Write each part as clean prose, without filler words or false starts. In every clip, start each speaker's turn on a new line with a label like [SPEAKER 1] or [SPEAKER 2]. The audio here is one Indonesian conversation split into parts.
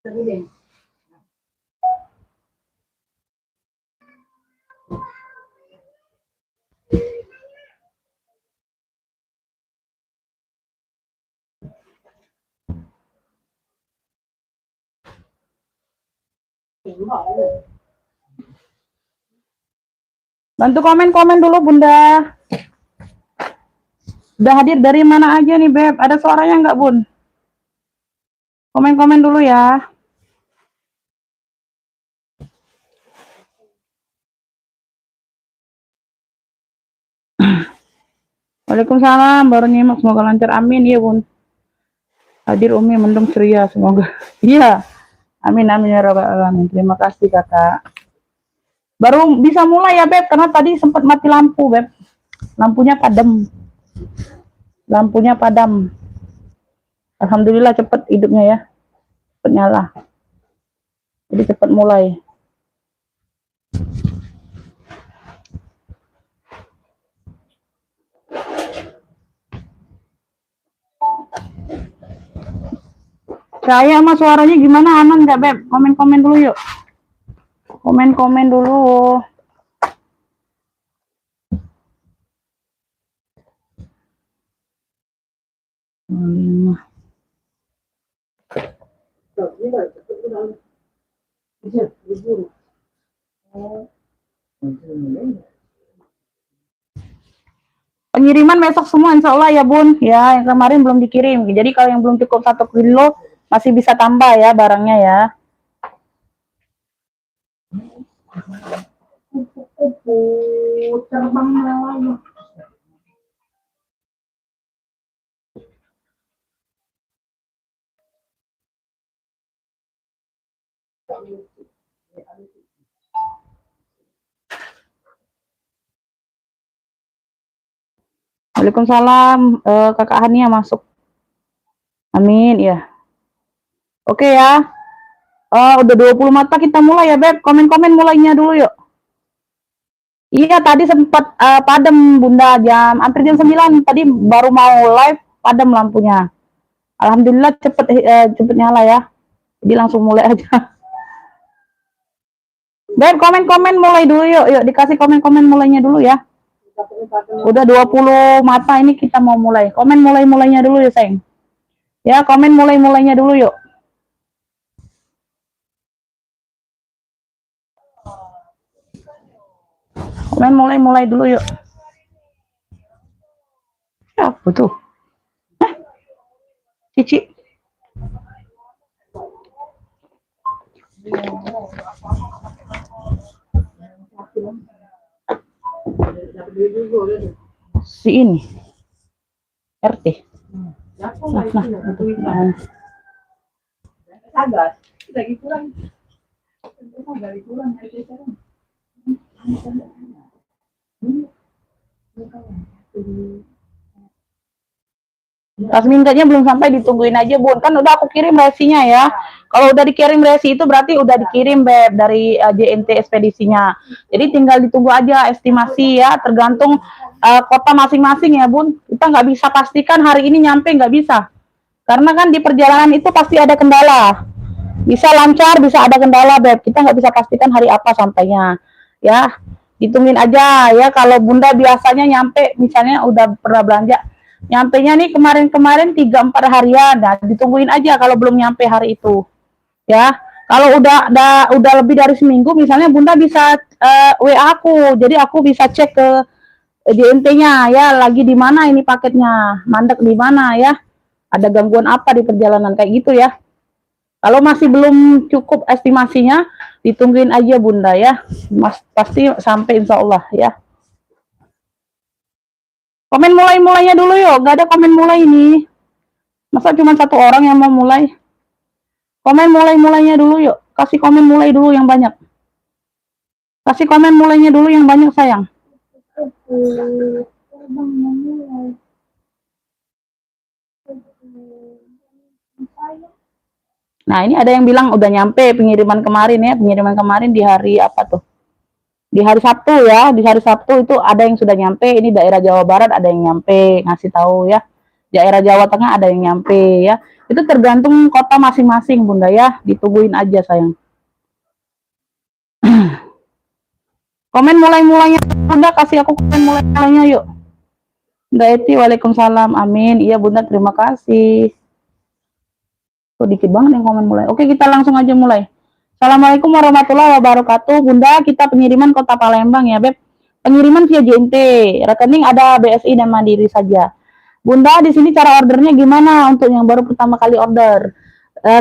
[SPEAKER 1] Bantu komen-komen dulu Bunda. Udah hadir dari mana aja nih Beb? Ada suaranya nggak Bun? Komen-komen dulu ya. Waalaikumsalam, baru nyimak, semoga lancar, amin. Iya Bun. Hadir Umi mendung ceria, semoga. Iya, amin amin ya rabbal alamin. Terima kasih Kakak. Baru bisa mulai ya Beb, karena tadi sempat mati lampu Beb. Lampunya padam. Lampunya padam. Alhamdulillah cepet hidupnya ya. Cepet nyala. Jadi cepet mulai. Saya sama suaranya gimana, aman nggak Beb? Komen-komen dulu yuk. Komen-komen dulu. Pengiriman besok semua insya Allah ya Bun. Ya, yang kemarin belum dikirim. Jadi kalau yang belum cukup 1 kilo masih bisa tambah ya barangnya ya. Terbang lagi. Waalaikumsalam, Kakak Hania masuk. Amin ya. Oke ya. Udah 20 mata kita mulai ya Beb. Komen-komen mulainya dulu yuk. Iya tadi sempat padam Bunda, hampir jam 9 tadi baru mau live padam lampunya. Alhamdulillah cepet nyala ya. Jadi langsung mulai aja. Beb, komen-komen mulai dulu yuk. Yuk dikasih komen-komen mulainya dulu ya. Udah 20 mata ini kita mau mulai. Komen mulainya dulu ya sayang. Ya, komen mulainya dulu yuk. Komen mulai dulu yuk. Ya, betul. Cici. Si ini. RT. Agak lagi kurang. Tas mintanya belum sampai, ditungguin aja Bun. Kan udah aku kirim resinya ya. Kalau udah dikirim resi itu berarti udah dikirim Beb dari JNT ekspedisinya. Jadi tinggal ditunggu aja estimasi ya, tergantung kota masing-masing ya Bun. Kita nggak bisa pastikan hari ini nyampe, nggak bisa. Karena kan di perjalanan itu pasti ada kendala. Bisa lancar, bisa ada kendala Beb. Kita nggak bisa pastikan hari apa sampainya. Ya, hitungin aja ya. Kalau Bunda biasanya nyampe, misalnya udah pernah belanja, nyampenya nih kemarin-kemarin 3-4 harian. Nah, ditungguin aja kalau belum nyampe hari itu. Ya, kalau udah lebih dari seminggu, misalnya Bunda bisa WA aku. Jadi aku bisa cek ke JNT-nya ya, lagi di mana ini paketnya, mandek di mana ya. Ada gangguan apa di perjalanan kayak gitu ya. Kalau masih belum cukup estimasinya, ditungguin aja Bunda ya. Pasti sampai insya Allah ya. Komen mulainya dulu yuk. Gak ada komen mulai ini. Masa cuma 1 orang yang mau mulai? Komen mulainya dulu yuk. Kasih komen mulai dulu yang banyak. Kasih komen mulainya dulu yang banyak sayang. Nah ini ada yang bilang udah nyampe pengiriman kemarin ya. Pengiriman kemarin di hari apa tuh? Di hari Sabtu ya. Di hari Sabtu itu ada yang sudah nyampe. Ini daerah Jawa Barat ada yang nyampe. Ngasih tahu ya. daerah Jawa Tengah ada yang nyampe ya. Itu tergantung kota masing-masing Bunda ya, ditungguin aja sayang. Komen mulai-mulainya Bunda, kasih aku komen mulai-mulainya yuk. Bunda Eti, waalaikumsalam, amin. Iya Bunda, terima kasih. Tuh dikit banget yang komen mulai. Oke, kita langsung aja mulai. Assalamualaikum warahmatullahi wabarakatuh. Bunda, kita pengiriman Kota Palembang ya, Beb. Pengiriman via JNT, rekening ada BSI dan Mandiri saja. Bunda, di sini cara ordernya gimana untuk yang baru pertama kali order?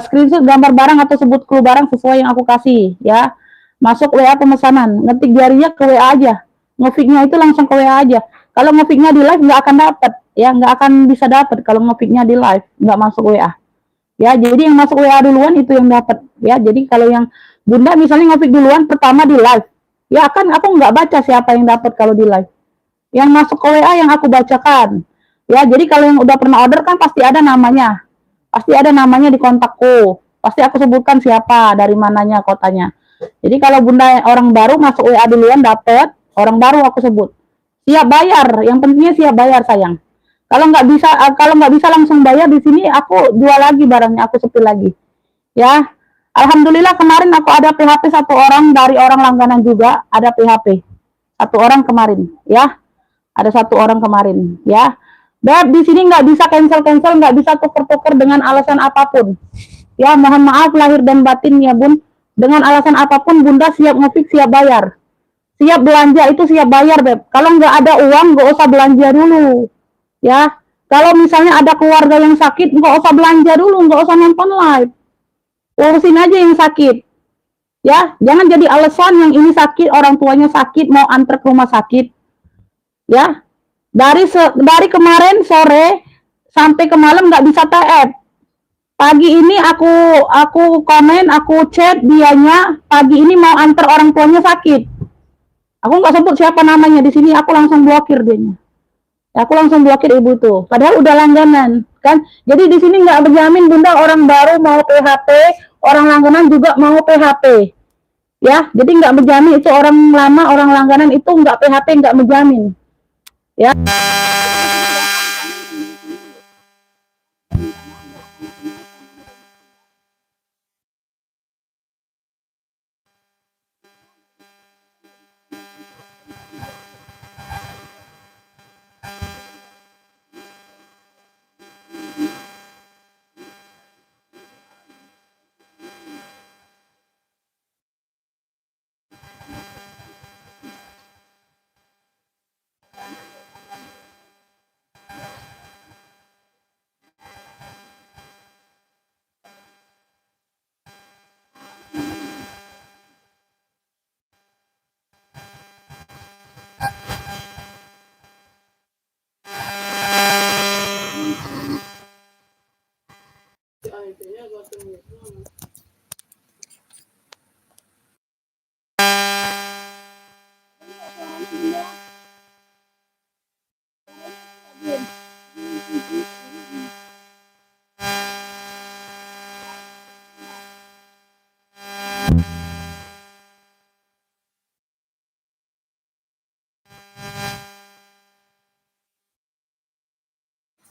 [SPEAKER 1] Screenshot gambar barang atau sebut clue barang sesuai yang aku kasih ya. Masuk WA pemesanan, ngetik jarinya ke WA aja. Ngefiknya itu langsung ke WA aja. Kalau ngefiknya di live nggak akan dapat, ya nggak akan bisa dapat kalau ngefiknya di live, nggak masuk WA. Ya, jadi yang masuk WA duluan itu yang dapat. Ya, jadi kalau yang Bunda misalnya ngefik duluan pertama di live, ya kan aku nggak baca siapa yang dapat kalau di live. Yang masuk ke WA yang aku bacakan. Ya, jadi kalau yang udah pernah order kan pasti ada namanya. Pasti ada namanya di kontakku. Pasti aku sebutkan siapa, dari mananya kotanya. Jadi kalau Bunda orang baru masuk WA duluan dapat, orang baru aku sebut. Siap bayar, yang pentingnya siap bayar sayang. Kalau nggak bisa langsung bayar di sini aku jual lagi barangnya, aku sepi lagi. Ya. Alhamdulillah kemarin aku ada PHP satu orang dari orang langganan juga, ada PHP. Satu orang kemarin, ya. Ada satu orang kemarin, ya. Beb, di sini nggak bisa cancel, nggak bisa tuker-tuker dengan alasan apapun. Ya, mohon maaf lahir dan batin ya Bun. Dengan alasan apapun Bunda siap ngefix, siap bayar. Siap belanja itu siap bayar, Beb. Kalau nggak ada uang nggak usah belanja dulu. Ya, kalau misalnya ada keluarga yang sakit, nggak usah belanja dulu, nggak usah nonton live. Urusin aja yang sakit. Ya, jangan jadi alasan yang ini sakit, orang tuanya sakit, mau antar ke rumah sakit. Ya, dari kemarin sore sampai ke malam nggak bisa TF. Pagi ini aku komen, aku chat dianya, pagi ini mau antar orang tuanya sakit. Aku nggak sebut siapa namanya di sini, aku langsung blokir dianya. Aku langsung blokir ibu tuh. Padahal udah langganan, kan? Jadi di sini nggak berjamin Bunda orang baru mau PHP, orang langganan juga mau PHP. Ya, jadi nggak berjamin itu orang lama, orang langganan itu nggak PHP, nggak berjamin. Ya.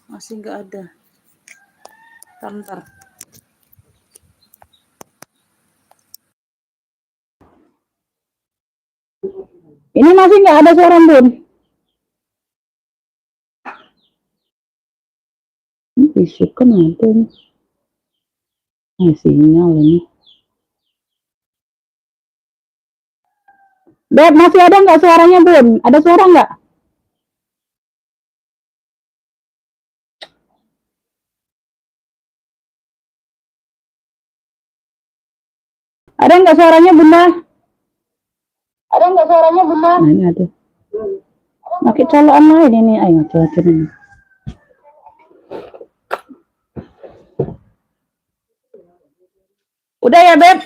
[SPEAKER 1] Masih nggak ada. Ntar. Ini masih nggak ada suara Bun. Ini bisik kan ada nih. Sinyal ini. Beb, masih ada nggak suaranya Bun? Ada suara nggak? Ada nggak suaranya Bunda? Ada nggak suaranya Bunda? Nah ini ada. Pakai colokan lain ini, ayo coba ini. Udah ya Beb,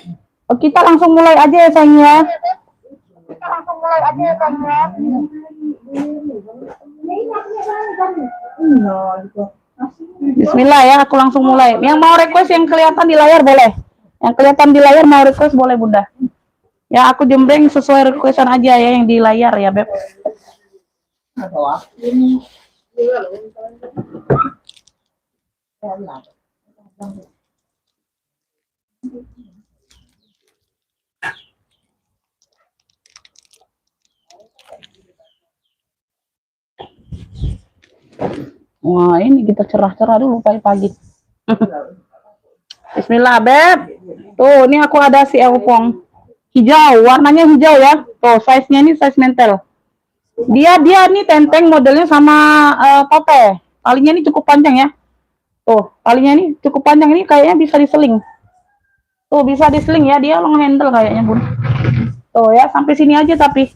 [SPEAKER 1] kita langsung mulai aja ya sayang ya. Kita langsung mulai aja ya sayang ya. Bismillah ya, aku langsung mulai. Yang mau request yang kelihatan di layar boleh. Yang kelihatan di layar mau request boleh Bunda. Ya aku jembreng sesuai requestan aja ya yang di layar ya Beb. Wah, ini kita cerah-cerah dulu pagi-pagi. Bismillah, Beb. Tuh, ini aku ada si Elfong. Hijau, warnanya hijau ya. Tuh, size-nya ini size mentel. Dia nih tenteng modelnya sama tote. Talinya ini cukup panjang ya. Tuh, talinya ini cukup panjang, ini kayaknya bisa diseling. Tuh, bisa diseling ya, dia long handle kayaknya, Bun. Tuh ya, sampai sini aja tapi.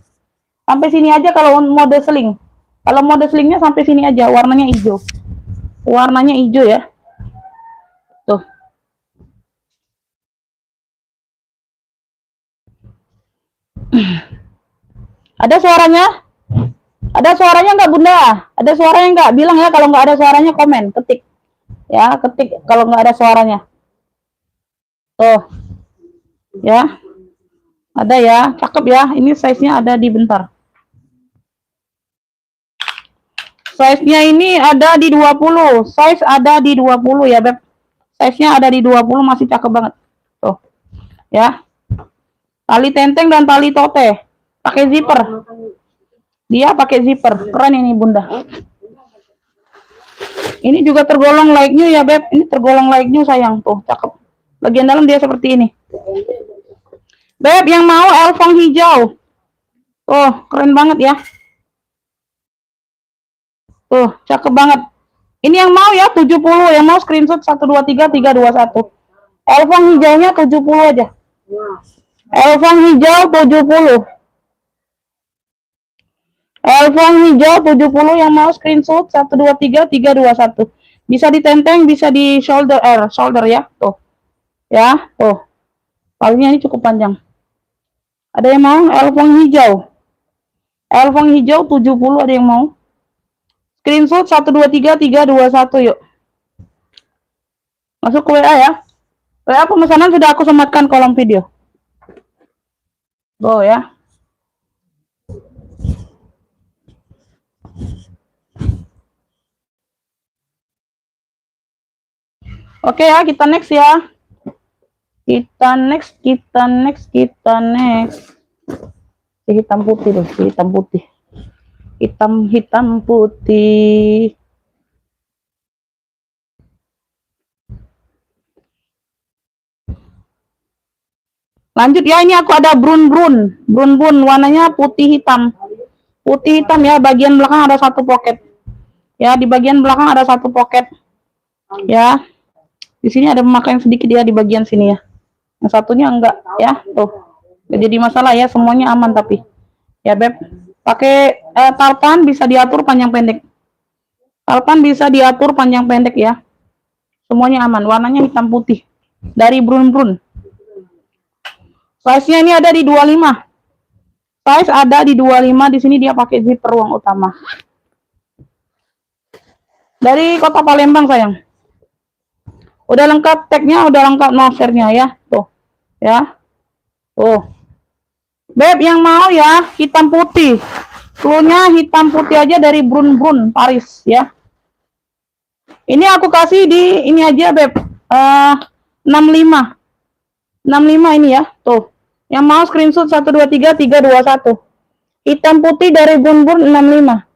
[SPEAKER 1] Sampai sini aja kalau mode seling. Kalau mode selingnya sampai sini aja, warnanya hijau. Warnanya hijau ya. Tuh. Ada suaranya? Ada suaranya nggak, Bunda? Ada suaranya nggak? Bilang ya, kalau nggak ada suaranya komen, ketik. Ya, ketik kalau nggak ada suaranya. Tuh. Ya. Ada ya, cakep ya. Ini size-nya ada di bentar. Size-nya ini ada di 20. Size ada di 20 ya, Beb. Size-nya ada di 20, masih cakep banget. Tuh. Ya. Tali tenteng dan tali tote. Pakai zipper. Dia pakai zipper. Keren ini, Bunda. Ini juga tergolong light new ya, Beb. Ini tergolong light new, sayang. Tuh, cakep. Bagian dalam dia seperti ini. Beb, yang mau Elfong hijau. Tuh, keren banget ya. Tuh, cakep banget. Ini yang mau ya 70, yang mau screenshot 123321. Elfong hijaunya 70 aja. Elfong hijau 70. Elfong hijau 70 yang mau screenshot 123321. Bisa ditenteng, bisa di shoulder ya. Tuh. Ya, tuh. Talinya ini cukup panjang. Ada yang mau Elfong hijau? Elfong hijau 70, ada yang mau? Screenshot 123321 yuk. Masuk ke WA ya. WA pemesanan sudah aku sematkan kolom video. Go ya. Oke ya, kita next ya. Kita next. Hitam putih deh, hitam putih. Hitam putih. Lanjut ya, ini aku ada brun warnanya putih hitam ya. Bagian belakang ada satu pocket ya, di bagian belakang ada satu pocket ya. Di sini ada pemakaian sedikit ya di bagian sini ya, yang satunya enggak ya. Tuh, gak jadi masalah ya, semuanya aman tapi ya, Beb. Pakai tarpan bisa diatur panjang pendek. Tarpan bisa diatur panjang pendek ya, semuanya aman. Warnanya hitam putih dari brun. Size-nya ini ada di 25. Size ada di 25. Di sini dia pakai zipper ruang utama. Dari Kota Palembang, sayang. Udah lengkap tagnya, udah lengkap nosernya ya. Tuh. Ya. Tuh. Beb, yang mau ya hitam putih. Cluenya hitam putih aja dari brun Paris ya. Ini aku kasih di ini aja, Beb. 65. 65 ini ya. Tuh. Yang mau screenshot 123321. Hitam putih dari brun 65.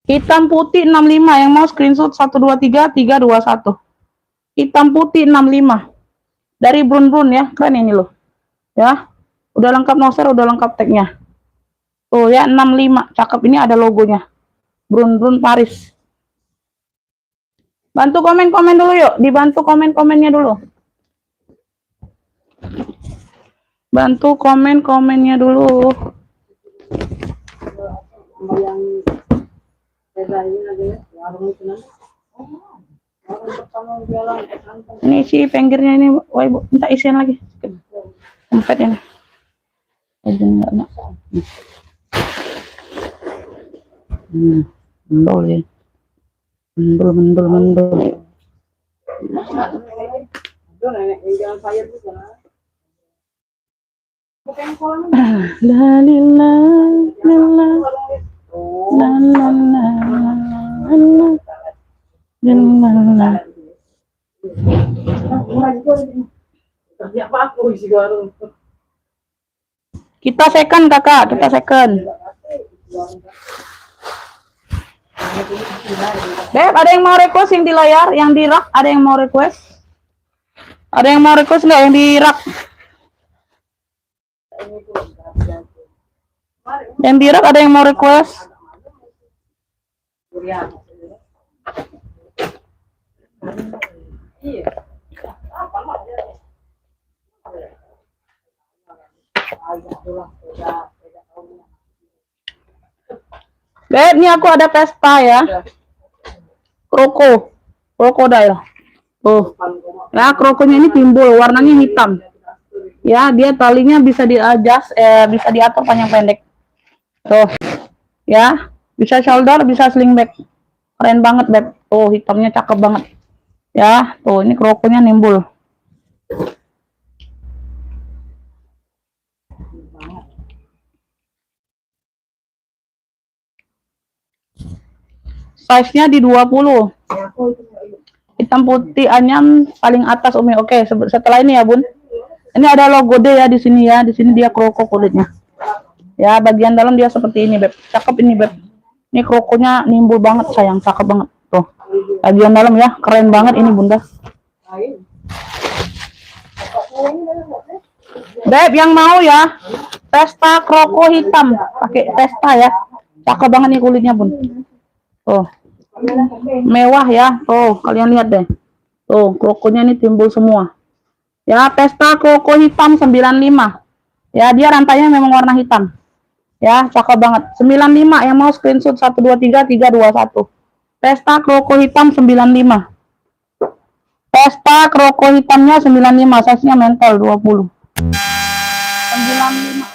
[SPEAKER 1] Hitam putih 65, yang mau screenshot 123321. Hitam putih 65. Dari brun ya. Keren ini loh. Ya. Udah lengkap noser, udah lengkap tagnya. Tuh ya, 65. Cakep, ini ada logonya. Brun Paris. Bantu komen-komen dulu yuk. Dibantu komen-komennya dulu. Bantu komen-komennya dulu. Ini isi pinggirnya ini, wah Ibu, minta isian lagi. Tempat ini. Mendol ya. Mendol. Kita second kakak, kita second. Beb, ada yang mau request yang di layar, yang di rak, ada yang mau request? Ada yang mau request nggak yang di rak? Yang di rak ada yang mau request? Beb, ini aku ada pesta ya. Krokodil. Tuh. Nah, krokonya ini timbul, warnanya hitam. Ya, dia talinya bisa di-adjust, bisa diatur panjang pendek. Tuh. Ya, bisa shoulder, bisa sling bag. Keren banget, Beb. Tuh, hitamnya cakep banget. Ya, tuh ini krokonya nimbul. Size-nya di 20. Hitam putih anyam paling atas Umi. Oke, setelah ini ya, Bun. Ini ada logo D ya di sini ya. Di sini dia kroko kulitnya. Ya, bagian dalam dia seperti ini, Beb. Cakep ini, Beb. Ini krokonya nimbul banget, sayang. Cakep banget. Tuh. Bagian dalam ya, keren banget ini, Bunda. Beb, yang mau ya, Pesta kroko hitam, pakai Pesta ya. Cakep banget nih kulitnya, Bun. Tuh. Mewah ya. Tuh, kalian lihat deh. Tuh, krokonya ini timbul semua. Ya, Pesta kroko hitam 95. Ya, dia rantainya memang warna hitam. Ya, cakep banget. 95 yang mau screenshot 123321. Pesta kroko hitam 95. Pesta kroko hitamnya 95, size-nya mental 20. 95.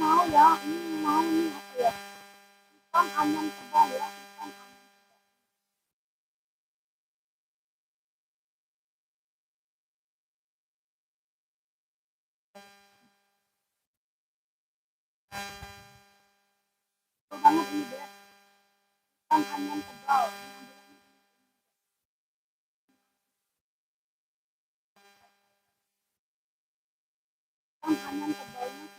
[SPEAKER 1] Mau ya, ini mau nih apa ya? Hitam anyam tebal ya, hitam anyam. Banget ini deh, hitam anyam tebal. Hitam anyam tebalnya.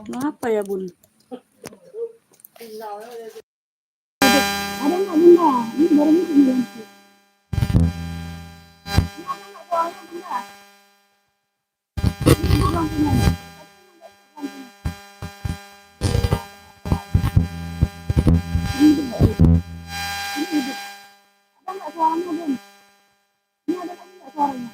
[SPEAKER 1] Kenapa ya, Bun?
[SPEAKER 2] Ada nggak bunda? Ini baru ini 9. Ini ada nggak soalnya bunda? Ini belum punya. Ini hidup nggak? Ini hidup. Ada nggak suaranya bun? Ini ada lagi nggak suaranya?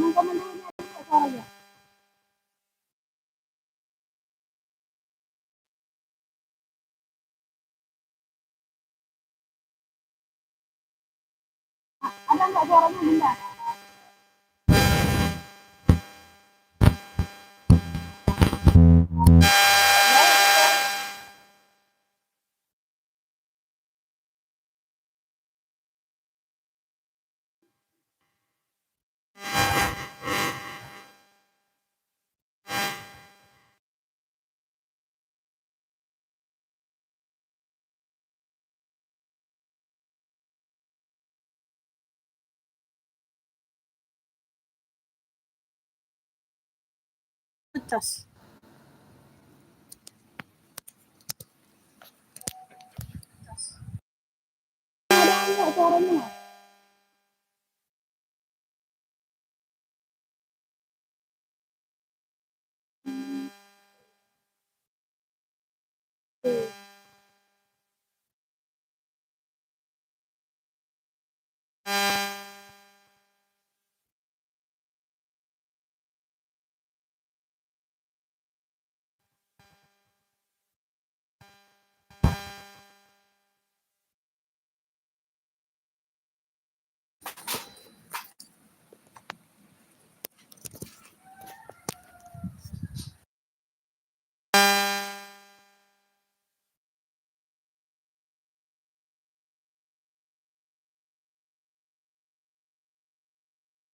[SPEAKER 2] Yang komen dulu ini ada nggak suaranya? Ada nggak suaranya bunda?
[SPEAKER 1] Cas.
[SPEAKER 2] Ada nggak suaranya?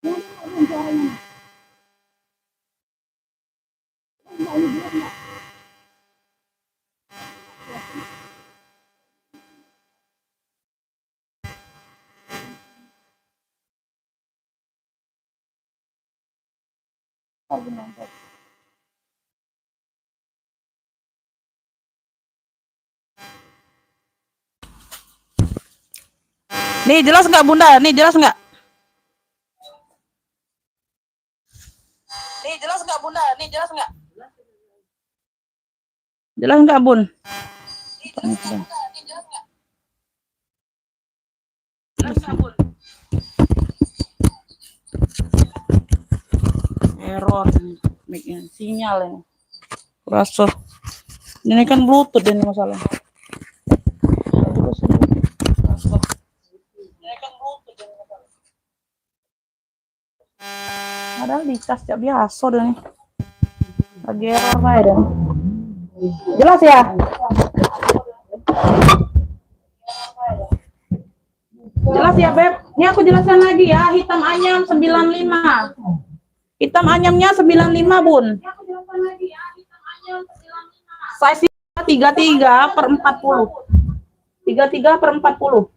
[SPEAKER 2] Ini ada nggak bun suaranya? Nggak ini jelas nggak? Oh, benar.
[SPEAKER 1] Nih jelas nggak Bunda? Nih jelas nggak? Nih jelas nggak Bunda? Nih jelas nggak? Jelas nggak Bun? Jelas nggak Bun? Error mic-nya, sinyal ini. Rasa. Ini kan Bluetooth ini masalah. Padahal dicas ya biasa deh nih. Lagi error aja deh. Jelas ya? Jelas ya Beb? Ini aku jelaskan lagi ya. Hitam anyam 95. Hitam anyamnya 95 Bun. Ini aku jelaskan lagi ya. Hitam anyam 95. Size 33 per 40. 33 per 40.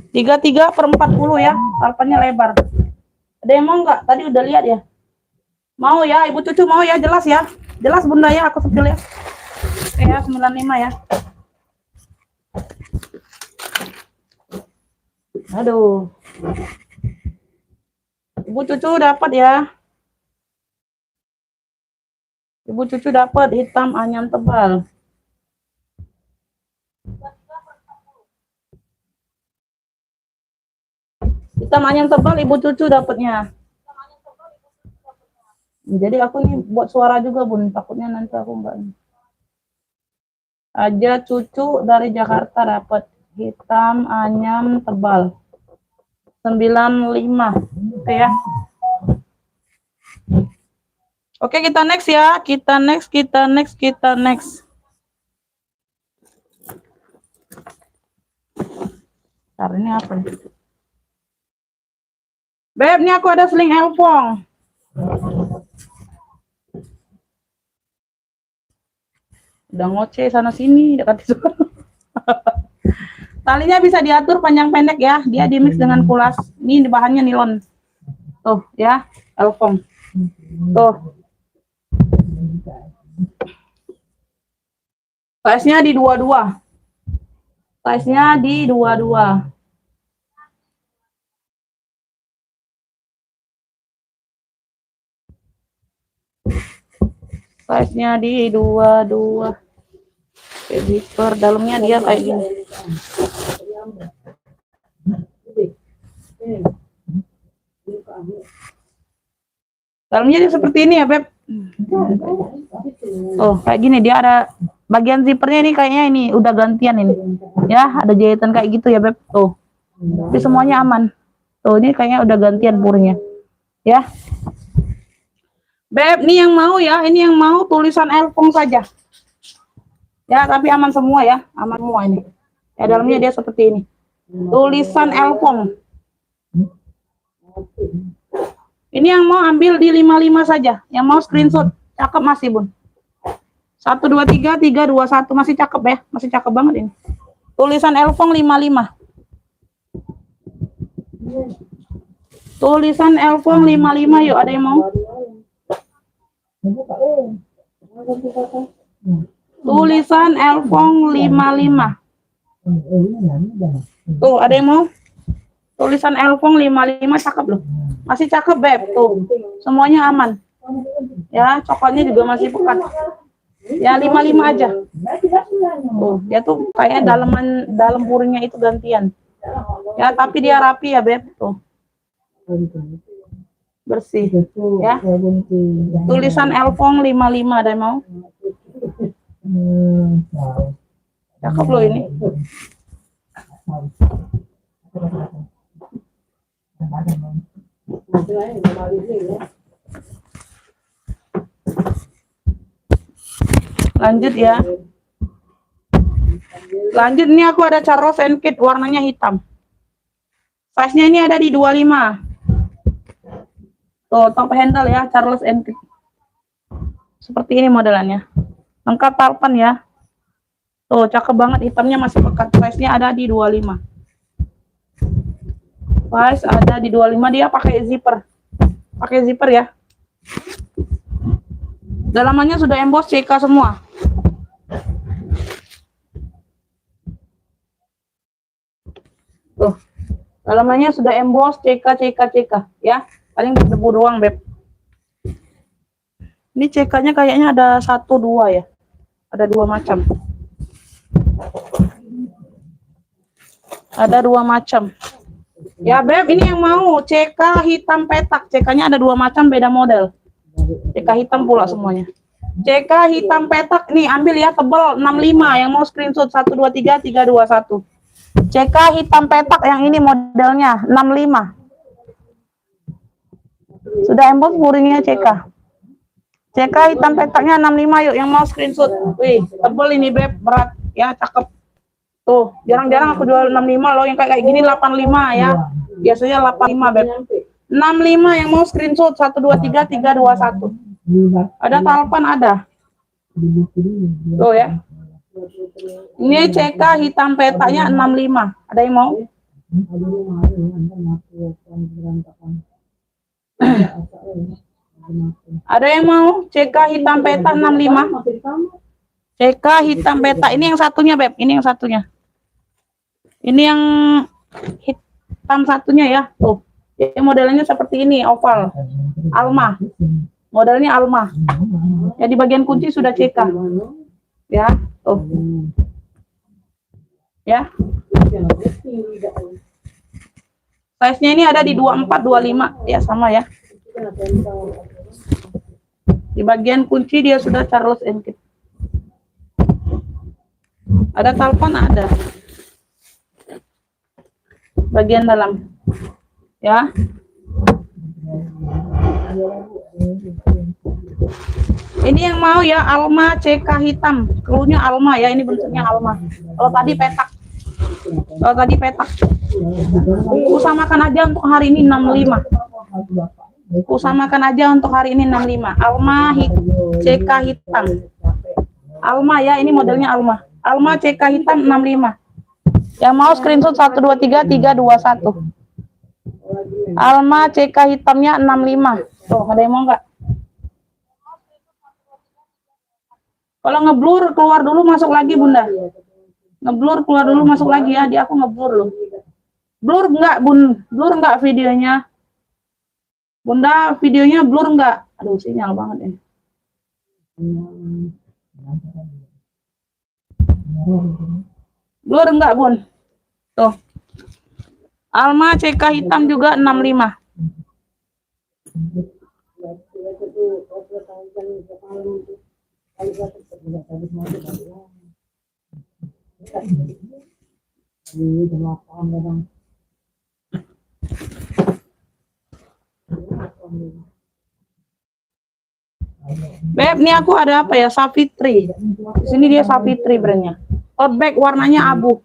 [SPEAKER 1] 33 per 40 ya. Palpannya lebar. Ada yang mau nggak? Tadi udah lihat ya. Mau ya, Ibu Cucu mau ya, jelas ya. Jelas Bunda ya, aku sepil ya. Oke ya, 95 ya. Aduh. Ibu Cucu dapat ya. Ibu Cucu dapat hitam anyam tebal. Hitam yang tebal ibu cucu dapatnya. Jadi aku nih buat suara juga bun, takutnya nanti aku enggak. Aja cucu dari Jakarta dapat hitam anyam tebal 95. Oke ya. Oke, kita next ya. Kita next. Ntar ini apa nih? Beb, ini aku ada seling elfong. Udah ngoceh sana sini dekat itu. Talinya bisa diatur panjang pendek ya. Dia di mix dengan kulas. Ini bahannya nilon. Tuh ya, elfong. Tuh. Size-nya di 22. Size-nya di 22. Size-nya di 22. Jadi per dalamnya dia kayak gini. Dalamnya dia seperti ini ya, Beb. Oh, kayak gini dia ada bagian zippernya ini kayaknya ini udah gantian ini. Ya, ada jahitan kayak gitu ya, Beb. Tuh. Tapi semuanya aman. Tuh, ini kayaknya udah gantian purnya. Ya. Beb, ini yang mau ya, ini yang mau tulisan elfong saja. Ya, tapi aman semua ya, aman semua ini. Ya, dalamnya dia seperti ini. Tulisan elfong. Ini yang mau ambil di 55 saja, yang mau screenshot, cakep masih bun. 1, 2, 3, 3, 2, 1, masih cakep ya, masih cakep banget ini. Tulisan elfong 55. Tulisan elfong 55 yuk, ada yang mau? Tulisan elfong 55. Tuh, ada yang mau? Tulisan elfong 55 cakep loh. Masih cakep, Beb. Tuh. Semuanya aman. Ya, coklatnya juga masih pekat. Ya, 55 aja. Tuh, dia tuh kayaknya dalam puringnya itu gantian. Ya, tapi dia rapi ya, Beb. Tuh. Bersih. Ya. Tulisan elfong 55, ada yang mau? Cakep loh ini. Lanjut ya. Lanjut, ini aku ada Charles & Keith warnanya hitam. Size-nya ini ada di 25. Tuh, top handle ya, Charles & Keith. Seperti ini modelannya. Lengkap talpan ya. Tuh, cakep banget, hitamnya masih pekat. Size-nya ada di 25. Size ada di 25, dia pakai zipper. Pakai zipper ya. Dalamannya sudah emboss CK semua. Tuh. Dalamannya sudah emboss CK ya. Paling berdebu doang, Beb. Ini CK-nya kayaknya ada 1 2 ya. Ada 2 macam. Ada 2 macam. Ya, Beb, ini yang mau CK hitam petak. CK-nya ada 2 macam, beda model. CK hitam pula semuanya. CK hitam petak nih, ambil ya, tebal 65. Yang mau screenshot 1 2 3 3 2 1. CK hitam petak yang ini modelnya 65. Sudah emboss muringnya CK. CK hitam petaknya 65 yuk, yang mau screenshot. Wih, tebel ini, Beb, berat ya, cakep. Tuh, jarang-jarang aku jual 65 loh, yang kayak gini 85 ya. Biasanya 85, Beb. 65 yang mau screenshot 1 2 3 3 2 1. Ada talpan ada. Tuh ya. Ini CK hitam petaknya 65. Ada yang mau? Ada yang mau CK hitam peta 65? CK hitam peta. Ini yang satunya, Beb. Ini yang satunya. Ini yang hitam satunya ya. Tuh. Jadi modelnya seperti ini, oval. Alma. Modelnya Alma. Ya, di bagian kunci sudah CK. Ya, tuh. Ya. Size-nya ini ada di 24, 25. Ya, sama ya. Di bagian kunci dia sudah Charles and Keith. Ada talpan, ada. Bagian dalam. Ya. Ini yang mau ya Alma CK hitam. Keluarnya Alma ya, ini bentuknya Alma. Kalau tadi petak. Kalau tadi petak. Usamakan aja untuk hari ini 65. Usamakan aja untuk hari ini 65. Alma CK hitam. Alma ya, ini modelnya Alma. Alma CK hitam 65. Yang mau screenshot 123 321. Alma CK hitamnya 65. Tuh, ada yang mau nggak? Kalau ngeblur keluar dulu masuk lagi Bunda. Ngeblur keluar dulu masuk lagi ya. Di aku ngeblur loh. Blur enggak Bun? Blur enggak videonya? Bunda, videonya blur enggak? Aduh, sinyal banget ya. Blur enggak, Bun? Tuh. Alma CK hitam juga 65. Beb, nih aku ada apa ya? Savitri. Di sini dia Savitri brandnya. Tote bag warnanya abu.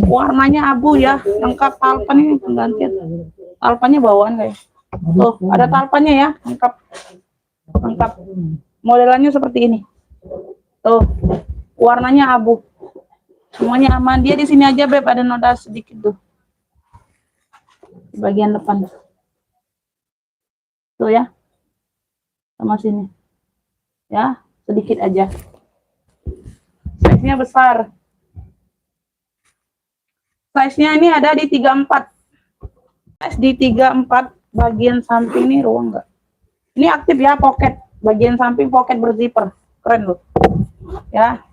[SPEAKER 1] Warnanya abu ya. Lengkap talpan ini penggantian. Talpannya bawaan guys. Tuh, ada talpannya ya. Lengkap. Lengkap. Modelannya seperti ini. Tuh. Warnanya abu. Semuanya aman. Dia di sini aja, Beb, ada noda sedikit tuh. Di bagian depan. Tuh ya. Sama sini. Ya, sedikit aja. Size-nya besar. Size-nya ini ada di 34. Size di 34 bagian samping ini ruang enggak? Ini aktif ya, pocket. Bagian samping pocket berzipper. Keren loh. Ya.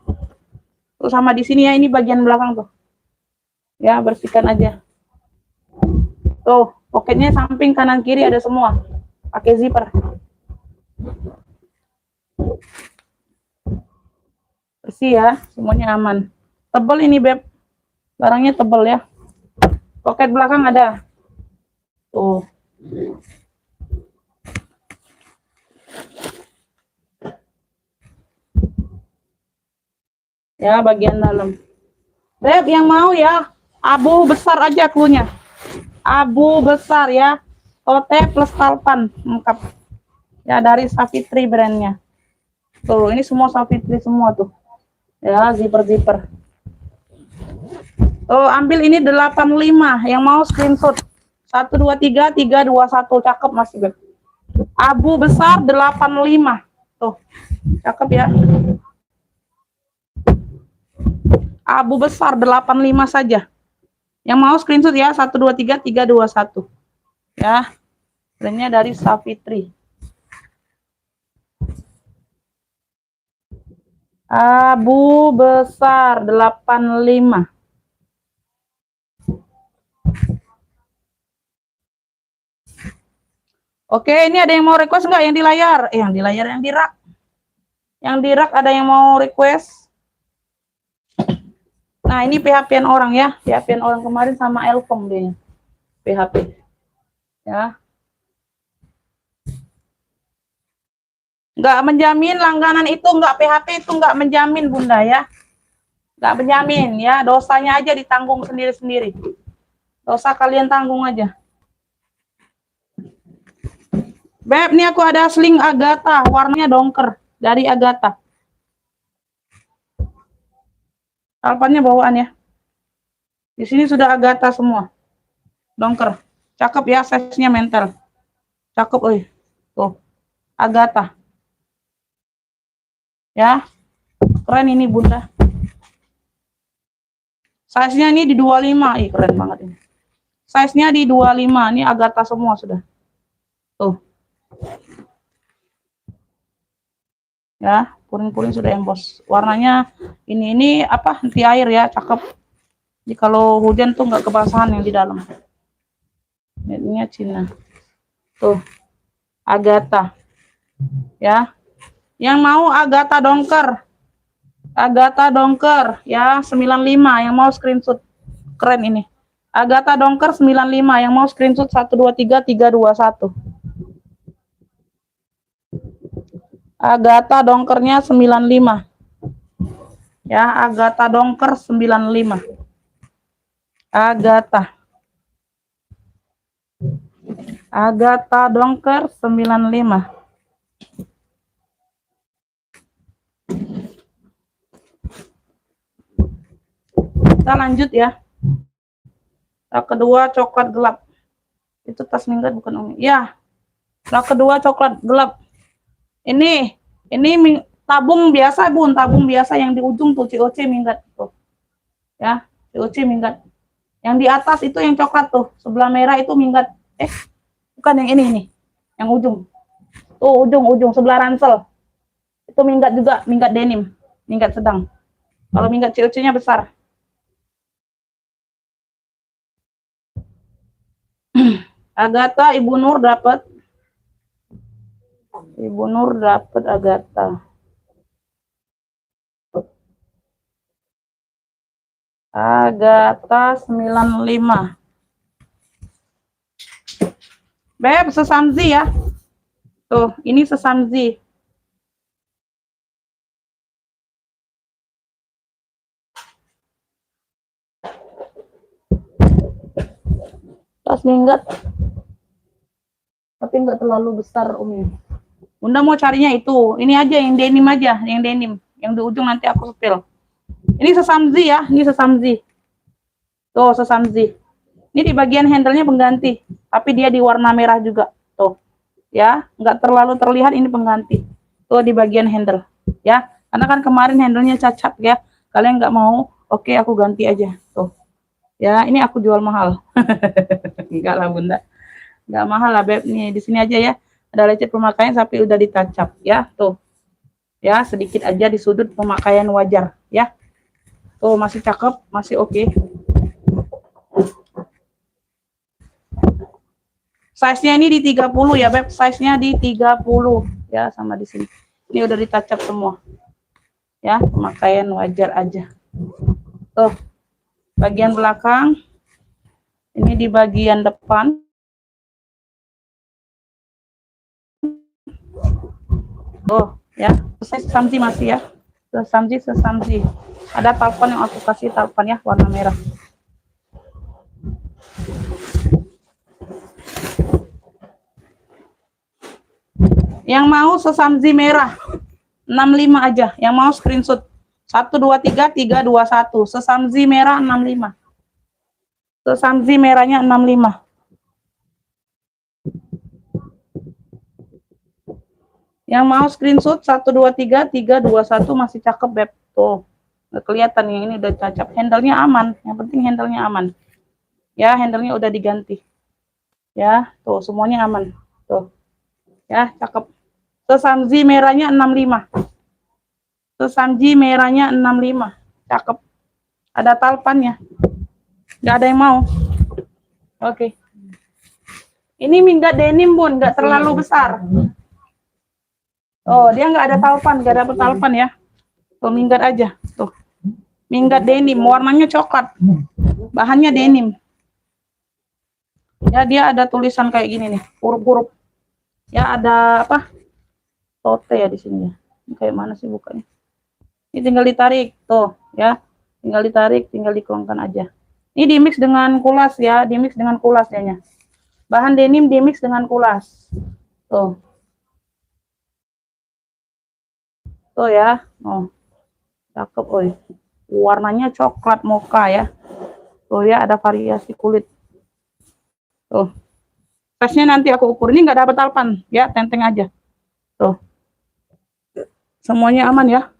[SPEAKER 1] Terus sama di sini ya, ini bagian belakang tuh. Ya, bersihkan aja. Tuh, pocketnya samping kanan kiri ada semua. Pakai zipper. Bersih ya, semuanya aman. Tebel ini, Beb. Barangnya tebel ya. Pocket belakang ada. Tuh. Ya, bagian dalam. Beb, yang mau ya, abu besar aja klunya. Abu besar ya. Tote plus talpan lengkap. Ya, dari Savitri brandnya. Tuh, ini semua Savitri semua tuh. Ya, zipper-zipper. Tuh, ambil ini 85. Yang mau screenshot. 123 321. Cakep masih, Beb. Abu besar 85. Tuh. Cakep ya. Abu besar 85 saja. Yang mau screenshot ya 123 321. Ya. Brandnya dari Savitri. Abu besar 85. Oke, ini ada yang mau request nggak yang di layar? Yang di layar, yang di rak. Yang di rak ada yang mau request? Nah, ini PHP-an orang ya. PHP-an orang kemarin sama Elkom deh. PHP. Ya. Nggak menjamin langganan itu, nggak PHP itu nggak menjamin Bunda ya. Nggak menjamin ya. Dosanya aja ditanggung sendiri-sendiri. Dosa kalian tanggung aja. Beb, nih aku ada sling Agatha. Warnanya dongker. Dari Agatha. Talpannya bawaan ya. Di sini sudah Agatha semua. Dongker. Cakep ya, size-nya mental. Cakep, oi. Tuh. Agatha. Ya. Keren ini, Bunda. Size-nya ini di 25. Ih, keren banget ini. Size-nya di 25. Ini Agatha semua sudah. Tuh. Ya, kuning-kuning sudah emboss. Warnanya ini apa? Anti air ya, cakep. Jadi kalau hujan tuh nggak kebasahan yang di dalam. Made-nya Cina. Tuh, Agatha. Ya. Yang mau Agatha Dongker. Agatha Dongker ya 95 yang mau screenshot. Keren ini. Agatha Dongker 95 yang mau screenshot 123321. Agatha Dongkernya 95. Ya, Agatha Dongker 95. Agatha. Agatha Dongker 95. Kita lanjut ya. Yang kedua coklat gelap. Itu tas minggat bukan Umi. Ya. Yang kedua coklat gelap. Ini tabung biasa Bun, tabung biasa yang di ujung tuh COC minggat tuh. Ya, COC minggat. Yang di atas itu yang coklat tuh, sebelah merah itu minggat. Bukan yang ini nih. Yang ujung. Tuh ujung sebelah ransel. Itu minggat juga, minggat denim, minggat sedang. Kalau minggat COC-nya besar. Agatha Ibu Nur dapat. Ibu Nur dapat Agatha. Agatha 95. Beb, sesamzi ya. Tuh, ini sesamzi. Tas minggat. Tapi enggak terlalu besar Umi. Bunda mau carinya itu. Ini aja yang denim aja, yang denim. Yang di ujung nanti aku sepil. Ini sesamzi ya, ini sesamzi. Tuh, sesamzi. Ini di bagian handle-nya pengganti, tapi dia di warna merah juga. Tuh. Ya, enggak terlalu terlihat ini pengganti. Tuh di bagian handle, ya. Karena kan kemarin handle-nya cacat ya. Kalian enggak mau, oke aku ganti aja. Tuh. Ya, ini aku jual mahal. Enggak lah, Bunda. Enggak mahal lah, Beb. Nih, di sini aja ya. Ada lecet pemakaian tapi udah ditacap ya. Tuh. Ya, sedikit aja di sudut pemakaian wajar ya. Tuh, masih cakep, masih oke. Size-nya ini di 30 ya, Beb. Size-nya di 30 ya, sama di sini. Ini udah ditacap semua. Ya, pemakaian wajar aja. Tuh. Bagian belakang. Ini di bagian depan. Oh, ya. Sesamzi masih ya. Sesamzi. Ada talpan yang aku kasih talpan ya, warna merah. Yang mau sesamzi merah 65 aja. Yang mau screenshot 123321. Sesamzi merah 65. Sesamzi merahnya 65. Yang mau screenshot 123321 masih cakep, Beb. Tuh. Nggak kelihatan yang ini udah cacap. Handle-nya aman. Yang penting handle-nya aman. Ya, handle-nya udah diganti. Ya, tuh semuanya aman. Tuh. Ya, cakep. Sesamzi merahnya 65. Sesamzi merahnya 65. Cakep. Ada talpannya. Nggak ada yang mau. Oke. Ini minggat denim, Bun. Nggak terlalu besar. Oh, dia nggak ada talpan. Nggak dapet talpan ya. Tuh, minggat aja. Tuh. Minggat denim. Warnanya coklat. Bahannya denim. Ya, dia ada tulisan kayak gini nih. Huruf-huruf. Ya, ada apa? Tote ya di sini ya. Ini kayak mana sih bukanya? Ini tinggal ditarik. Tuh, ya. Tinggal ditarik, tinggal dikeluarkan aja. Ini dimix dengan kulas ya. Dimix dengan kulas ya. Bahan denim dimix dengan kulas. Tuh. Tuh ya. Oh. Cakep, oi. Warnanya coklat mocha ya. Tuh ya, ada variasi kulit. Tuh. Size-nya nanti aku ukur. Ini nggak dapat talpan, ya, tenteng aja. Tuh. Semuanya aman ya.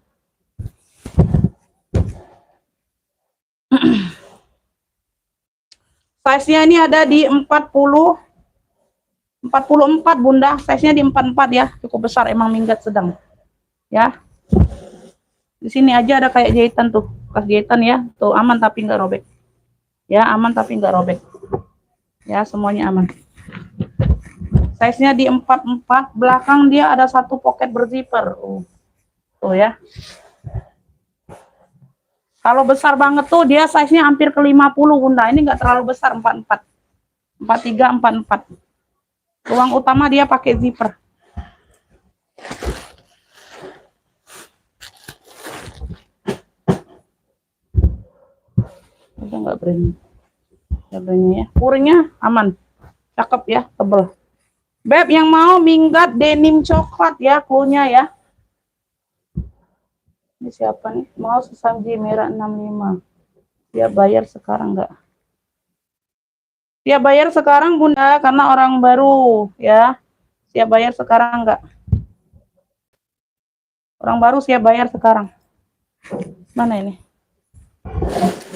[SPEAKER 1] Size-nya ini ada di 44 Bunda. Size-nya di 44 ya. Cukup besar, emang minggat sedang. Ya. Di sini aja ada kayak jahitan tuh. Bekas jahitan ya. Tuh aman tapi nggak robek. Ya, aman tapi nggak robek. Ya, semuanya aman. Size-nya di 44, belakang dia ada satu pocket berzipper. Tuh ya. Kalau besar banget tuh dia size-nya hampir ke 50, Bunda. Ini enggak terlalu besar, 44. 43, 44. Ruang utama dia pakai zipper. Udah enggak berani. Ya. Puringnya aman. Cakep ya, tebel. Beb yang mau minggat denim coklat ya, cluenya ya. Ini siapa nih? Mau sesamji merah 65. Dia bayar sekarang enggak? Dia bayar sekarang Bunda karena orang baru ya. Dia bayar sekarang enggak? Orang baru siap bayar sekarang. Mana ini?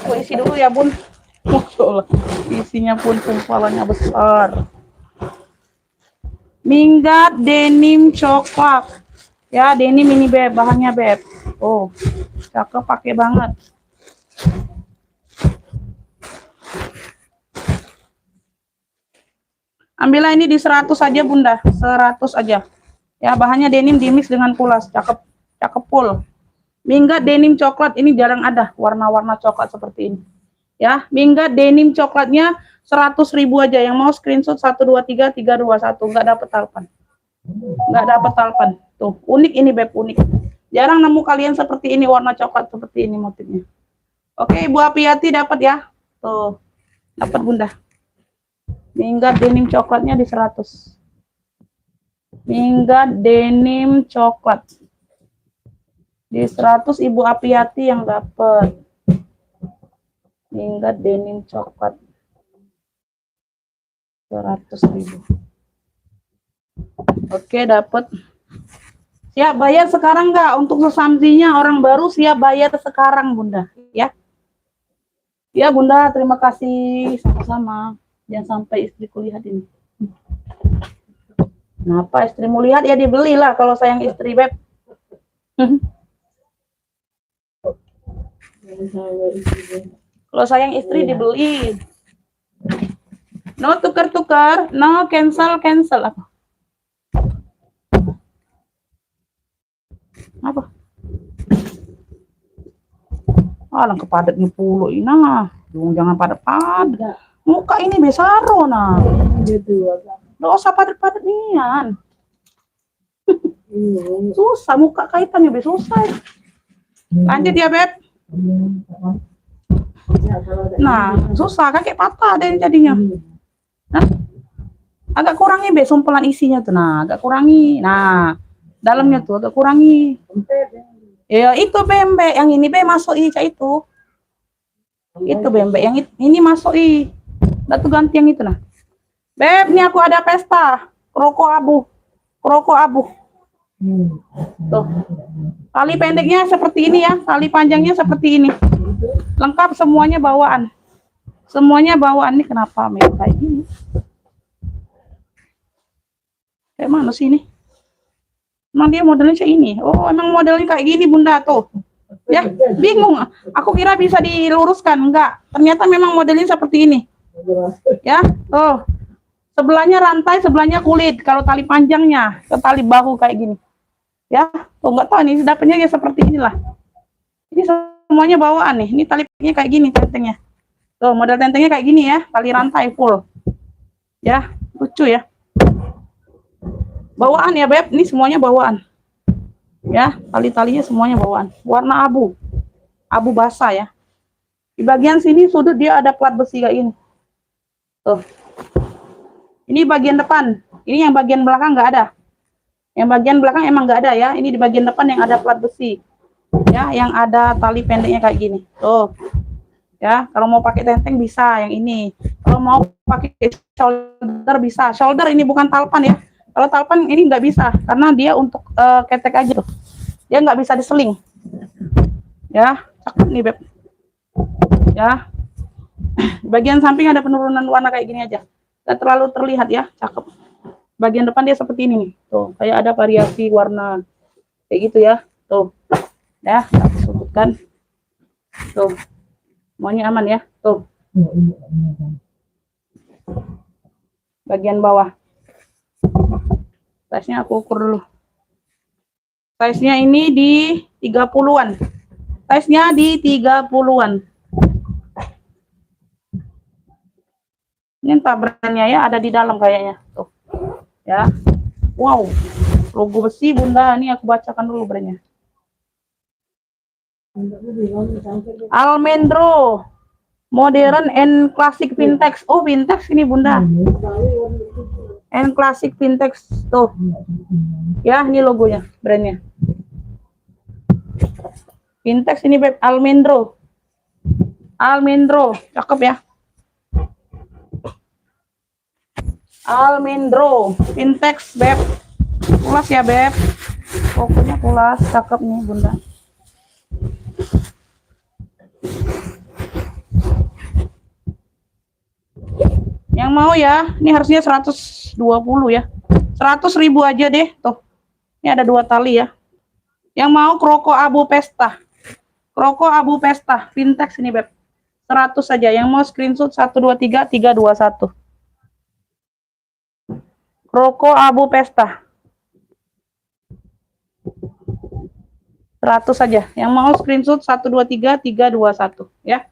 [SPEAKER 1] Aku isi dulu ya Bun. Masya Allah. Isinya pun kumpalannya besar. Minggat denim coklat. Ya, denim ini Beb, bahannya Beb. Oh, cakep, pakai banget. Ambillah ini di 100 aja Bunda, 100 aja. Ya, bahannya denim dimix dengan pulas, cakep, cakep full. Minggat denim coklat ini jarang ada warna-warna coklat seperti ini. Ya, minggat denim coklatnya 100.000 aja. Yang mau screenshot 123 321, nggak dapat talpan. Nggak dapat talpan. Tuh, unik ini Beb, unik. Jarang nemu kalian seperti ini, warna coklat seperti ini motifnya. Oke, Ibu Apiati dapat ya. Tuh, dapat Bunda. Minggat denim coklatnya di 100. Minggat denim coklat. Di 100 Ibu Apiati yang dapat. Minggat denim coklat. 100.000. Oke, dapat. Siap bayar sekarang nggak? Untuk sesamjinya orang baru siap bayar sekarang Bunda, ya. Ya Bunda, terima kasih, sama-sama. Jangan sampai istriku lihat ini. Kenapa istrimu lihat? Ya dibelilah kalau sayang istri Beb. Kalau sayang istri dibeli. No tukar-tukar, no cancel apa? Apa? Alang kepadatnya puluh ini nah. Jangan padat-padat. Muka ini besaro nah. Nggak usah padat-padat nian. Susah muka kaitannya susah. Lanjut ya Beb. Nah, susah kakek patah deh jadinya. Nah, agak kurangi Beb sumpelan isinya tuh. Nah, agak kurangi. Nah, dalamnya tuh agak kurangi. Ya itu bembek yang ini masuk itu. Itu bembek yang ini masuk Udah tuh ganti yang itu nah. Beb, ini aku ada pesta. Rokok abu. Tuh. Tali pendeknya seperti ini ya, tali panjangnya seperti ini. Lengkap semuanya bawaan. Semuanya bawaan. Ini kenapa merah kayak gini? Kayak mana sih ini? Emang dia modelnya kayak ini. Oh, emang modelnya kayak gini Bunda tuh. Ya, bingung. Aku kira bisa diluruskan, enggak. Ternyata memang modelnya seperti ini. Ya, tuh. Sebelahnya rantai, sebelahnya kulit. Kalau tali panjangnya ke tali bahu kayak gini. Ya, tuh enggak tahu nih dapatnya ya seperti inilah. Ini semuanya bawaan nih. Ini talinya kayak gini tentengnya. Tuh, model tentengnya kayak gini ya, tali rantai full. Ya, lucu ya. Bawaan ya Beb, ini semuanya bawaan. Ya, tali-talinya semuanya bawaan. Warna abu. Abu basah ya. Di bagian sini sudut dia ada plat besi kayak ini. Tuh. Ini bagian depan. Ini yang bagian belakang nggak ada. Yang bagian belakang emang nggak ada ya. Ini di bagian depan yang ada plat besi. Ya, yang ada tali pendeknya kayak gini. Tuh. Ya, kalau mau pakai tenteng bisa yang ini. Kalau mau pakai shoulder bisa. Shoulder ini bukan talpan ya. Kalau talpan ini nggak bisa karena dia untuk ketek aja tuh. Dia nggak bisa diseling. Ya, cakep nih Beb. Ya. Bagian samping ada penurunan warna kayak gini aja. Nggak terlalu terlihat ya, cakep. Bagian depan dia seperti ini nih. Tuh, kayak ada variasi warna kayak gitu ya. Tuh. Ya, aku sebutkan. Tuh. Semuanya aman ya. Tuh. bagian bawah. Size-nya aku ukur dulu. Size-nya ini di 30-an. Size-nya di 30-an. Ini entah brandnya ya, ada di dalam kayaknya. Tuh. Ya. Wow. Logo besi, Bunda. Ini aku bacakan dulu brandnya. Almendro. Modern and classic vintage. Oh, vintage ini, Bunda. And classic vintage. Tuh. Ya, ini logonya, brandnya. Vintage ini, Beb. Almendro. Almendro. Cakep ya. Almendro. Vintage, Beb. Pulas ya, Beb. Pokoknya pulas. Cakep nih, Bunda. Yang mau ya, ini harusnya 120 ya. 100.000 aja deh, tuh. Ini ada 2 tali ya. Yang mau kroko abu pesta. Kroko abu pesta, vintage ini, Beb. 100 saja. Yang mau screenshot 123 321. Kroko abu pesta. 100 saja. Yang mau screenshot 123 321 ya.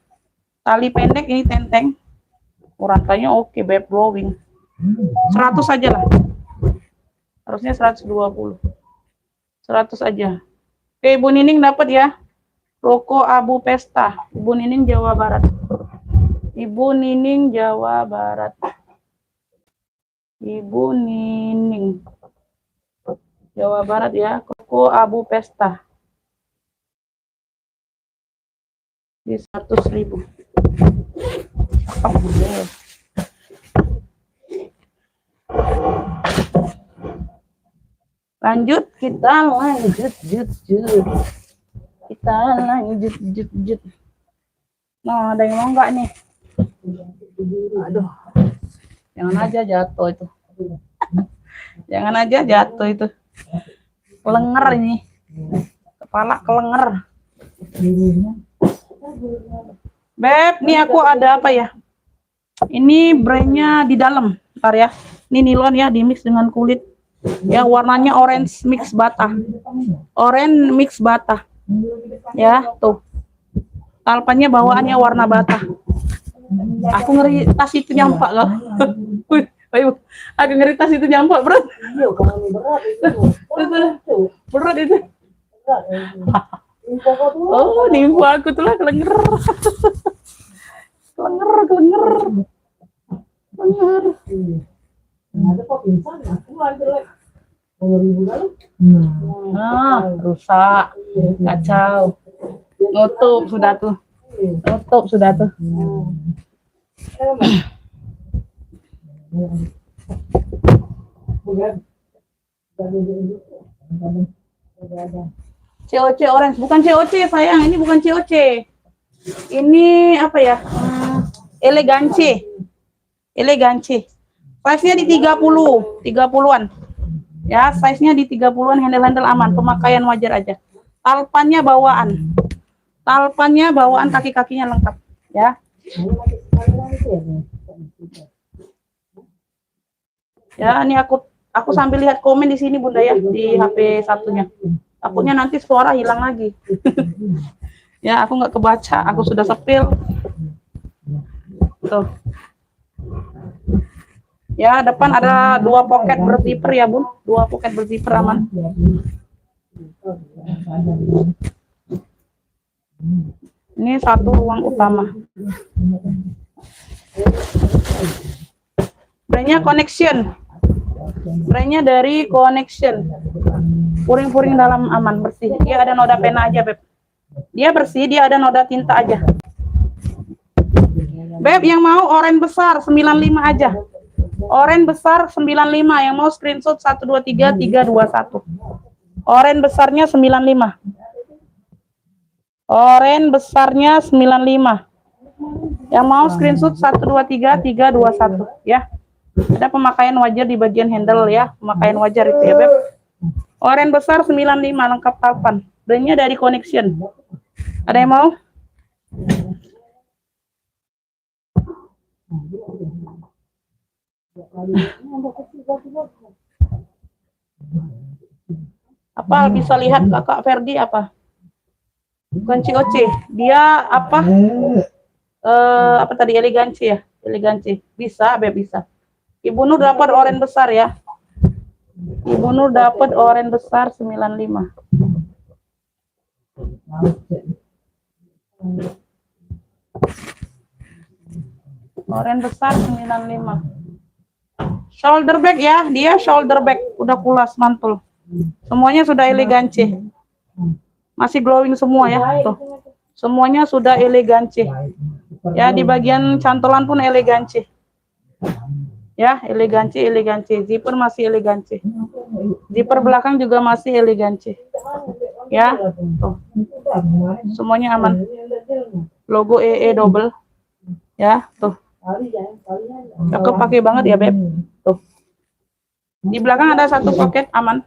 [SPEAKER 1] Tali pendek ini tenteng. Rangkanya oke, Beb, blowing. 100 saja lah. Harusnya 120. 100 aja. Oke, Ibu Nining dapat ya. Roko Abu Pesta. Ibu Nining Jawa Barat. Ibu Nining Jawa Barat. Ibu Nining Jawa Barat ya. Roko Abu Pesta. Di 100.000. Lanjut, kita lanjut. Kita lanjut. Nah, ada yang mau nggak nih? Aduh, jangan aja jatuh itu. Jangan aja jatuh itu. Kelenger ini. Kepala kelenger. Beb, nih aku ada apa ya? Ini brandnya di dalam, ntar ya. Ini nilon ya, dimix dengan kulit. Ya, warnanya orange mix bata. Orange mix bata. Ya, tuh. Talpannya bawaannya warna bata. Aku ngeri tas itu nyampak loh. Ayo, aku ngeri tas itu nyampak, bro. Berat itu. Oh, nimpa aku tuh lah kelenger. Kelenger. Nah, rusak. Kacau. Nutup sudah tuh. COC orange, bukan COC sayang, ini bukan COC. Ini apa ya? Elegance. Size-nya di 30-an. Ya, size-nya di 30-an, handle-handle aman, pemakaian wajar aja. Talpannya bawaan, kaki-kakinya lengkap, ya. Ya, ini aku sambil lihat komen di sini, Bunda ya, di HP satunya. Takutnya nanti suara hilang lagi. Ya, aku nggak kebaca, aku sudah sepil. Tuh. Ya, depan ada 2 pocket berzipper ya, Bun. 2 pocket berzipper aman. Ini 1 ruang utama. Brandnya Connection. Brandnya dari Connection. Puring-puring dalam aman, bersih. Dia ada noda pena aja, Beb. Dia bersih, dia ada noda tinta aja. Beb, yang mau orange besar 95 aja. Orange besar 95, yang mau screenshot 123 321. Orange besarnya 95. Orange besarnya 95. Yang mau screenshot 123 321 ya. Ada pemakaian wajar di bagian handle ya, pemakaian wajar itu ya, Beb. Orange besar 95 lengkap talpan. Brandnya dari Connection. Ada yang mau? Apa bisa lihat Kakak Ferdi apa? Bukan COC. Dia apa? Apa tadi elegansi ya? Elegansi. Bisa, Beb, bisa. Ibu Nur dapat oren besar ya. Ibu Nur dapat oren besar 95. Oren besar 95. Shoulder bag ya, dia shoulder bag udah kulas mantul. Semuanya sudah elegansi. Masih glowing semua ya, tuh. Semuanya sudah elegansi. Ya, di bagian cantolan pun elegansi. Ya, elegansi, elegansi. Zipper masih elegansi. Zipper belakang juga masih elegansi. Ya, tuh. Semuanya aman. Logo EE double. Ya, tuh. Cakep, pakai banget ya, Beb. Tuh. Di belakang ada satu pocket aman.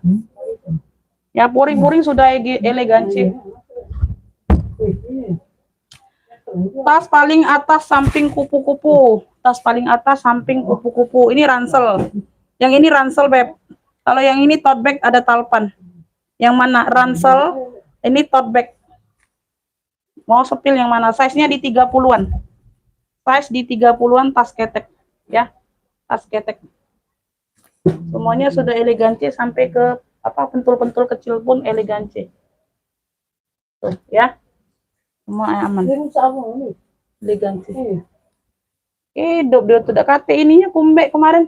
[SPEAKER 1] Ya, puring-puring sudah elegansi. Tas paling atas samping kupu-kupu. Tas paling atas samping kupu-kupu. Ini ransel. Yang ini ransel, Beb. Kalau yang ini tote bag ada talpan. Yang mana? Ransel. Ini tote bag. Mau sepil yang mana? Size-nya di 30-an. Size di 30-an tas ketek. Ya. Tas ketek. Semuanya sudah elegansi sampai ke apa pentul-pentul kecil pun elegansi. Tuh, ya. Semua aman. Elegansi. Hidup dia tidak kate ininya kumbek kemarin.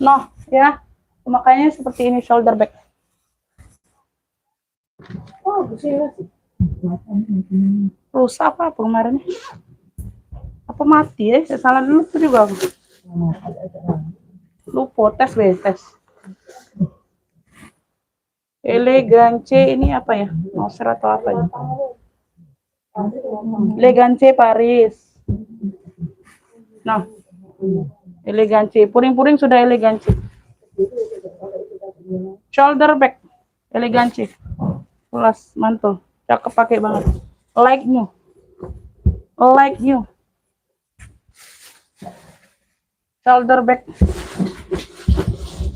[SPEAKER 1] Noh, ya. Makanya seperti ini shoulder bag. Oh, rusak apa kemarin? Apa mati ya? Saya salah dulu tuh juga aku. Lupa tes deh, tes. Elegance ini apa ya? Monster atau apa ya? Elegance Paris. Nah, Elegance. Puring-puring sudah Elegance. Shoulder bag. Elegance. Plus mantul. Cakep, pakai banget. Like new. Like new. Shoulder bag.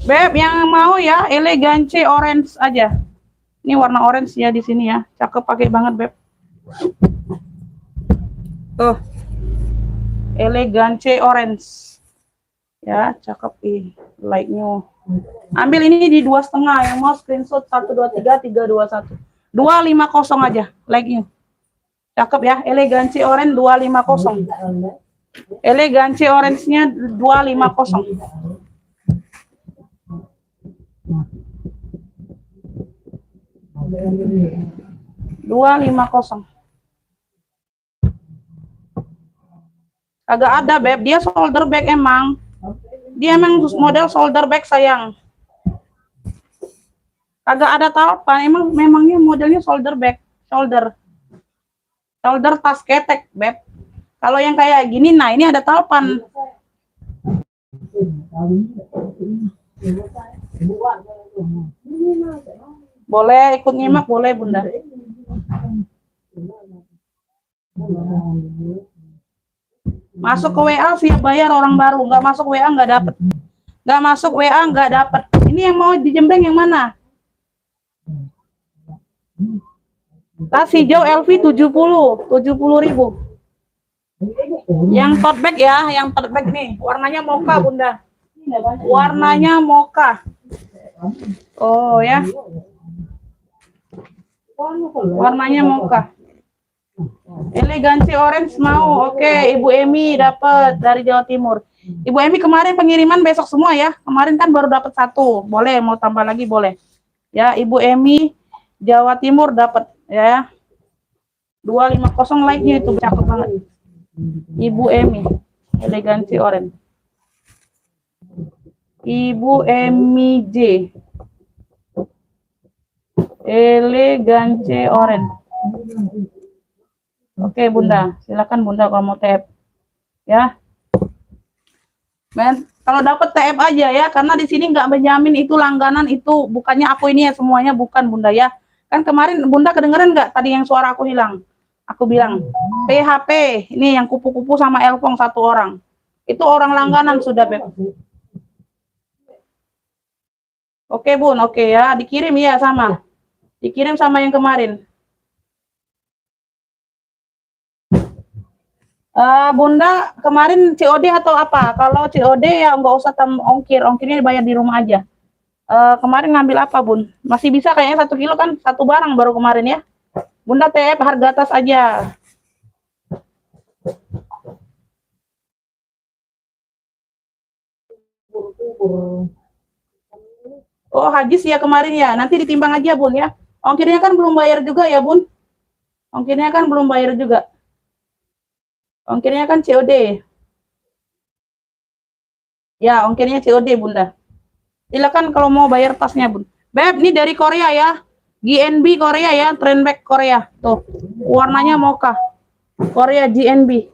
[SPEAKER 1] Beb, yang mau ya Elegance orange aja. Ini warna orange ya di sini ya. Cakep, pakai banget, Beb. Tuh. Elegance orange. Ya, cakep ih. Like new. Ambil ini di 2,5. Yang mau screenshot 123 321. 250 aja. Like new. Cakep ya. Elegance orange 250. Elegance orange-nya 250. 250. Agak ada, Beb. Dia shoulder bag emang. Dia emang model shoulder bag, sayang. Agak ada talpan. Memangnya modelnya shoulder bag. Shoulder tas ketek, Beb. Kalau yang kayak gini, nah ini ada talpan. Boleh ikut nyimak, boleh, Bunda. Masuk ke WA siap bayar orang baru. Nggak masuk WA nggak dapet. Nggak masuk WA nggak dapet. Ini yang mau dijembreng yang mana? Tas hijau LV 70.000. Yang tote bag ya, yang tote bag nih. Warnanya mocha, Bunda. Warnanya mocha. Oh ya. Warnanya mocha. Elegance orange mau. Oke, Ibu Emi dapat dari Jawa Timur. Ibu Emi kemarin pengiriman besok semua ya. Kemarin kan baru dapat 1. Boleh mau tambah lagi boleh. Ya, Ibu Emi Jawa Timur dapat ya. 250 like-nya itu cakep banget. Ibu Emi Elegance orange. Ibu Emi J. Elegance orange. Oke, Bunda, silakan Bunda kalau mau TF. Ya. Men, kalau dapat TF aja ya, karena di sini nggak menjamin itu langganan, itu bukannya aku ini ya semuanya, bukan Bunda ya. Kan kemarin Bunda kedengeran nggak tadi yang suara aku hilang? Aku bilang PHP, ini yang kupu-kupu sama Elpong 1 orang. Itu orang langganan sudah, Beb. Oke Bun, oke ya, dikirim ya sama. Dikirim sama yang kemarin. Bunda kemarin COD atau apa? Kalau COD ya nggak usah ongkir, ongkirnya dibayar di rumah aja. Kemarin ngambil apa Bun? Masih bisa kayaknya 1 kilo kan, satu barang baru kemarin ya. Bunda TF harga atas aja. Oh Hajis ya kemarin ya, nanti ditimbang aja Bun ya. Ongkirnya kan belum bayar juga ya Bun. Ongkirnya kan belum bayar juga. Ongkirnya kan COD. Ya, ongkirnya COD Bunda. Silakan kalau mau bayar tasnya Bun. Beb, ini dari Korea ya. GNB Korea ya, Trendback Korea. Tuh, warnanya mocha. Korea GNB.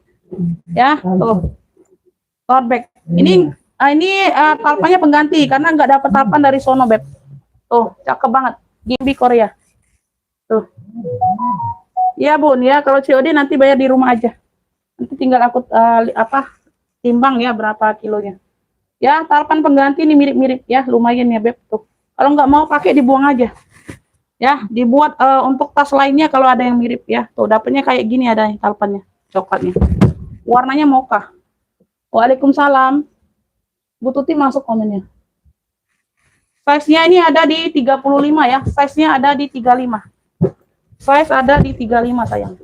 [SPEAKER 1] Ya, tuh. Tote bag. Ini talpannya pengganti karena nggak dapat talpan dari sono, Beb. Tuh, cakep banget. GNB Korea. Tuh. Iya, Bun, ya. Kalau COD nanti bayar di rumah aja. Nanti tinggal aku timbang ya berapa kilonya. Ya, talpan pengganti ini mirip-mirip ya, lumayan ya, Beb. Tuh. Kalau nggak mau pakai dibuang aja. Ya, dibuat untuk tas lainnya kalau ada yang mirip ya. Tuh, dapatnya kayak gini ada talpannya, coklatnya. Warnanya mocha. Waalaikumsalam. Bu Tuti masuk komennya. Size-nya ini ada di 35 ya. Size-nya ada di 35. Size ada di 35 sayang.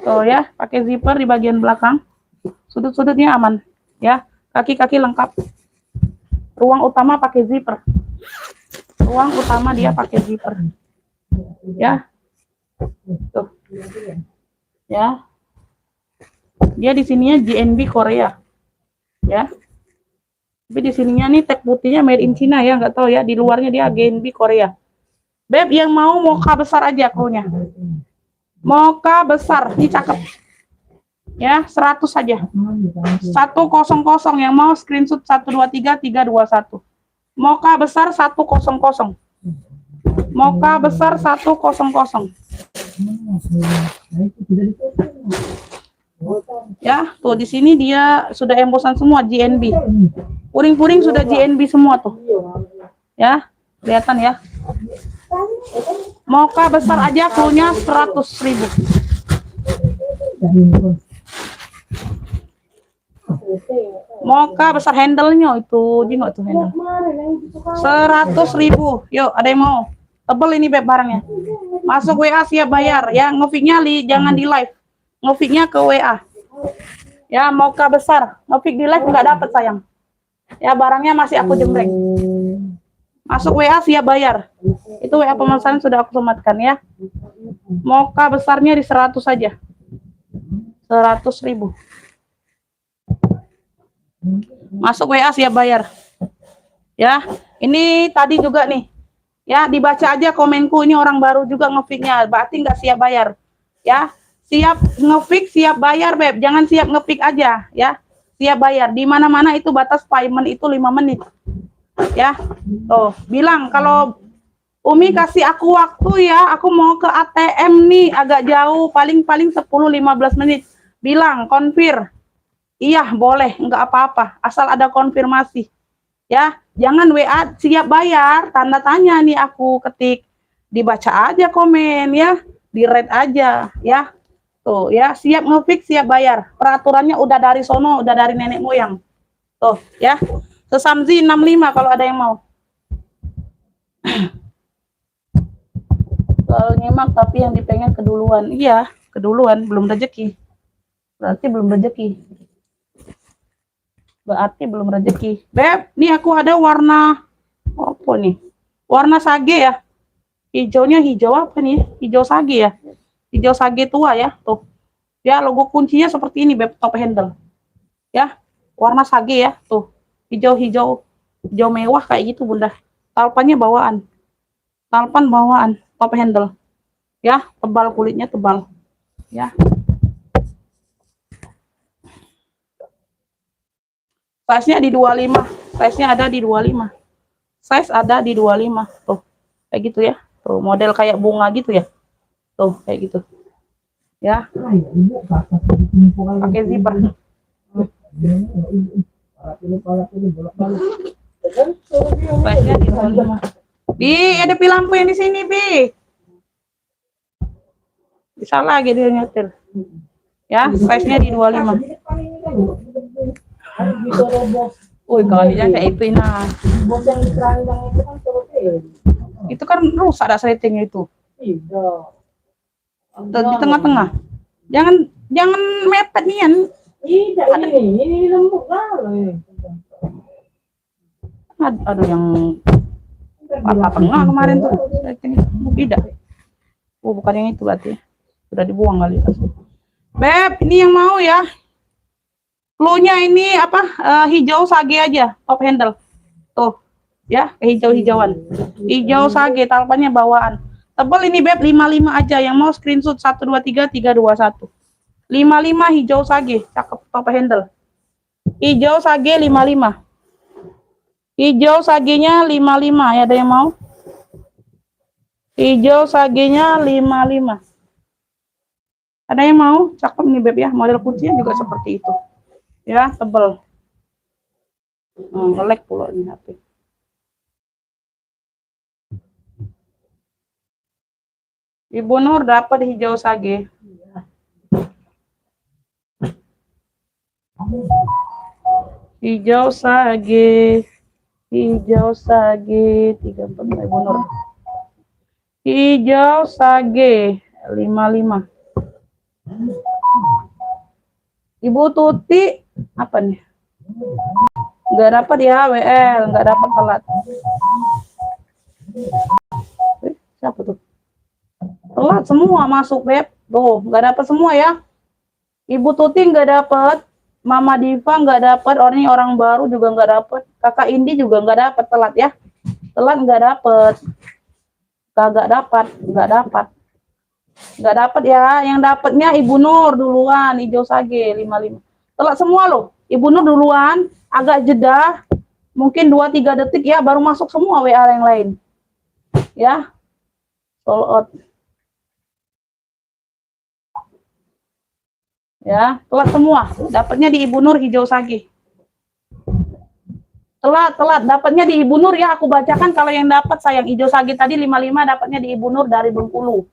[SPEAKER 1] Tuh ya, pakai zipper di bagian belakang. Sudut-sudutnya aman ya. Kaki-kaki lengkap. Ruang utama pakai zipper. Ruang utama dia pakai zipper. Ya. Tuh. Ya. Dia di sininya GNB Korea. Ya. Tapi di sininya nih tag putihnya made in China ya, nggak tahu ya. Di luarnya dia GNB Korea. Beb, yang mau mocha besar aja krunya. Mocha besar, ini cakep. Ya, 100 saja. 100 yang mau screenshot 123321. Mocha besar 100. Mocha besar 100. Ya, tuh di sini dia sudah embosan semua GNB. Puring-puring sudah GNB semua tuh. Ya, kelihatan ya. Mocha besar aja krunya 100.000. Mocha besar handle-nya itu jengok tuh handle. 100.000. Yuk, ada yang mau? Tebel ini Beb barangnya. Masuk WA siap bayar ya. Ngefiknya jangan di live. Ngefiknya ke WA. Ya, mocha besar. Ngefik di live nggak dapat sayang. Ya, barangnya masih aku jembreng. Masuk WA siap bayar. Itu WA pemesanan sudah aku sematkan ya. Mocha besarnya di 100 saja. 100.000. Masuk WA siap bayar. Ya, ini tadi juga nih. Ya, dibaca aja komenku, ini orang baru juga ngefiknya, berarti nggak siap bayar. Ya, siap ngefik, siap bayar, Beb. Jangan siap ngefik aja, ya. Siap bayar. Di mana-mana itu batas payment itu 5 menit. Ya. Tuh, bilang kalau Umi kasih aku waktu ya, aku mau ke ATM nih, agak jauh, paling-paling 10-15 menit. Bilang, konfir. Iya, boleh, nggak apa-apa, asal ada konfirmasi. Ya, jangan WA siap bayar, tanda tanya nih aku ketik. Dibaca aja komen ya, di-rate aja ya. Tuh ya, siap ngefix, siap bayar. Peraturannya udah dari sono, udah dari nenek moyang. Tuh ya. Sesamzi 65 kalau ada yang mau. Soal nyimak tapi yang dipengen keduluan. Iya, keduluan, belum rezeki. Berarti belum rezeki. Berarti belum rezeki. Beb, nih aku ada warna apa nih? Warna sage ya. Hijaunya hijau apa nih? Hijau sage ya. Hijau sage tua ya, tuh. Ya, logo kuncinya seperti ini, Beb, top handle. Ya, warna sage ya, tuh. Hijau-hijau, hijau mewah kayak gitu, Bunda. Talpannya bawaan. Talpan bawaan, top handle. Ya, tebal kulitnya tebal. Ya. Size-nya di 25. Size-nya ada di 25. Size ada di 25. Tuh. Kayak gitu ya. Tuh, model kayak bunga gitu ya. Tuh, kayak gitu. Ya. Pakai zipper. Size-nya di 25. Bi, ada pi lampu yang di sini, Bi. Bisa lagi dia nyetir. Ya, size-nya di 25. Woi, kalinya kayak itu nah. Itu kan rusak ada setting itu. Di tengah-tengah. Jangan mepet nian. Ini lembut lah. Aduh yang patah tengah kemarin tuh setting tidak. Oh, bukan yang itu berarti. Sudah dibuang kali. Beb, ini yang mau ya. Clue-nya ini apa? Hijau sage aja, top handle. Tuh, ya, hijau-hijauan. Hijau sage, talpannya bawaan. Tebal ini Beb 55 aja. Yang mau screenshot 123 321. 55 hijau sage, cakep top handle. Hijau sage 55. Hijau sagenya 55, ya ada yang mau? Hijau sagenya 55. Ada yang mau? Cakep nih Beb ya, model kuncinya juga seperti itu. Ya, tebel. Ngelek pula nih HP. Ibu Nur dapat hijau sage. Hijau sage. Hijau sage 34 Ibu Nur. Hijau sage 55. Ibu Tuti apa nih? Nggak dapat ya WL, nggak dapat telat. Siapa tuh? Telat semua masuk Beb. Tuh, nggak dapat semua ya. Ibu Tuti nggak dapat. Mama Diva nggak dapat, orang baru juga nggak dapat, Kakak Indi juga nggak dapat, telat ya, telat nggak dapat, nggak dapat ya. Yang dapatnya Ibu Nur duluan, hijau sage 55. Telat semua loh. Ibu Nur duluan, agak jeda, mungkin 2-3 detik ya, baru masuk semua WA yang lain. Ya, sold out. Ya, telat semua. Dapatnya di Ibu Nur hijau sage. Telat, dapatnya di Ibu Nur ya, aku bacakan kalau yang dapat sayang hijau sage tadi 55 dapatnya di Ibu Nur dari Bengkulu.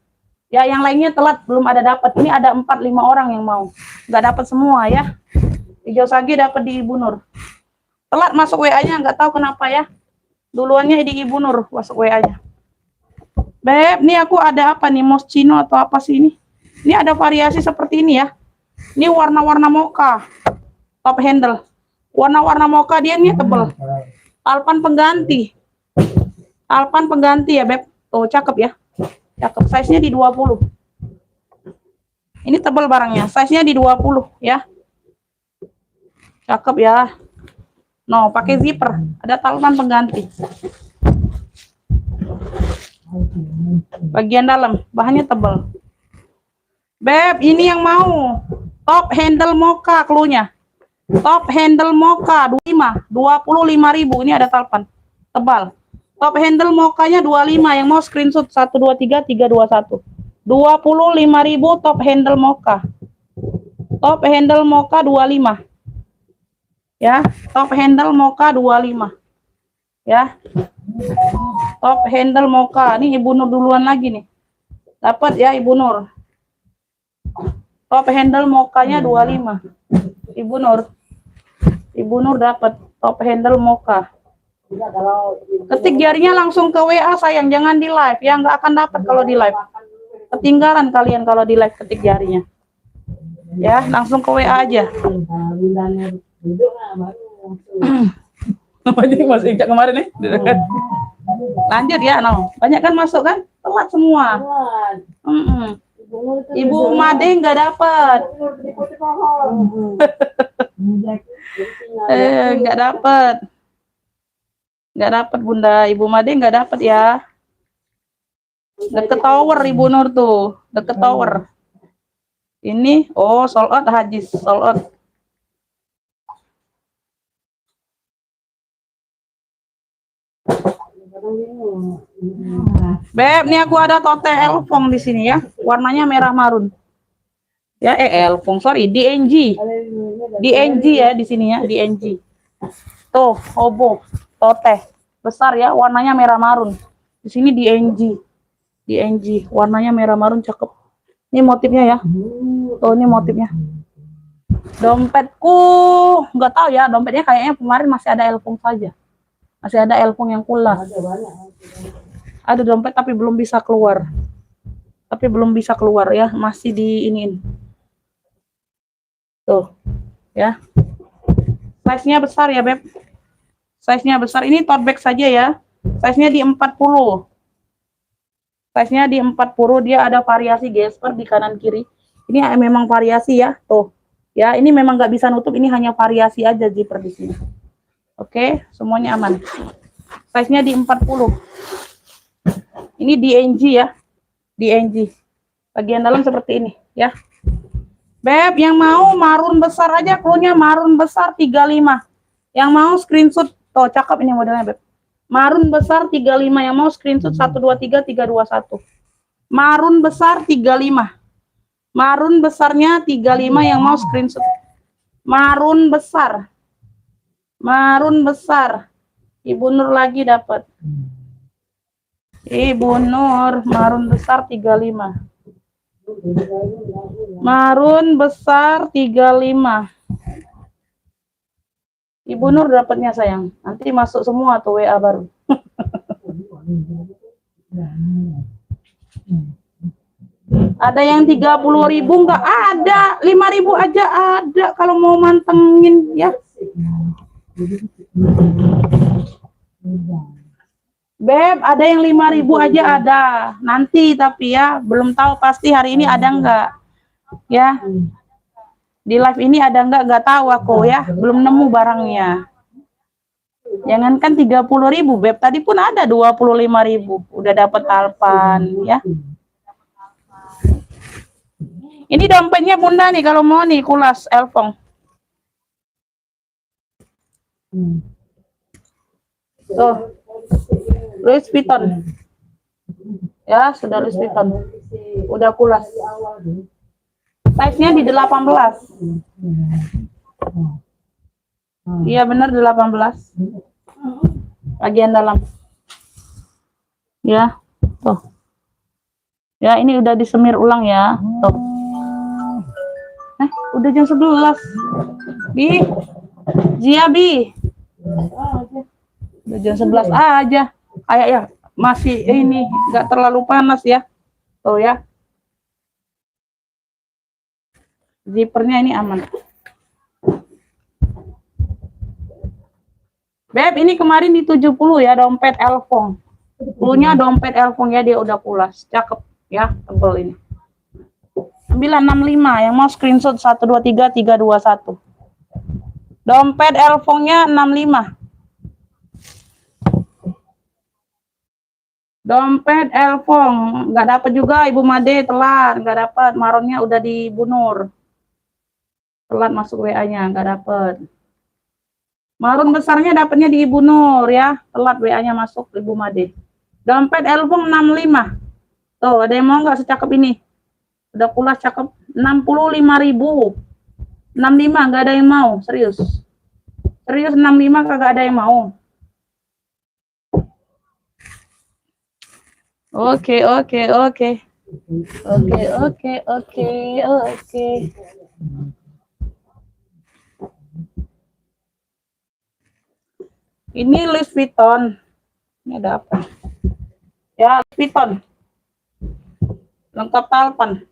[SPEAKER 1] Ya, yang lainnya telat belum ada dapat. Ini ada 4-5 orang yang mau. Nggak dapat semua ya. Hijau sage dapat di Ibu Nur. Telat masuk WA-nya, nggak tahu kenapa ya. Duluannya di Ibu Nur masuk WA-nya. Beb, nih aku ada apa nih, Moschino atau apa sih ini? Ini ada variasi seperti ini ya. Ini warna-warna mocha, top handle. Warna-warna mocha dia nih tebel. Alpan pengganti. Alpan pengganti ya Beb. Tuh cakep ya. Cakep. Size-nya di 20. Ini tebel barangnya. Size-nya di 20 ya. Cakep ya. No, pakai zipper. Ada alpan pengganti. Bagian dalam, bahannya tebel. Beb, ini yang mau. Top handle mocha clue-nya. Top handle mocha 25.000. Ini ada talpan tebal. Top handle mocha-nya 25. Yang mau screenshot 123 321. 25.000 top handle mocha. Top handle mocha 25. Ya, top handle mocha 25. Ya. Top handle mocha. Ini Ibu Nur duluan lagi nih. Dapat ya Ibu Nur. Top handle mocha-nya 25. Ibu Nur. Ibu Nur dapat top handle mocha. Ketik jarinya langsung ke WA sayang, jangan di live ya, nggak akan dapat kalau di live. Ketinggalan kalian kalau di live ketik jarinya. Ya, langsung ke WA aja. Masih injak kemarin nih. Lanjut ya, no. Banyak kan masuk kan? Telat semua. Ibu Made nggak dapat. Nggak dapat Bunda. Ibu Made nggak dapat ya. Deket tower Ibu Nur tuh, deket tower. Ini, oh sold out Haji, sold out. Beb, nih aku ada tote elfong di sini ya, warnanya merah marun. Ya, elfong, sorry, DNG. DNG ya di sini ya, DNG. Tuh, hobo. Toteh. Besar ya, warnanya merah marun. Di sini DNG, warnanya merah marun, cakep. Ini motifnya ya. Tuh, ini motifnya. Dompetku nggak tahu ya, dompetnya kayaknya kemarin masih ada elfong saja. Masih ada elfong yang kulas. Ada dompet tapi belum bisa keluar. Ya, masih di iniin. Tuh, ya. Size-nya besar ya, Beb. Size-nya besar. Ini tote bag saja ya. Size-nya di 40. Size-nya di 40, dia ada variasi gesper di kanan kiri. Ini memang variasi ya, tuh. Ya, ini memang nggak bisa nutup, ini hanya variasi aja zipper di sini. Oke, semuanya aman. Size-nya di 40. Ini DNG ya. DNG. Bagian dalam seperti ini ya. Beb, yang mau marun besar aja, cluenya marun besar 35. Yang mau screenshot, tuh cakep ini modelnya, Beb. Marun besar 35, yang mau screenshot 123 321. Marun besar 35. Marun besarnya 35, yang mau screenshot. Marun besar. Marun besar. Ibu Nur lagi dapat. Ibu Nur, marun besar 35. Marun besar 35. Ibu Nur dapatnya sayang. Nanti masuk semua tuh WA baru. Ada yang 30.000 nggak ada, 5.000 aja ada kalau mau mantengin ya. Beb, ada yang 5.000 aja ada. Nanti tapi ya, belum tahu pasti hari ini ada nggak. Ya. Di live ini ada nggak tahu aku ya. Belum nemu barangnya. Jangankan 30.000, Beb. Tadi pun ada 25.000. Udah dapat Alpan ya. Ini dompetnya Bunda nih kalau mau nih kulas elfong. Tuh. Louis Vuitton. Ya, sudah Louis Vuitton. Udah kulas. Size-nya di 18. Iya benar 18. Bagian dalam. Ya, tuh. Ya, ini udah disemir ulang ya. Tuh. Udah jam 11. Bi. Zia, Bi. Udah jam 11 aja. Kayak ya, masih ini nggak terlalu panas ya. Tuh ya. Zippernya ini aman. Beb, ini kemarin di 70 ya, dompet elfong. Punya dompet elfong ya, dia udah pulas. Cakep ya, tebel ini. 965, yang mau screenshot 123 321. Dompet elfongnya 65. Dompet elfong, nggak dapat juga Ibu Made, telat, nggak dapat. Maronnya udah di Bu Nur. Telat masuk WA-nya, nggak dapat. Marun besarnya dapatnya di Ibu Nur ya, telat WA-nya masuk Ibu Made. Dompet elfong 65. Tuh, ada yang mau nggak secakep ini? Udah pulas cakep, 65.000. 65 nggak ada yang mau, serius. Serius 65 kagak ada yang mau. Oke. Ini Louis Vuitton. Ini ada apa? Ya, Louis Vuitton. Lengkap Alpan.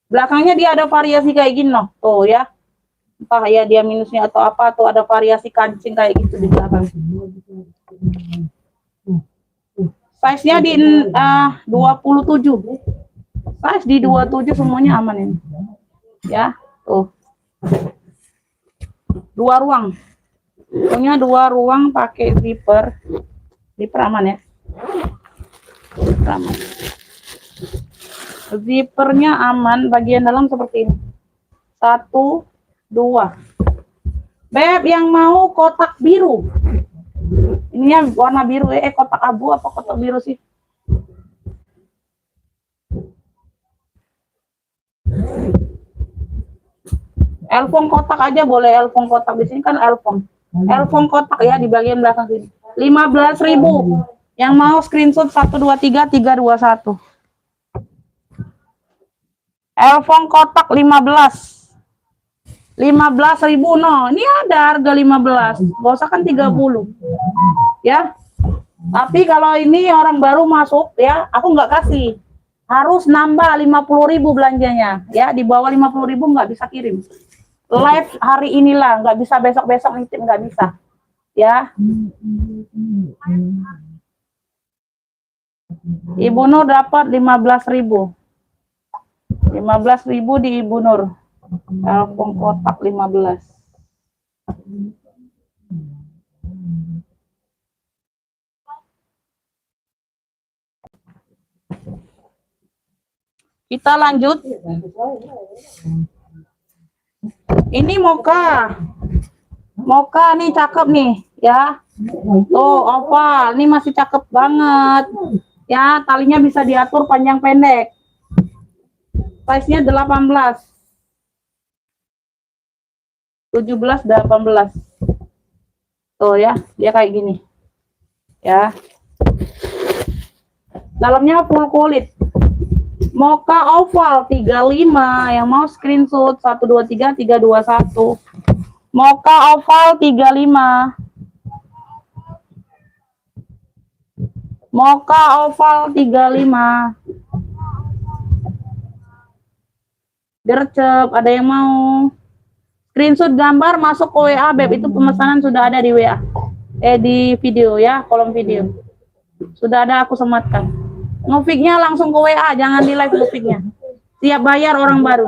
[SPEAKER 1] Belakangnya dia ada variasi kayak gini loh. Tuh ya. Entah ya dia minusnya atau apa, tuh ada variasi kancing kayak gitu di belakang. Size-nya di 27. Size di 27 semuanya aman ini. Ya, tuh. 2 ruang. Punya 2 ruang pakai zipper. Zipper aman ya. Zipper aman. Zippernya aman, bagian dalam seperti ini. 1, 2. Beb, yang mau kotak biru. Ininya warna biru kotak abu apa kotak biru sih? Elfong kotak aja boleh, elfong kotak di sini kan elfong. Elfong kotak ya di bagian belakang sini. 15.000. Yang mau screenshot 123 321. Elfong kotak 15. 15.000 no. Ini ada harga 15. Gak usah kan 30. Ya. Tapi kalau ini orang baru masuk ya, aku nggak kasih. Harus nambah 50.000 belanjanya. Ya, di bawah 50.000 nggak bisa kirim. Live hari inilah, nggak bisa besok-besok nitip, nggak bisa. Ya. Ibu Nur dapat 15.000. 15.000 di Ibu Nur. Telepon kotak 15. Kita lanjut. Ini mocha. Mocha nih cakep nih, ya. Tuh, oval. Ini masih cakep banget. Ya, talinya bisa diatur panjang pendek. Size-nya 18. 17 18. Tuh ya, dia kayak gini. Ya. Dalamnya full kulit. Mocha oval 35. Yang mau screenshot 123 321. Mocha oval 35. Mocha oval 35. Gercep, ada yang mau? Screenshot gambar masuk ke WA, Beb. Itu pemesanan sudah ada di WA. Di video ya, kolom video. Sudah ada, aku sematkan. Ngefiknya langsung ke WA, jangan di live ngefiknya. Siap bayar orang baru.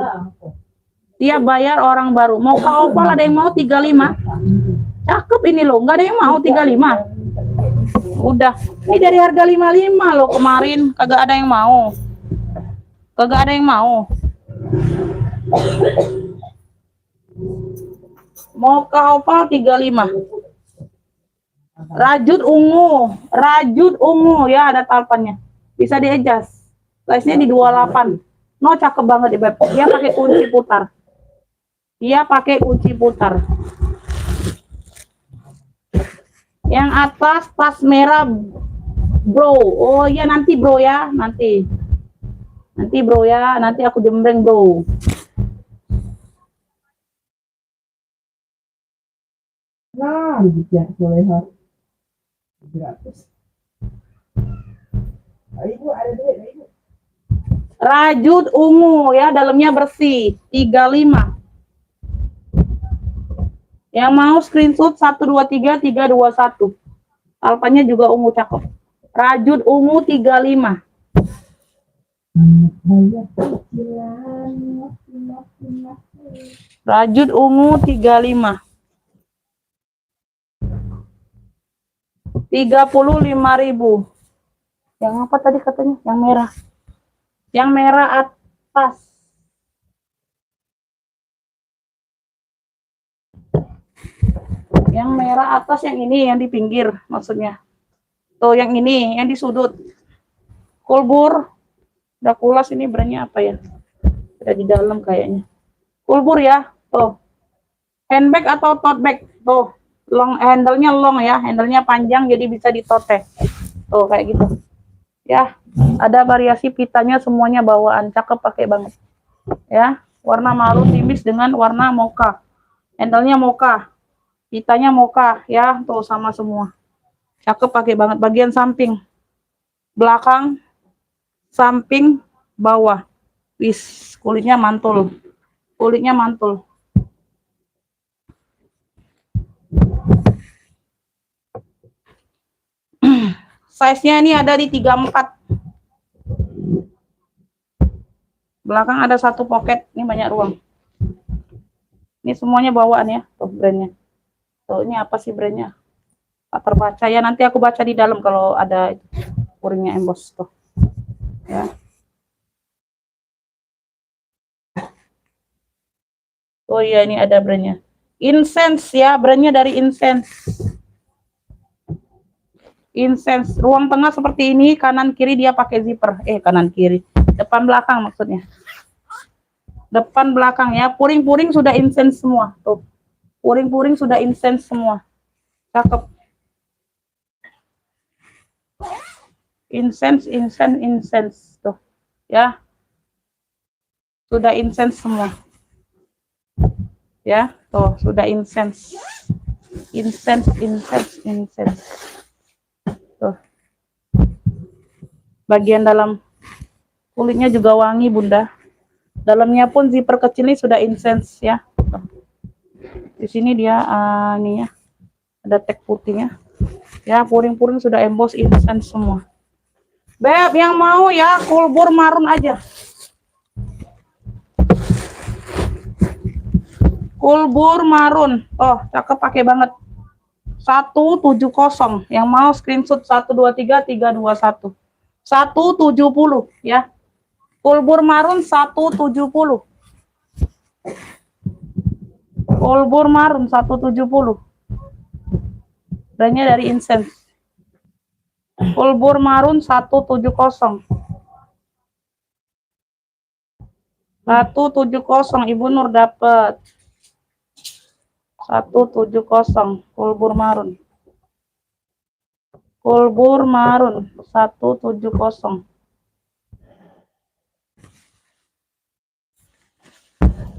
[SPEAKER 1] Siap bayar orang baru. Mocha oval ada yang mau 35. Cakep ini loh, nggak ada yang mau 35. Udah, ini dari harga 55 loh kemarin, kagak ada yang mau. Kagak ada yang mau. Mocha oval 35. Rajut ungu ya, ada talpannya. Bisa di-adjust. Size-nya di 28. No, cakep banget ya, Beb. Dia pakai kunci putar. Dia pakai kunci putar. Yang atas tas merah, bro. Oh iya, nanti bro ya, nanti bro ya, nanti aku jembreng bro.
[SPEAKER 2] Nah, ya boleh gratis. Ibu ada duit, Ibu.
[SPEAKER 1] Rajut ungu ya, dalamnya bersih. 35. Yang mau screenshot 123 321. Alpanya juga ungu cakep. Rajut ungu 35. Rajut ungu 35. 35.000. Yang apa tadi katanya? Yang merah. Yang merah atas. Yang merah atas yang ini, yang di pinggir maksudnya. Tuh yang ini, yang di sudut. Kulbur. Udah kulas, ini brandnya apa ya? Ada di dalam kayaknya. Kulbur ya. Tuh. Handbag atau tote bag. Tuh. Long, handle-nya long ya. Handle-nya panjang jadi bisa ditote. Tuh kayak gitu. Ya. Ada variasi pitanya, semuanya bawaan. Cakep, pakai banget. Ya. Warna marun tipis dengan warna mocha. Handle-nya mocha. Pitanya mocha ya, tuh sama semua. Cakep, pakai banget. Bagian samping, belakang, samping, bawah. Wis, kulitnya mantul. Kulitnya mantul. Size-nya ini ada di 34. Belakang ada satu pocket, ini banyak ruang. Ini semuanya bawaan ya, tuh brandnya. Tuh, ini apa sih brandnya? Tak terbaca ya, nanti aku baca di dalam kalau ada uringnya emboss tuh. Ya. Oh iya, ini ada brandnya. Incense ya, brandnya dari Incense. Incense. Ruang tengah seperti ini, kanan kiri dia pakai zipper. Kanan kiri. Depan belakang maksudnya. Depan belakang ya. Puring-puring sudah Incense semua. Tuh. Puring-puring sudah Incense semua. Cakep. Incense tuh ya, sudah incense semua ya, tuh sudah incense tuh, bagian dalam kulitnya juga wangi bunda, dalamnya pun zipper kecil ini sudah incense ya. Tuh. Di sini dia nih ya, ada tag putihnya ya, puring-puring sudah emboss incense semua. Beb, yang mau ya kulbur marun aja. Kulbur marun. Oh, cakep, pakai banget. 170. Yang mau screenshot 123 321. 170 ya. Kulbur marun 170. Kulbur marun 170. Brandnya dari Incense. Kulbur marun 170. 170 Ibu Nur dapat. 170 kulbur marun. Kulbur marun 170.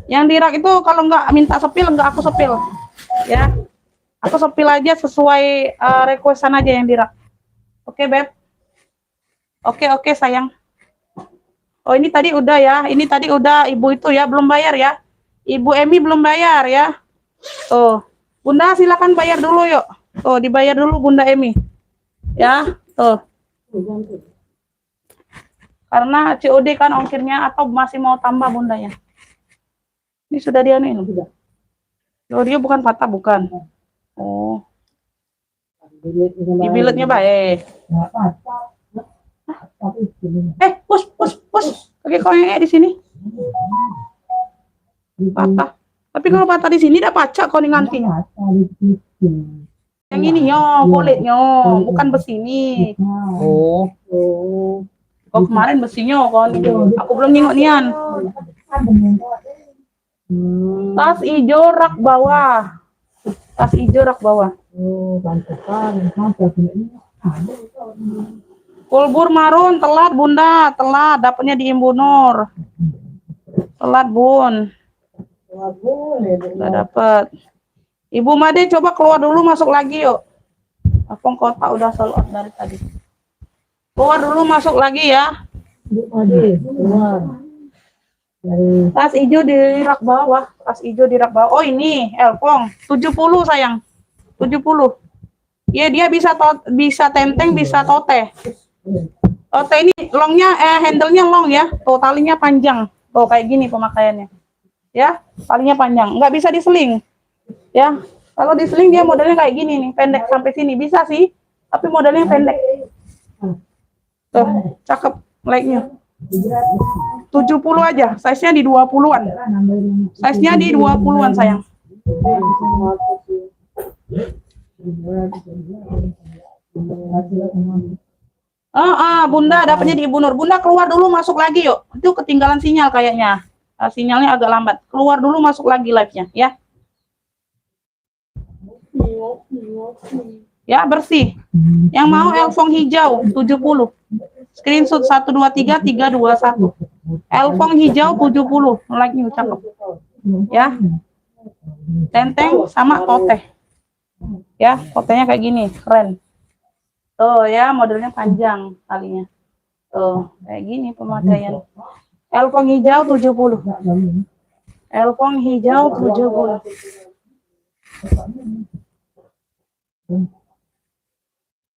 [SPEAKER 1] Yang di rak itu kalau nggak minta sepil, nggak aku sepil ya. Aku sepil aja sesuai requestan aja yang di rak. Oke Beb. Oke sayang. Oh ini tadi udah ya, ini tadi udah ibu itu ya, belum bayar ya. Ibu Emi belum bayar ya. Tuh, Bunda silakan bayar dulu yuk. Tuh, dibayar dulu Bunda Emi. Ya, tuh. Karena COD kan ongkirnya, atau masih mau tambah bundanya. Ini sudah dia nih. Oh, dia bukan patah, bukan. Oh. Dibiletnya baik. Push. Oke, kau yang di sini. Patah. Tapi kalau patah di sini udah pacak kau nih nganti. Yang ini yo, kulitnya, bukan besi ini. Oh. Kok kemarin besinya kok. Aku belum nengok nian. Tas hijau rak bawah. Tas hijau rak bawah. Kulbur marun telat bunda, telat dapatnya di Ibu Nur. Telat bun. Udah dapat. Ibu Made coba keluar dulu, masuk lagi yuk. Apong kotak udah sold out dari tadi. Keluar dulu, masuk lagi ya. Tas hijau di rak bawah, tas hijau di rak bawah. Oh ini Elpong 70 sayang. 70. Ya dia bisa tenteng, bisa tote. Tote ini longnya handle-nya long ya. Tuh talinya panjang. Tuh kayak gini pemakaiannya. Ya, talinya panjang. Nggak bisa diseling. Ya. Kalau diseling dia modelnya kayak gini nih, pendek sampai sini bisa sih, tapi modelnya pendek. Tuh, cakep like-nya. 70 aja, size-nya di 20-an. Size-nya di 20-an sayang. Bunda dapatnya di Ibu Nur. Bunda keluar dulu, masuk lagi yuk. Itu ketinggalan sinyal kayaknya. Sinyalnya agak lambat. Keluar dulu, masuk lagi live-nya ya. Ya, bersih. Yang mau Elfong hijau 70. Screenshot 123 321. Elfong hijau 70. Like-nya cakep. Ya. Tenteng sama tote. Ya, totenya kayak gini, keren. Tuh ya, modelnya panjang talinya. Tuh, kayak gini pemakaian. Elfong hijau 70. Elfong hijau 70.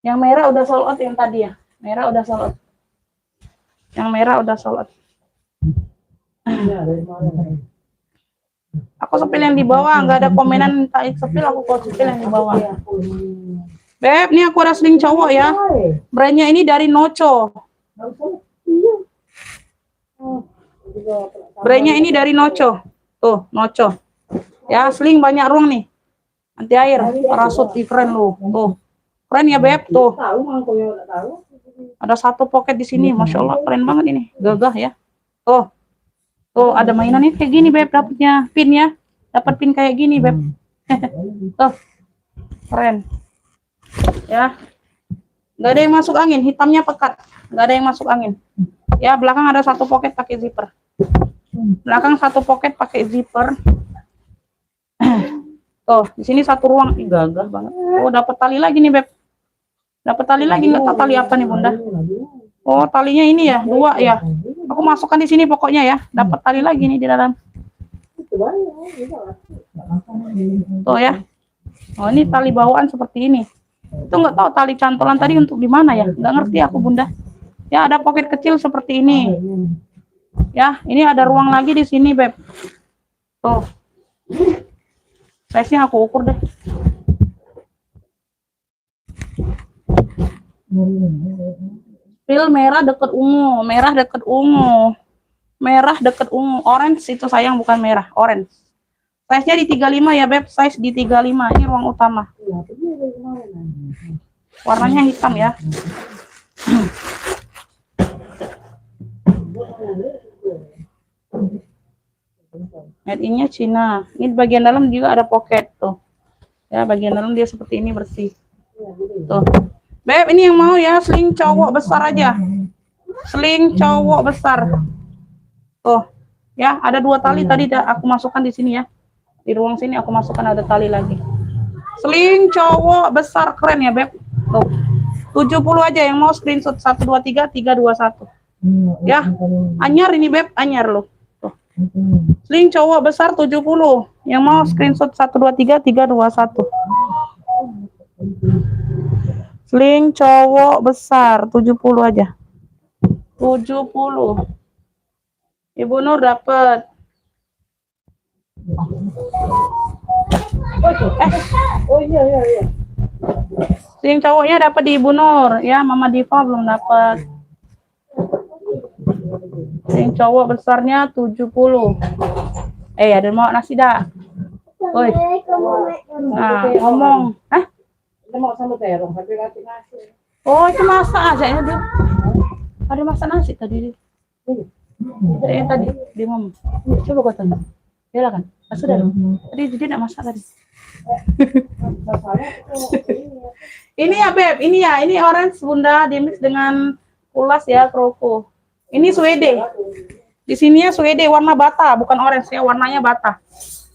[SPEAKER 1] Yang merah udah sold out yang tadi ya. Merah udah sold out. Yang merah udah sold out. Aku sepil yang di bawah, nggak ada komenan minta sepil, aku kok sepil yang di bawah. Beb, ini aku ada sling cowok ya. Brandnya ini dari Nocho. Brandnya ini dari Nocho. Tuh, Nocho. Ya, sling banyak ruang nih. Anti air, parasut keren lu. Tuh. Keren ya, Beb, tuh. Ada satu pocket di sini, Masya Allah, keren banget ini. Gagah ya. Tuh. Tuh, ada mainan nih kayak gini, Beb, dapatnya pin ya. Dapat pin kayak gini, Beb. Tuh. Keren. Ya. Nggak ada yang masuk angin, hitamnya pekat. Nggak ada yang masuk angin. Ya, belakang ada satu pocket pakai zipper. Belakang satu pocket pakai zipper. Tuh, di sini satu ruang. Ih, gagah banget. Oh, dapat tali lagi nih, Beb. Dapat tali lagi, nggak tahu tali apa nih, Bunda. Oh, talinya ini ya, 2 ya. Aku masukkan di sini pokoknya ya. Dapat tali lagi nih di dalam. Tuh ya. Oh, ini tali bawaan seperti ini. Itu nggak tahu tali cantolan tadi untuk di mana ya. Nggak ngerti aku, Bunda. Ya, ada pocket kecil seperti ini. Ya, ini ada ruang lagi di sini, Beb. Tuh. Size-nya aku ukur deh. Pil merah deket ungu, merah deket ungu. Merah deket ungu, orange itu sayang bukan merah, orange. Size-nya di 35 ya, Beb. Size di 35. Ini ruang utama. Warnanya hitam ya. Made in-nya Cina. Ini bagian dalam juga ada pocket tuh. Ya, bagian dalam dia seperti ini bersih. Tuh. Beb, ini yang mau ya sling cowok besar aja. Sling cowok besar. Tuh. Ya, ada 2 tali tadi aku masukkan di sini ya. Di ruang sini aku masukkan ada tali lagi. Sling cowok besar keren ya, Beb. Tuh. 70 aja yang mau screenshot 123 321. Ya. Anyar ini, Beb, anyar loh. Tuh. Sling cowok besar 70. Yang mau screenshot 123 321. Sling cowok besar 70 aja. 70. Ibu Nur dapat.
[SPEAKER 2] Oh iya.
[SPEAKER 1] Sling cowoknya dapat di Ibu Nur. Ya, Mama Diva belum dapat. Sling cowok besarnya 70. Ada mau nasi dah. Woi. Nah, ngomong. Hah?
[SPEAKER 2] Mau sama terong, tapi kasih nasi.
[SPEAKER 1] Oh, itu masak aja ya, dia. Ada masak nasi tadi. Tadi dia ngomong. Coba kau tanya. Ya kan? Sudah. Tadi dia nak masak tadi. Ini ya, Beb. Ini ya. Ini orange Bunda dimix dengan kulas ya, kroko. Ini Swede. Di sininya Swede warna bata, bukan orange ya, warnanya bata.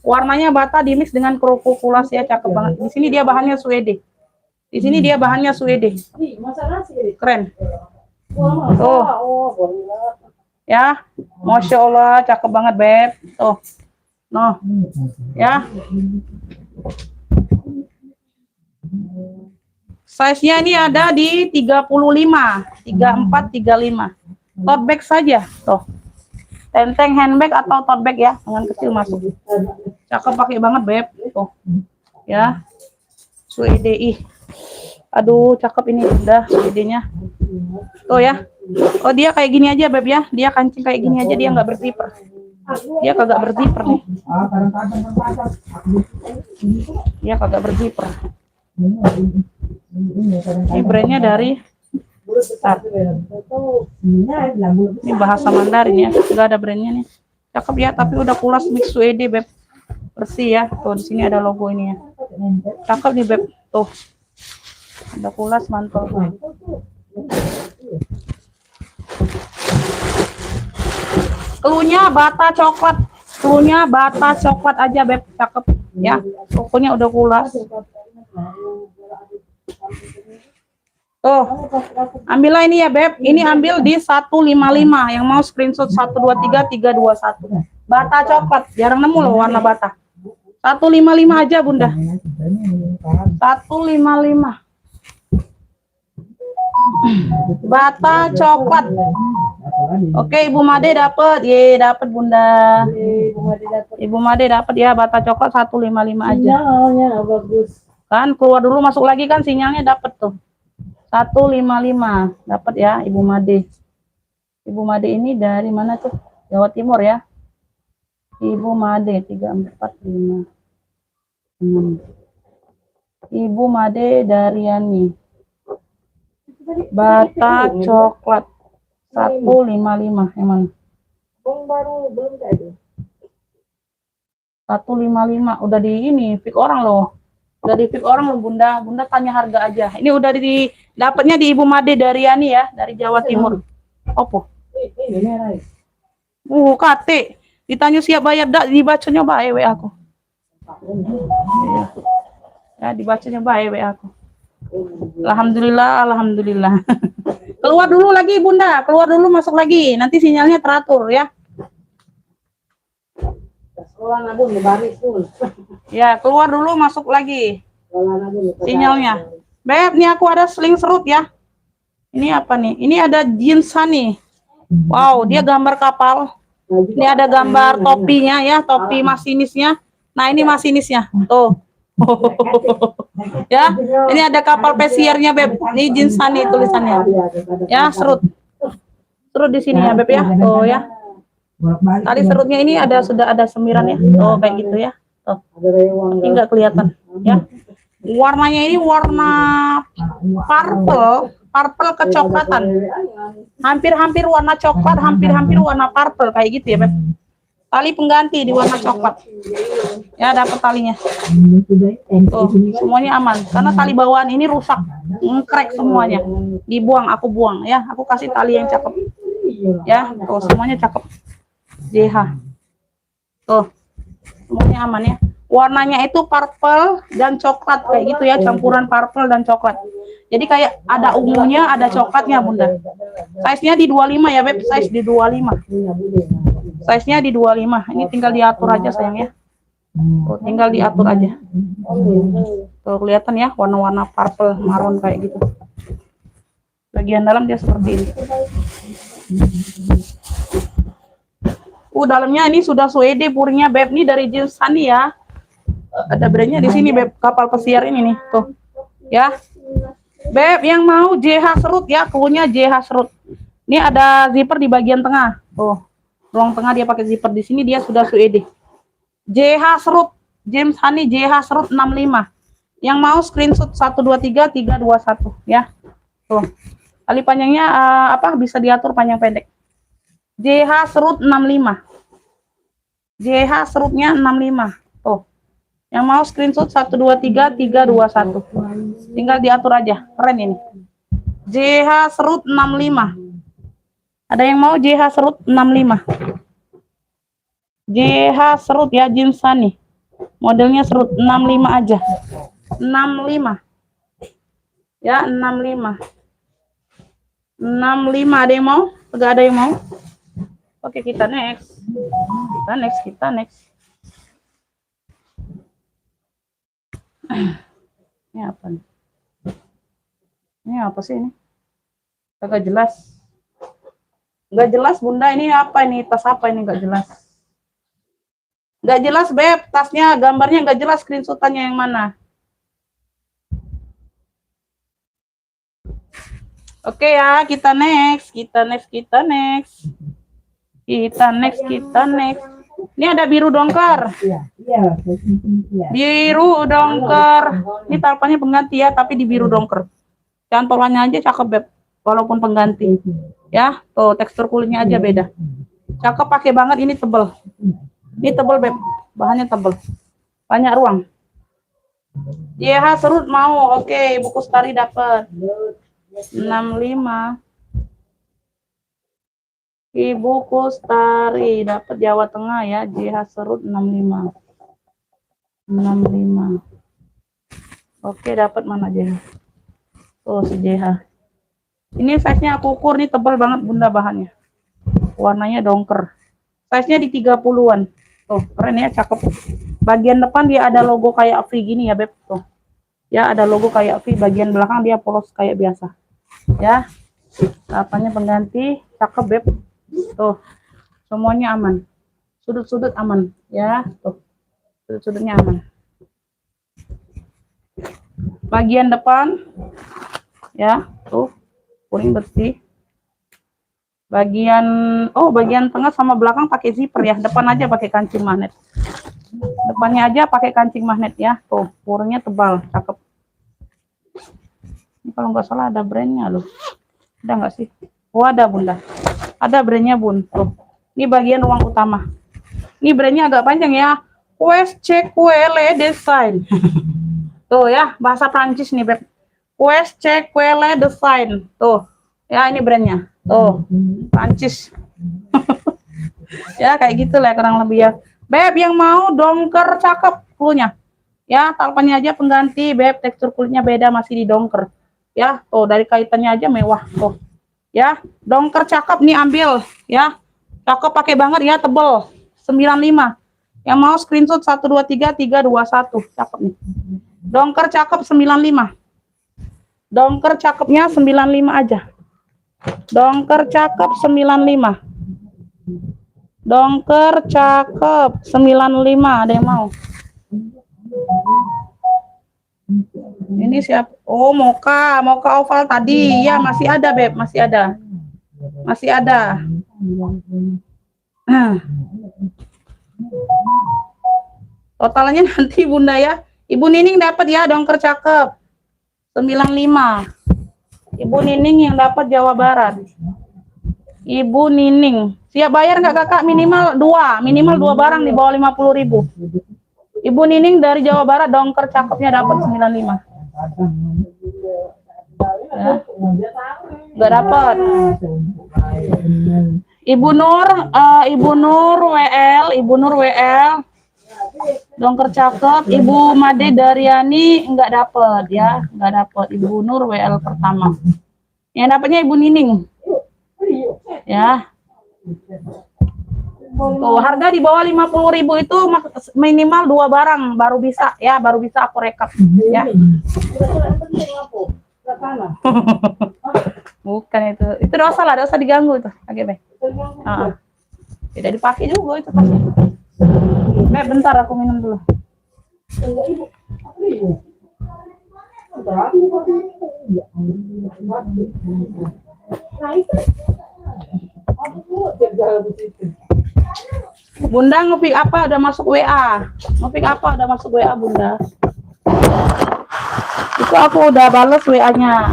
[SPEAKER 1] Warnanya bata dimix dengan kroko kulas ya, cakep banget. Di sini dia bahannya Swede. Di sini dia bahannya Swede. Keren. Tuh. Ya, Masya Allah, cakep banget, Beb. Tuh. Noh. Ya. Size-nya ini ada di 35, 34, 35. Tote bag saja, tuh. Tenteng handbag atau tote bag ya, tangan kecil masuk. Cakep pakai banget, Beb. Tuh. Ya. Swede. Aduh, cakep ini udah Swede-nya. Tuh ya. Oh, dia kayak gini aja, Beb ya. Dia kancing kayak gini aja, dia nggak berzipper. Dia kagak berzipper nih. Dia kagak berzipper. Ini brandnya dari ini bahasa Mandarin ya, nggak ada brandnya nih. Cakep ya, tapi udah kulas mix Swede, Beb. Bersih ya. Tuh di sini ada logo ini ya. Cakep nih, Beb. Tuh. Ada kulas mantul. Klunya bata coklat. Klunya bata coklat aja, Beb. Cakep ya. Pokoknya udah kulas. Tuh. Ambillah ini ya, Beb. Ini ambil di 155. Yang mau screenshot 123 321. Bata coklat. Jarang nemu loh warna bata. 155 aja, Bunda. 155. Bata coklat. Oke, Ibu Made dapat. Ye, dapat, Bunda. Ibu Made dapat ya, bata coklat 155 aja.
[SPEAKER 2] Sinyalnya bagus.
[SPEAKER 1] Kan keluar dulu masuk lagi kan sinyalnya dapat tuh. 155 dapat ya, Ibu Made. Ibu Made ini dari mana tuh? Jawa Timur ya. Ibu Made 345 6. Ibu Made dari Yani. Bata coklat 155 yang mana?
[SPEAKER 2] Baru belum ada.
[SPEAKER 1] 155 udah di ini pick orang loh. Udah di pick orang loh Bunda. Bunda tanya harga aja. Ini udah dapatnya di Ibu Made dari Yani ya, dari Jawa Timur. Opo.
[SPEAKER 2] Ini merah.
[SPEAKER 1] KT. Ditanya siap bayar dak dibacanya bae we aku. Iya. Ya dibacanya bae we aku. Alhamdulillah, alhamdulillah. Keluar dulu lagi Bunda, keluar dulu masuk lagi. Nanti sinyalnya teratur ya.
[SPEAKER 2] Sekolah nabung baris tuh.
[SPEAKER 1] Ya, keluar dulu masuk lagi. Sinyalnya. Beb, nih aku ada sling serut ya. Ini apa nih? Ini ada jeansa nih. Wow, dia gambar kapal. Ini ada gambar topinya ya, topi masinisnya. Nah, ini masinisnya. Tuh. Ya, ini ada kapal pesiernya, Beb. Ini jeansa nih tulisannya. Ya, serut. Serut di sini ya, Beb ya. Tuh ya. Tali serutnya ini sudah ada semirannya. Oh, kayak gitu ya. Tuh. Ini enggak kelihatan ya. Warnanya ini warna purple kecoklatan. Hampir-hampir warna coklat, hampir-hampir warna purple kayak gitu ya, Beb. Tali pengganti di warna coklat. Ya, dapat talinya. Tuh, semuanya aman. Karena tali bawaan ini rusak, ngkrek semuanya. Dibuang, aku buang ya. Aku kasih tali yang cakep. Ya, tuh semuanya cakep. JH. Tuh. Semuanya aman ya. Warnanya itu purple dan coklat kayak gitu ya, campuran purple dan coklat. Jadi kayak ada ungunya, ada coklatnya, Bunda. Size-nya di 25 ya, Beb. Size di 25. Size-nya di 25. Ini tinggal diatur aja sayang ya. Tuh, tinggal diatur aja. Tuh kelihatan ya, warna-warna purple, marun kayak gitu. Bagian dalam dia seperti ini. Dalamnya ini sudah suede purinya, Beb. Ini dari jeans Sunny ya. Ada brandnya di sini, Beb. Kapal pesiar ini nih, tuh. Ya. Beb, yang mau JH serut ya, klunya JH serut. Ini ada zipper di bagian tengah. Tuh. Ruang tengah dia pakai zipper, di sini dia sudah suede. JH serut, James Honey JH serut 65. Yang mau screenshot 123321 ya. Tuh. Tali panjangnya bisa diatur panjang pendek. JH serut 65. JH serutnya 65. Tuh. Yang mau screenshot 123321. Tinggal diatur aja. Keren ini. JH serut 65. Ada yang mau JH serut 65. JH serut ya, jeans Sunny. Modelnya serut 65 aja. 65. Ya, 65. 65 ada yang mau? Enggak ada yang mau? Oke, kita next. Kita next. Ini apa nih? Ini apa sih ini? Agak jelas. Enggak jelas, Bunda. Ini apa ini? Tas apa ini? Enggak jelas. Enggak jelas, Beb. Tasnya, gambarnya enggak jelas. Screenshotannya yang mana? Oke ya, kita next. Ini ada biru dongker. Biru dongker. Ini talpannya pengganti ya, tapi di biru dongker. Cantolannya aja cakep, Beb. Walaupun pengganti. Ya, tuh tekstur kulitnya aja beda. Cakep, pakai banget, ini tebel. Ini tebel, Beb. Bahannya tebel. Banyak ruang. JH serut mau. Oke, buku Stari dapat. 65. Ibu Kustari dapat Jawa Tengah ya, JH serut 65. Oke, dapat mana JH? Tuh si JH. Ini size-nya aku ukur nih, tebal banget Bunda bahannya. Warnanya dongker. Size-nya di 30-an. Tuh, keren ya, cakep. Bagian depan dia ada logo kayak V gini ya, Beb. Tuh. Ya, ada logo kayak V, bagian belakang dia polos kayak biasa. Ya. Apanya pengganti, cakep, Beb. Tuh, semuanya aman. Sudut-sudut aman, ya. Tuh, sudut-sudutnya aman. Bagian depan, ya, tuh, kuning bersih. Bagian tengah sama belakang pakai zipper ya. Depan aja pakai kancing magnet. Depannya aja pakai kancing magnet ya. Tuh, purnya tebal, cakep. Ini kalau nggak salah ada brandnya loh. Ada nggak sih? Oh, ada Bunda. Ada brandnya Bun. Tuh. Ini bagian ruang utama. Ini brandnya agak panjang ya. Quest Check Design. Tuh ya, bahasa Prancis nih, Beb. Quest check quelle design. Tuh. Ya, ini brandnya. Tuh. Prancis. Ya, kayak gitu lah kurang lebih ya. Beb, yang mau dongker cakep kulitnya. Ya, talpannya aja pengganti, Beb. Tekstur kulitnya beda, masih di dongker. Ya, tuh dari kaitannya aja mewah. Tuh. Ya, dongker cakep nih ambil. Ya, cakep pakai banget ya, tebel. 95. Yang mau screenshot 123321. Cakep nih. Dongker cakep 95. Dongker cakepnya 95 aja. Dongker cakep 95. Dongker cakep 95. Ada yang mau? Ini siapa? Oh, Moka oval tadi. Ya, masih ada, Beb, masih ada. Masih ada. Totalnya nanti Bunda ya. Ibu Nining dapat ya dongker cakep 95. Ibu Nining yang dapat Jawa Barat. Ibu Nining. Siap bayar nggak Kakak? Minimal 2 barang di bawah 50.000. Ibu Nining dari Jawa Barat dongker cakepnya dapat 95. Ya. Nggak dapat. Ibu Nur WL dongker cakep. Ibu Made Daryani nggak dapet ya, nggak dapet. Ibu Nur WL pertama. Yang dapatnya Ibu Nining. Ya. Tuh, harga di bawah 50.000 itu minimal 2 barang baru bisa ya, baru bisa aku rekap ya. Bukan itu dosa lah, dosa diganggu itu. Oke, Beb. Tidak dipakai juga itu pasti. Beb, bentar aku minum dulu. Bunda ngepik apa udah masuk WA? Ngepik apa udah masuk WA Bunda? Itu aku udah bales WA-nya.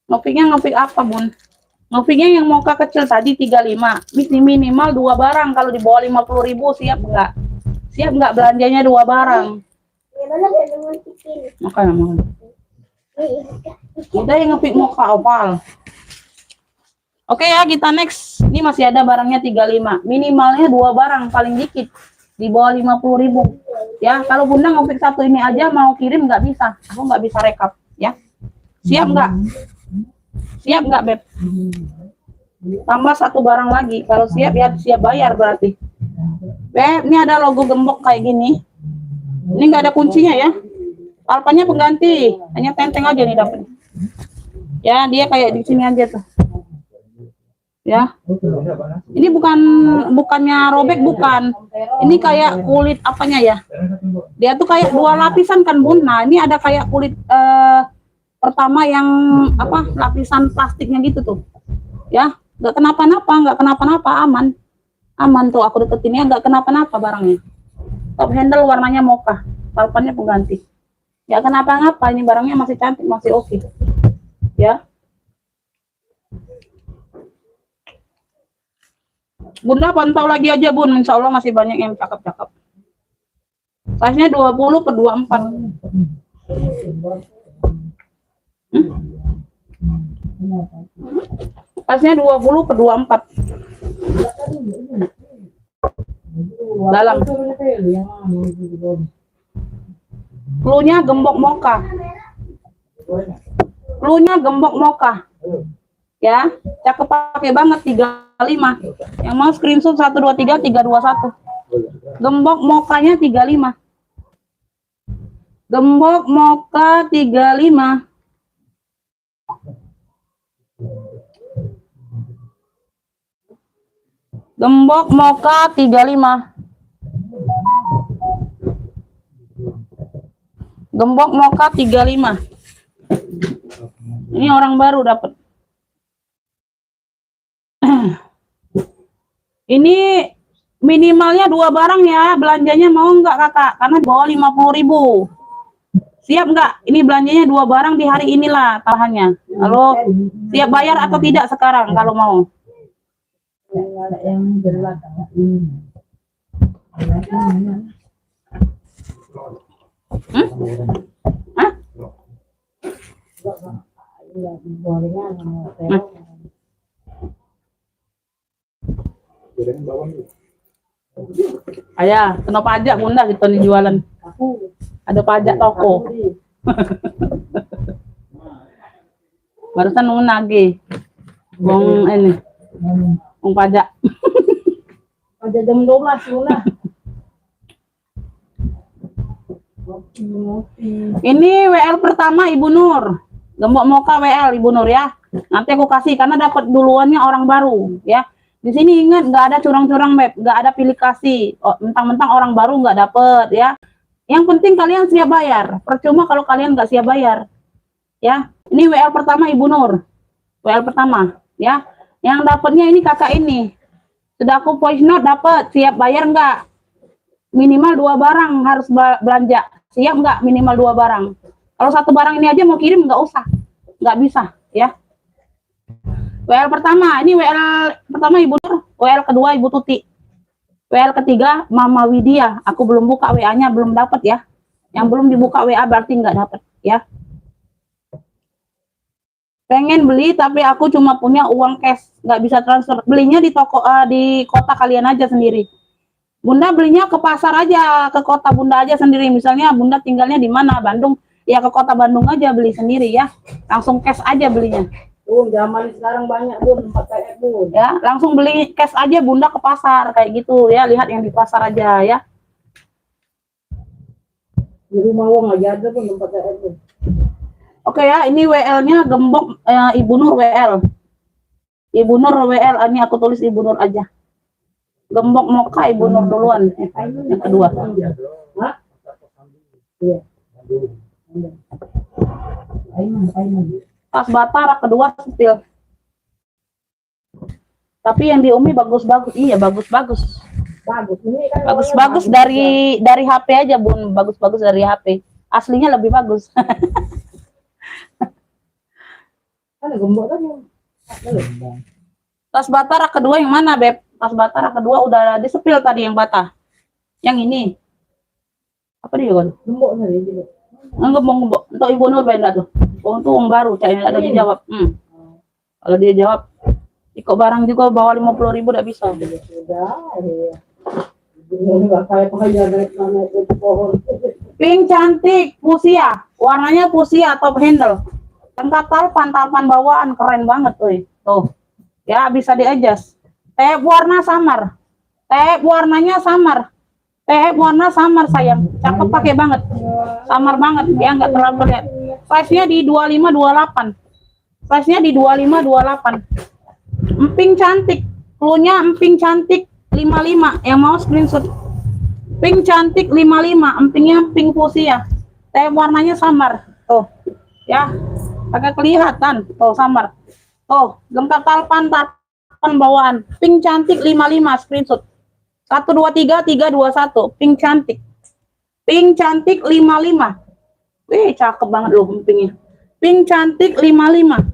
[SPEAKER 1] Ngepik apa, Bun? Ngepiknya yang Moka kecil tadi 35. Minimal 2 barang. Kalau di bawah 50.000 siap nggak? Siap nggak belanjanya 2 barang? Makanya mau. Udah yang ngepik Moka oval. Oke ya, kita next. Ini masih ada barangnya 35. Minimalnya 2 barang paling dikit di bawah 50.000. Ya, kalau Bunda ngepik satu ini aja mau kirim nggak bisa. Aku nggak bisa rekap ya. Siap nggak? Siap nggak, Beb? Tambah 1 barang lagi. Kalau siap ya siap bayar berarti. Beb, ini ada logo gembok kayak gini. Ini nggak ada kuncinya ya. Alpanya pengganti. Hanya tenteng aja nih dapat. Ya, dia kayak di sini aja tuh. Ya. Ini bukannya robek, bukan. Ini kayak kulit apanya ya? Dia tuh kayak 2 lapisan kan, Bun. Nah, ini ada kayak kulit pertama yang apa? Lapisan plastiknya gitu tuh. Ya, nggak kenapa-napa, aman. Aman tuh, aku deketin ya, nggak kenapa-napa barangnya. Top handle warnanya mocha, palpannya pengganti. Ya kenapa-napa, ini barangnya masih cantik, masih oke. Ya. Bunda pantau lagi aja, Bun. Insya Allah masih banyak yang cakep-cakep. Size-nya 20 ke 24. Size-nya 20 ke 24. Dalam. Cluenya gembok mocha. Cluenya gembok mocha. Ya, cakep pakai banget 35. Yang mau screenshot 123321. Gembok mokanya 35. Gembok mocha 35. Gembok mocha 35. Gembok mocha 35. Ini orang baru dapat. Ini minimalnya 2 barang ya. Belanjanya mau nggak Kakak? Karena bawah 50.000. Siap nggak? Ini belanjanya 2 barang di hari inilah tahannya. Kalau siap bayar atau tidak sekarang kalau mau? Hah? Ayah, kena pajak bunda gitu nih jualan. Ada pajak toko. Barusan nunggu nagih. Bong ini. Bong pajak.
[SPEAKER 2] Ada jam 12 Bunda.
[SPEAKER 1] Ini WL pertama Ibu Nur. Gembok Moka WL Ibu Nur ya. Nanti aku kasih karena dapat duluannya orang baru ya. Di sini ingat nggak ada curang-curang Beb, nggak ada pilih kasih. Oh, mentang-mentang orang baru nggak dapet ya. Yang penting kalian siap bayar. Percuma kalau kalian nggak siap bayar. Ya, ini WL pertama Ibu Nur. WL pertama ya. Yang dapatnya ini kakak ini. Sudah aku voice note dapat, siap bayar nggak? Minimal 2 barang harus belanja. Siap nggak minimal 2 barang? Kalau 1 barang ini aja mau kirim nggak usah. Nggak bisa ya. WL pertama, ini WL pertama Ibu Nur, WL kedua Ibu Tuti. WL ketiga Mama Widya, aku belum buka WA-nya, belum dapat ya. Yang belum dibuka WA berarti nggak dapat ya. Pengen beli tapi aku cuma punya uang cash, nggak bisa transfer. Belinya di toko di kota kalian aja sendiri. Bunda belinya ke pasar aja, ke kota Bunda aja sendiri. Misalnya Bunda tinggalnya di mana, Bandung, ya ke kota Bandung aja beli sendiri ya. Langsung cash aja belinya.
[SPEAKER 2] Zaman sekarang banyak Bun, pakai Bun.
[SPEAKER 1] Ya, langsung beli cash aja Bunda ke pasar kayak gitu ya. Lihat yang di pasar aja ya.
[SPEAKER 2] Di rumah uang aja ada Bun, pakai Bun.
[SPEAKER 1] Oke ya, ini WL-nya gembok Ibu Nur WL. Ibu Nur WL, ini aku tulis Ibu Nur aja. Gembok Moka Ibu Nur duluan. Yang kedua.
[SPEAKER 2] Hah? Iya.
[SPEAKER 1] Tas Batara kedua Septil. Tapi yang di Umi bagus-bagus. Iya, bagus-bagus.
[SPEAKER 2] Bagus. Ini kan
[SPEAKER 1] Bagus-bagus dari HP aja, Bun. Bagus-bagus dari HP. Aslinya lebih bagus.
[SPEAKER 2] Ada gembok kan yang
[SPEAKER 1] Tas Batara kedua yang mana, Beb? Tas Batara kedua udah disepil tadi yang bata. Yang ini. Apa dia, Gon?
[SPEAKER 2] gembok tadi gitu.
[SPEAKER 1] Enggak mau ngembok. Untuk Ibu Nur benda tuh. Untuk uang baru, cahaya ada dijawab. Kalau dia jawab, ikut barang juga bawa 50.000 udah bisa.
[SPEAKER 2] Sudah, ya. Enggak kayak dari mana itu pohon.
[SPEAKER 1] Pink cantik, fuchsia. Warnanya fuchsia top handle. Lengkap talpan bawaan, keren banget tuh. Ya, bisa di-adjust. Tep warna samar. Tep warnanya samar. Tep warna samar sayang. Cakep pakai banget. Samar banget, ya nggak terlalu lihat. Size-nya di 25-28. Size-nya di 25-28. Emping cantik. Clue-nya emping cantik 55. Yang mau screenshot. Pink cantik 55. Empingnya pink fuchsia. Tep warnanya samar. Tuh. Ya. Agak kelihatan. Tuh, samar. Tuh, gengkap talpan bawaan. Pink cantik 55 screenshot. 123 321. Pink cantik. Pink cantik 55. Wih, cakep banget loh pinknya. Pink cantik 55.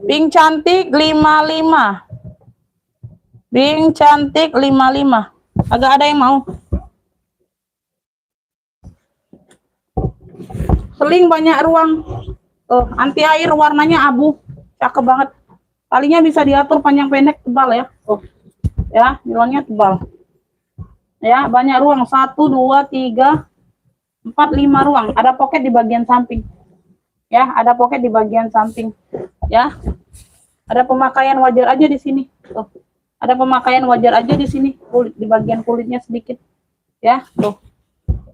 [SPEAKER 1] Pink cantik 55. Pink cantik 55. Agak ada yang mau. Seling banyak ruang. Anti air warnanya abu. Cakep banget. Talinya bisa diatur panjang pendek tebal ya. Ya, nilonnya tebal. Ya, banyak ruang. 1 2 3 4 5 ruang. Ada pocket di bagian samping. Ya, ada pocket di bagian samping. Ya. Ada pemakaian wajar aja di sini. Tuh. Ada pemakaian wajar aja di sini. Kulit di bagian kulitnya sedikit. Ya, tuh.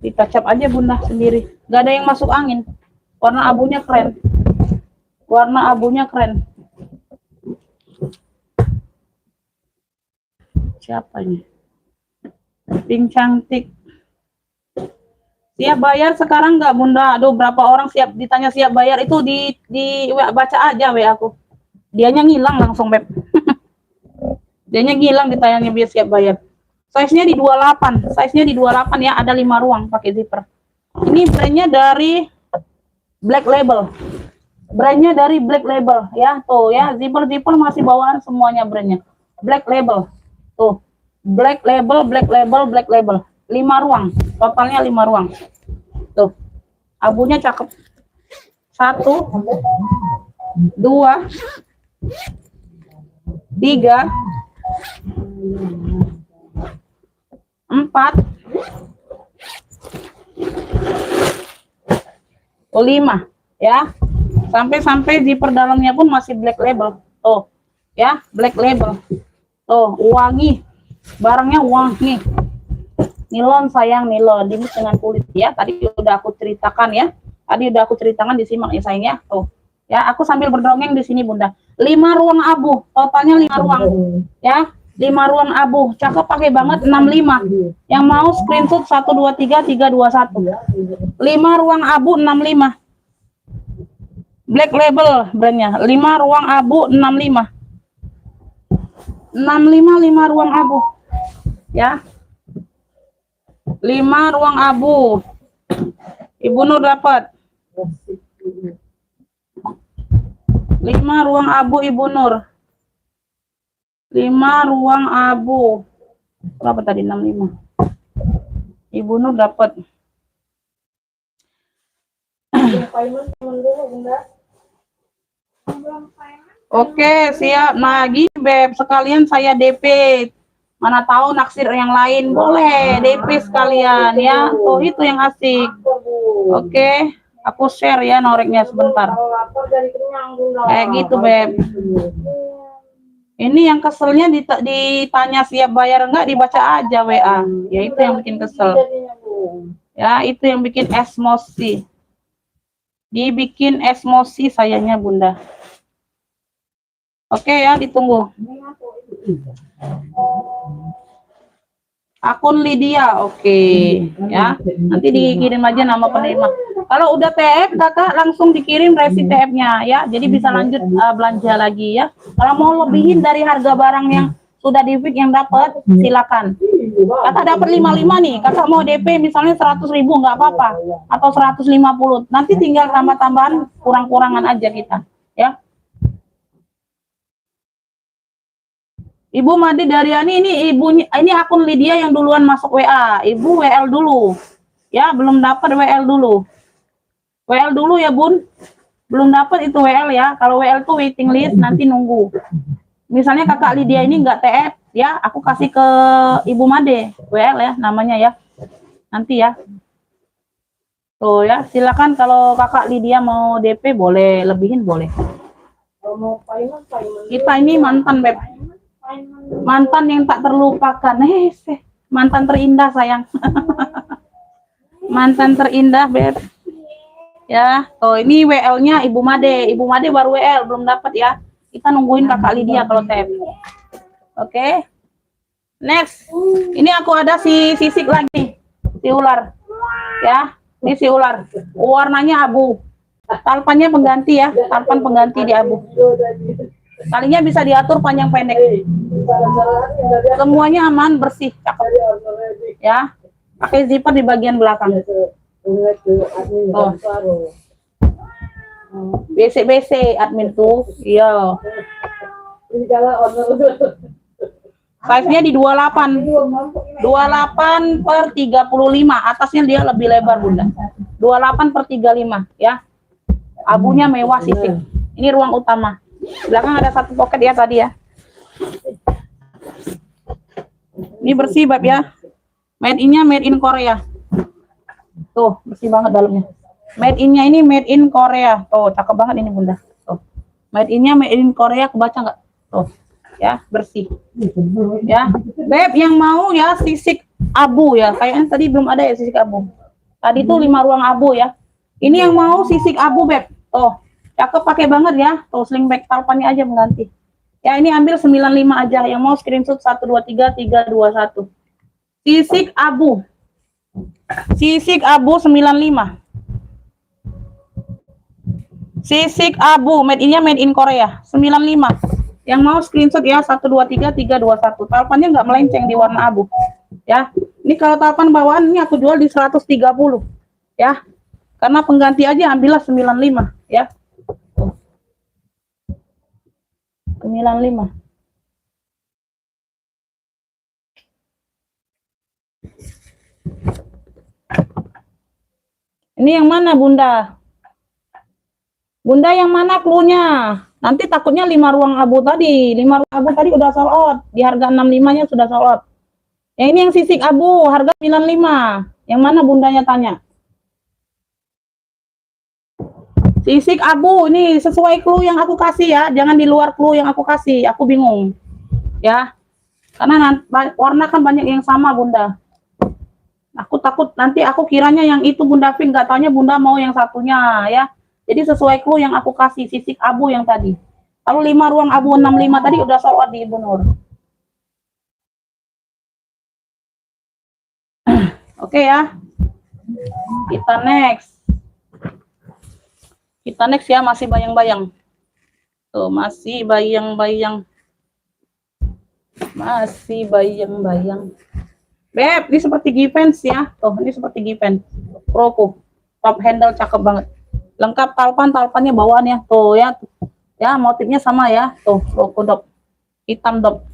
[SPEAKER 1] Ditacap aja Bunda sendiri. Gak ada yang masuk angin. Warna abunya keren. Warna abunya keren. Siapa ini? Pink cantik. Siap bayar sekarang nggak Bunda? Aduh, berapa orang siap ditanya siap bayar itu di baca aja WA aku. Dianya ngilang langsung Beb. Dianya ngilang ditanya biar siap bayar. Size-nya di 28. Size-nya di 28 ya, ada 5 ruang pakai zipper. Ini brandnya dari Black Label. Brandnya dari Black Label ya, tuh ya, zipper masih bawaan semuanya brandnya. Black Label. Tuh. Black label, black label, black label. 5 ruang. Totalnya 5 ruang. Tuh. Abunya cakep. 1, 2, 3, 4, 5 ya. Sampai zipper dalamnya pun masih black label. Tuh. Ya, black label. Tuh, wangi. Barangnya wangi. Nilon sayang, nilon dimis dengan kulit ya. Tadi udah aku ceritakan ya. Tadi udah aku ceritakan, disimak ya sayangnya. Tuh. Ya, aku sambil berdongeng di sini Bunda. 5 ruang abu, totalnya 5 ruang. Ya, 5 ruang abu. Cakep, pakai banget 65. Yang mau screenshot 123 321. 5 ruang abu 65. Black label brandnya. 5 ruang abu 65. 5 ruang abu. Ya. 5 ruang abu. Ibu Nur dapat. 5 ruang abu Ibu Nur. 5 ruang abu. Berapa tadi? 65. Ibu Nur dapat. Oke, siap. Nah, gini Beb, sekalian saya DP. Mana tahu naksir yang lain, boleh DP sekalian ya. Oh, itu yang asik. Oke, aku share ya noreknya sebentar. Kayak gitu Beb. Ini yang keselnya ditanya siap bayar enggak, dibaca aja WA. Ya itu yang bikin kesel. Ya, itu yang bikin emosi. Dibikin emosi sayangnya Bunda. Oke ya, ditunggu. Akun Lydia, oke ya. Nanti dikirim aja nama penerima. Kalau udah TF, kakak langsung dikirim resi TF-nya ya. Jadi bisa lanjut belanja lagi ya. Kalau mau lebihin dari harga barang yang sudah di fix yang dapat, silakan. Kakak dapat 55 nih, kakak mau DP misalnya 100.000 nggak apa-apa, atau 150. Nanti tinggal tambah-tambahan kurang-kurangan aja kita ya. Ibu Madi Daryani, ini ibunya, ini akun Lydia yang duluan masuk WA. Ibu WL dulu. Ya, belum dapat WL dulu. WL dulu ya, Bun. Belum dapat itu WL ya. Kalau WL tuh waiting list, nanti nunggu. Misalnya kakak Lydia ini nggak TF, ya, aku kasih ke Ibu Made WL ya, namanya ya. Nanti ya. Tuh ya, silakan kalau kakak Lydia mau DP boleh, lebihin boleh. Kita ini mantan Beb. Mantan yang tak terlupakan. Mantan terindah sayang. Mantan terindah Beb. Ya, oh ini WL-nya Ibu Made. Ibu Made baru WL, belum dapat ya. Kita nungguin kakak Lydia kalau TF. Oke. Next. Ini aku ada si sisik lagi. Si ular. Ya, ini si ular. Warnanya abu. Talpannya pengganti ya. Talpan pengganti di abu. Talinya bisa diatur panjang pendek. Semuanya aman, bersih, cakep. Ya. Pakai zipper di bagian belakang. Oh. BC admin tuh. Iya. Size-nya di 28. 28 per 35. Atasnya dia lebih lebar, Bunda. 28 per 35 ya. Abunya mewah sisik. Ini ruang utama. Belakang ada satu pocket ya tadi ya. Ini bersih Bab ya. Made in-nya made in Korea. Tuh, bersih banget dalamnya. Made in-nya ini made in Korea. Tuh, cakep banget ini Bunda. Tuh. Made in-nya made in Korea, kebaca nggak? Tuh. Ya, bersih. Ya. Beb yang mau ya sisik abu ya. Kayaknya tadi belum ada ya sisik abu. Tadi tuh 5 ruang abu ya. Ini yang mau sisik abu Beb. Tuh. Cakep, pakai banget ya. Tuh, sling bag talpannya aja mengganti. Ya, ini ambil 95 aja. Yang mau screenshot 123 321. Sisik abu. Sisik abu 95. Sisik abu, made in-nya made in Korea. 95. Yang mau screenshot ya 123 321. Talpannya nggak melenceng di warna abu. Ya. Ini kalau talpan bawaan ini aku jual di 130. Ya. Karena pengganti aja ambillah 95 ya. 95. Ini yang mana Bunda? Bunda yang mana clue-nya? Nanti takutnya 5 ruang abu tadi. 5 ruang abu tadi udah sold out. Di harga 65-nya sudah sold out. Yang ini yang sisik abu, harga 95. Yang mana Bundanya tanya? Sisik abu, ini sesuai clue yang aku kasih ya. Jangan di luar clue yang aku kasih. Aku bingung. Ya. Karena warna kan banyak yang sama Bunda. Aku takut nanti aku kiranya yang itu Bunda Vin, nggak taunya Bunda mau yang satunya ya. Jadi sesuai clue yang aku kasih, sisik abu yang tadi. Kalau 5 ruang abu 65 tadi udah sold out di Ibu Nur. Oke ya. Kita next. Kita next ya, masih bayang-bayang. Tuh, masih bayang-bayang. Masih bayang-bayang. Beb, ini seperti Givens ya. Tuh, ini seperti Givens. Proko. Top handle cakep banget. Lengkap talpannya bawaan ya. Tuh ya. Ya, motifnya sama ya. Tuh, Proko dop. Hitam dop.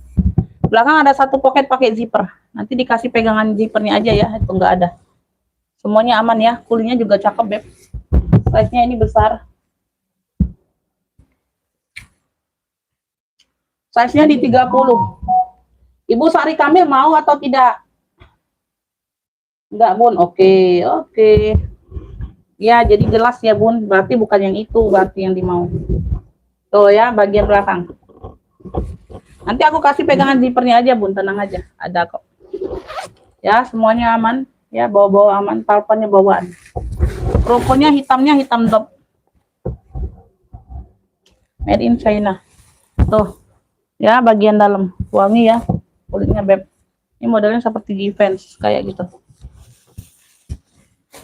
[SPEAKER 1] Belakang ada satu pocket pakai zipper. Nanti dikasih pegangan zippernya aja ya. Itu enggak ada. Semuanya aman ya. Kulitnya juga cakep, Beb. Size-nya ini besar. Size-nya di 30. Ibu Sari Kamil mau atau tidak? Enggak, Bun. Oke. Ya, jadi jelas ya, Bun. Berarti bukan yang itu, berarti yang dimau. Tuh ya, bagian belakang. Nanti aku kasih pegangan zippernya aja, Bun. Tenang aja. Ada kok. Ya, semuanya aman. Ya, bawa-bawa aman. Talpannya bawaan. Kroponya hitamnya hitam dop. Made in China. Tuh. Ya, bagian dalam. Wangi ya. Kulitnya, Beb. Ini modelnya seperti Givens. Kayak gitu.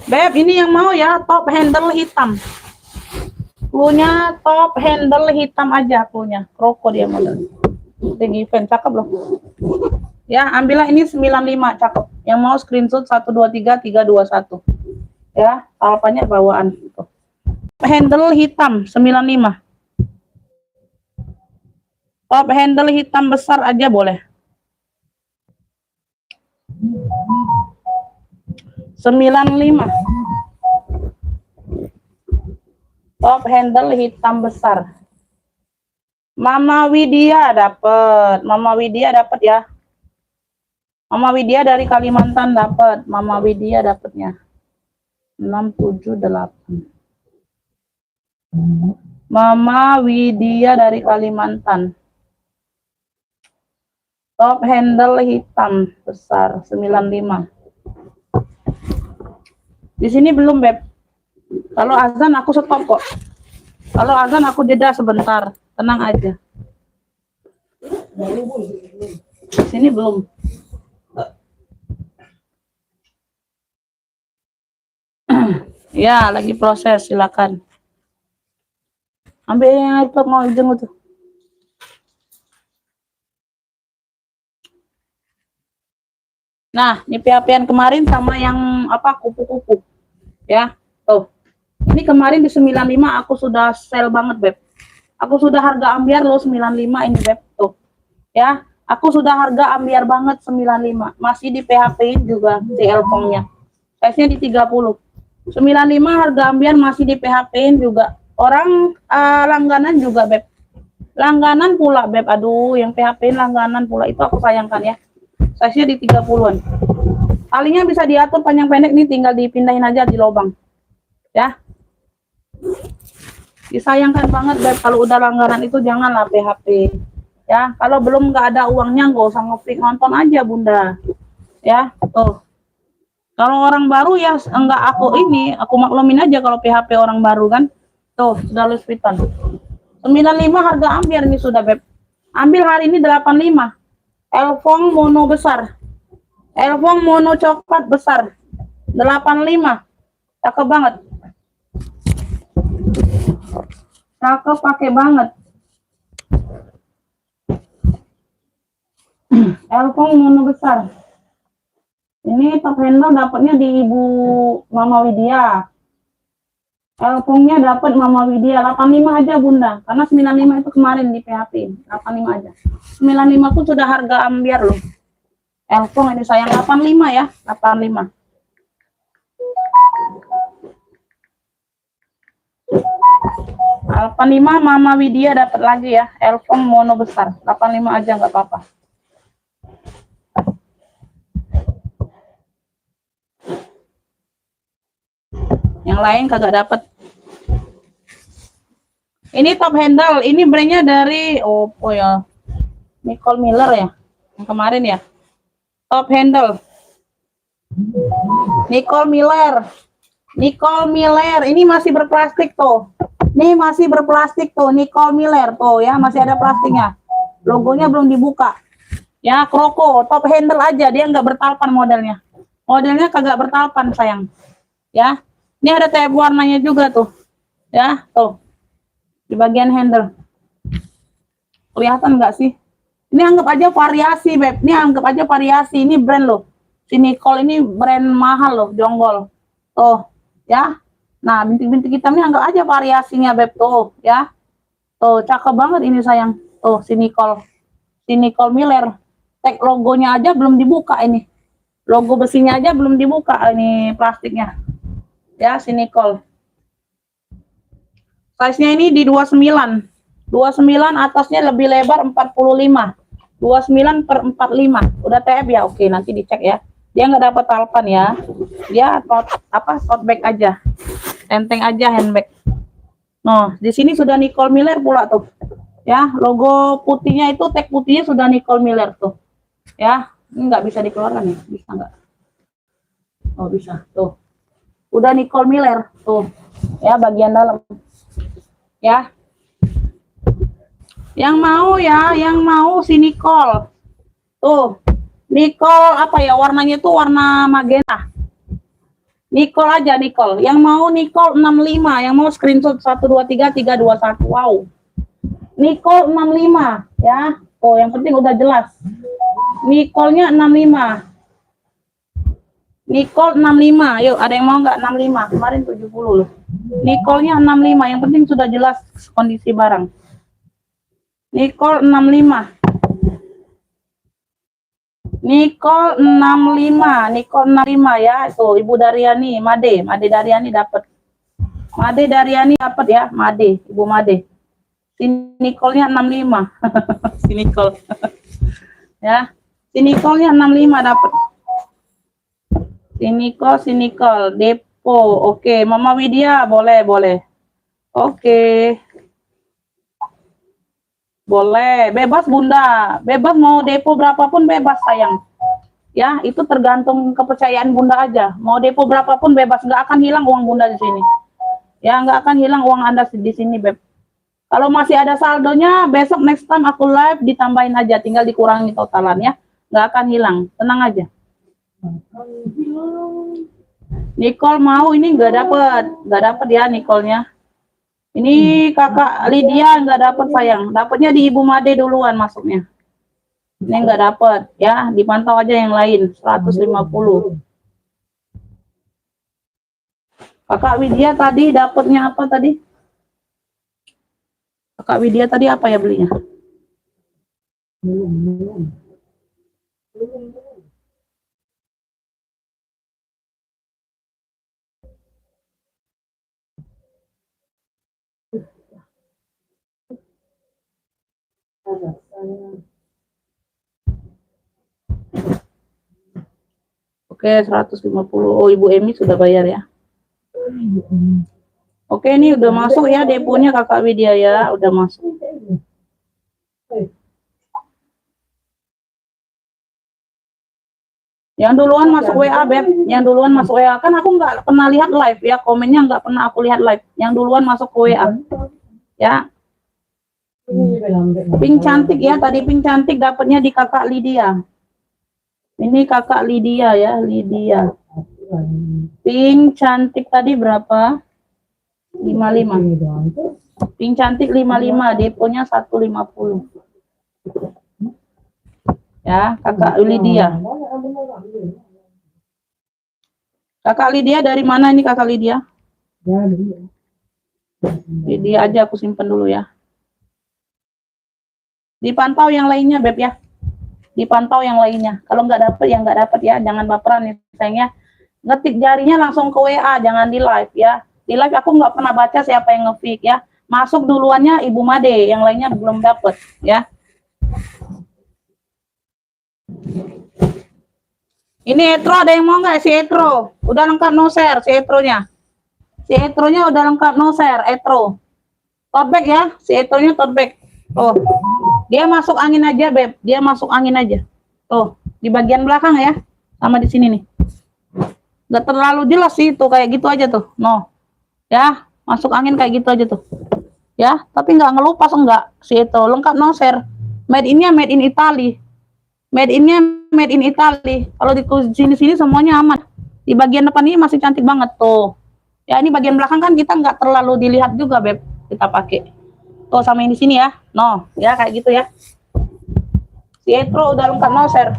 [SPEAKER 1] Beb, ini yang mau ya. Top handle hitam. Cluenya top handle hitam aja. Cluenya. Kroko dia modelnya. Ini Givens. Cakep loh. Ya, ambillah ini 95. Cakep. Yang mau screenshot 123321. Ya, talpannya bawaan. Tuh. Handle hitam 95. Top handle hitam besar aja boleh. 95. Top handle hitam besar. Mama Widya dapat. Mama Widya dapat ya. Mama Widya dari Kalimantan dapat. Mama Widya dapatnya. 678. Mama Widya dari Kalimantan. Top handle hitam besar 95. Di sini belum, Beb. Kalau azan aku stop kok. Kalau azan aku jeda sebentar. Tenang aja. Di sini belum. Ya, lagi proses, silakan. Ambil yang iPad mau ujung itu. Nah, ini PHP-an kemarin sama yang apa kupu-kupu. Ya, tuh. Ini kemarin di 95 aku sudah sell banget, Beb. Aku sudah harga ambiar loh 95 ini, Beb. Tuh. Ya, aku sudah harga ambiar banget 95. Masih di PHP juga CL Pong-nya. Size-nya di 30. 95 harga ambiar masih di PHP-in juga. Orang langganan juga, Beb. Langganan pula, Beb. Aduh, yang PHP-in langganan pula. Itu aku sayangkan ya. Size-nya di 30-an. Talinya bisa diatur panjang pendek nih, tinggal dipindahin aja di lubang. Ya. Disayangkan banget, Beb. Kalau udah langganan itu janganlah PHP. Ya, kalau belum nggak ada uangnya nggak usah ngeflik, nonton aja, Bunda. Ya, tuh. Kalau orang baru ya enggak aku maklumin aja kalau PHP orang baru kan. Tuh, sudah luspitan. 95 harga ambiar nih sudah, Beb. Ambil hari ini 85. Elfong mono besar. Elfong mono coklat besar. 85. Cakep banget. Cakep pakai banget. Elfong mono besar. Ini top handle dapatnya di Ibu Mama Widya. Elfongnya dapat Mama Widya 85 aja, Bunda. Karena 95 itu kemarin di PHP. 85 aja. 95 pun sudah harga ambiar loh. Elfong ini sayang 85 ya, 85. 85 Mama Widya dapat lagi ya. Elfong mono besar. 85 aja nggak apa-apa. Yang lain kagak dapat. Ini top handle. Ini brandnya dari Oppo ya. Nicole Miller ya. Yang kemarin ya. Top handle. Nicole Miller. Nicole Miller. Ini masih berplastik tuh. Ini masih berplastik tuh. Nicole Miller tuh ya. Masih ada plastiknya. Logonya belum dibuka. Ya, Kroko. Top handle aja. Dia nggak bertalpan modelnya. Modelnya kagak bertalpan sayang. Ya. Ini ada tab warnanya juga tuh. Ya, tuh. Di bagian handle. Kelihatan nggak sih? Ini anggap aja variasi, Beb. Ini anggap aja variasi. Ini brand loh. Si Nicole ini brand mahal loh, jonggol. Tuh, ya. Nah, bintik-bintik hitam ini anggap aja variasinya, Beb. Tuh, ya. Tuh, cakep banget ini sayang. Tuh, si Nicole. Si Nicole Miller. Tag logonya aja belum dibuka ini. Logo besinya aja belum dibuka ini plastiknya. Ya, si Nicole. Size-nya ini di 29. 29 atasnya lebih lebar 45. 29 per 45. Udah TF ya? Oke, nanti dicek ya. Dia nggak dapat talpan ya. Dia tote bag aja. Enteng aja handbag. Nah, di sini sudah Nicole Miller pula tuh. Ya, logo putihnya itu tag putihnya sudah Nicole Miller tuh. Ya, ini nggak bisa dikeluarkan ya? Bisa nggak? Oh, bisa. Tuh. Udah Nicole Miller tuh. Ya, bagian dalam. Ya, yang mau ya, yang mau si Nicole tuh, Nicole apa ya warnanya tuh warna magenta. Nicole aja Nicole, yang mau Nicole 65, yang mau screenshot 123321. Wow, Nicole 65 ya. Oh, yang penting udah jelas. Nicole-nya 65. Nicole 65, yuk ada yang mau nggak 65? Kemarin 70 loh. Nicole-nya 65, yang penting sudah jelas kondisi barang. Nicole 65. Nicole 65, Nicole 65 ya. Itu Ibu Daryani, Made Daryani dapat. Made Daryani dapat ya, Made, Ibu Made. Si Nicole-nya 65. Si Nicole. Ya. Si Nicole-nya 65 dapat. Si Nicole, Depo. Oke, Mama Widya boleh. Oke. Boleh, bebas Bunda. Bebas mau depo berapapun bebas sayang. Ya, itu tergantung kepercayaan Bunda aja. Mau depo berapapun bebas, nggak akan hilang uang Bunda di sini. Ya, nggak akan hilang uang Anda di sini, Beb. Kalau masih ada saldonya, besok next time aku live ditambahin aja, tinggal dikurangi totalan ya. Nggak akan hilang, tenang aja. Nicole mau ini nggak dapet ya Nicole-nya. Ini kakak Lydia nggak dapet sayang, dapatnya di Ibu Made duluan masuknya. Ini nggak dapet ya, dipantau aja yang lain 150. Kakak Widya tadi dapatnya apa tadi? Kakak Widya tadi apa ya belinya? Oke, 150. Oh, Ibu Emi sudah bayar ya. Oke, ini udah masuk ya deponya Kakak Widya ya, udah masuk. Yang duluan masuk WA, Beb. Yang duluan masuk WA. Kan aku nggak pernah lihat live ya, komennya nggak pernah aku lihat live. Yang duluan masuk ke WA. Ya. Pink cantik ya, tadi pink cantik dapatnya di Kakak Lydia. Ini Kakak Lydia ya, Lydia. Pink cantik tadi berapa? 55. Pink cantik 55, deponya 150. Ya, Kakak Lydia. Kakak Lydia dari mana ini Kakak Lydia? Lydia aja aku simpen dulu ya. Dipantau yang lainnya, Beb ya. Dipantau yang lainnya. Kalau nggak dapet ya nggak dapet ya. Jangan baperan ya sayangnya. Ngetik jarinya langsung ke WA, jangan di live ya. Di live aku nggak pernah baca siapa yang nge-fake ya. Masuk duluannya Ibu Made, yang lainnya belum dapet ya. Ini Etro, ada yang mau nggak si Etro? Udah lengkap no share si Etronya. Si Etronya udah lengkap no share, Etro. Tote bag ya, si Etronya tote bag. Oh, dia masuk angin aja, Beb. Dia masuk angin aja. Tuh, di bagian belakang ya. Sama di sini nih. Gak terlalu jelas sih tuh, kayak gitu aja tuh. No. Ya, masuk angin kayak gitu aja tuh. Ya, tapi nggak ngelupas enggak. Si Etro lengkap no share. Made in-nya made in Italy. Made in-nya made in Italy. Kalau di sini semuanya aman. Di bagian depan ini masih cantik banget tuh. Ya, ini bagian belakang kan kita nggak terlalu dilihat juga, Beb. Kita pakai. Tuh sama ini sini ya. No, ya kayak gitu ya. Si Etro udah lengkap no share.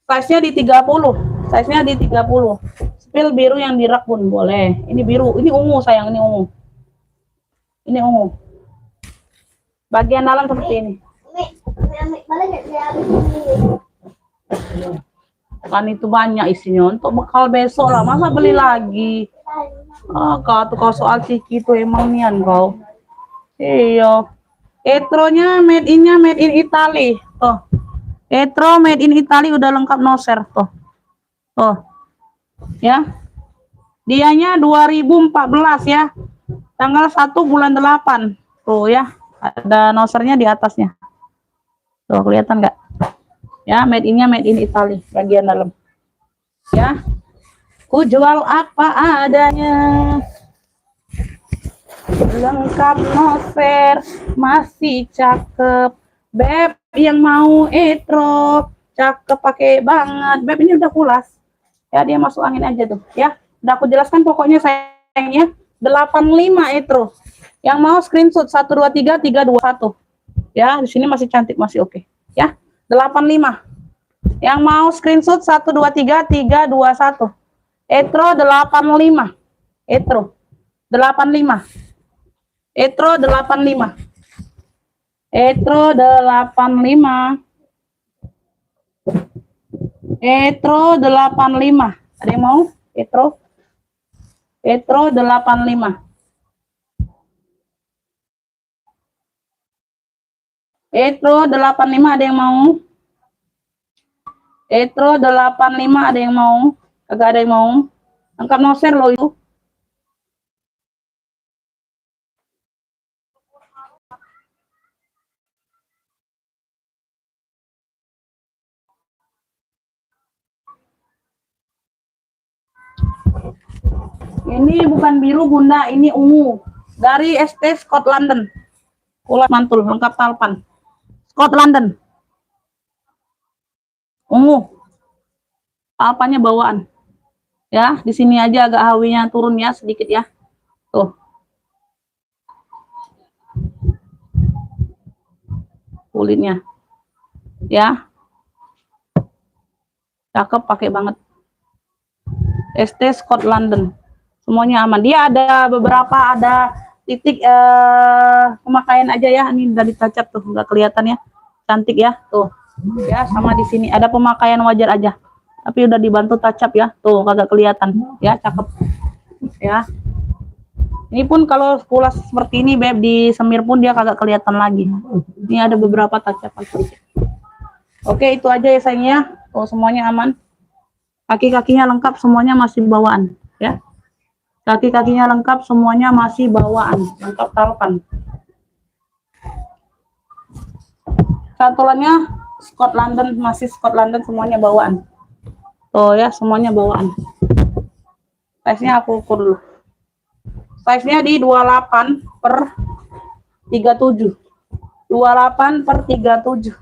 [SPEAKER 1] Size-nya di 30. Size-nya di 30. Spill biru yang di rak pun boleh. Ini biru, ini ungu sayang, ini ungu. Ini ungu. Bagian dalam seperti ini. Kan itu banyak isinya untuk bekal besok lah, masa beli lagi. Kau soal ciki itu emang nian kau. Iya. Etronya made in-nya made in Italy. Tuh. Etro made in Italy udah lengkap no share tuh. Tuh. Ya. Dianya 2014 ya. Tanggal 1 bulan 8. Tuh ya. Ada nosernya di atasnya. Tuh kelihatan nggak? Ya, made in-nya made in Italy bagian dalam. Ya. Ku jual apa adanya. Lengkap no share, masih cakep. Beb yang mau Etro, cakep pakai banget. Beb ini udah pulas. Ya, dia masuk angin aja tuh, ya. Udah aku jelaskan pokoknya sayangnya 85 Etro. Yang mau screenshot 123 321. Ya, di sini masih cantik, masih oke. Ya, 85. Yang mau screenshot 123 321. Etro 85. Etro 85. Etro 85. Etro 85. Etro 85. Ada yang mau? Etro? Etro 85. Etro 85 ada yang mau? Etro 85 ada yang mau? Agak ada yang mau? Angkat no share loh itu. Ini bukan biru bunda, ini ungu. Dari ST Scott London. Ulas mantul, lengkap talpan. Scott London. Ungu. Talpannya bawaan. Ya, di sini aja agak hawinya turun ya sedikit ya. Tuh. Kulitnya. Ya. Cakep pakai banget. ST Scott London. Semuanya aman. Dia ada beberapa, ada titik pemakaian aja ya. Ini udah ditacap tuh, nggak kelihatan ya. Cantik ya, tuh. Ya, sama di sini ada pemakaian wajar aja. Tapi udah dibantu tacap ya. Tuh, kagak kelihatan. Ya, cakep. Ya. Ini pun kalau pulas seperti ini, Beb, di semir pun dia kagak kelihatan lagi. Ini ada beberapa tacapan sedikit. Oke, itu aja ya sayangnya. Tuh, semuanya aman. Kaki-kakinya lengkap, semuanya masih bawaan, ya. Kaki-kakinya lengkap, semuanya masih bawaan, lengkap talpan. Santulannya Scott London, masih Scott London, semuanya bawaan. Tuh ya, semuanya bawaan. Size-nya aku ukur dulu. Size-nya di 28 per 37. 28 per 37.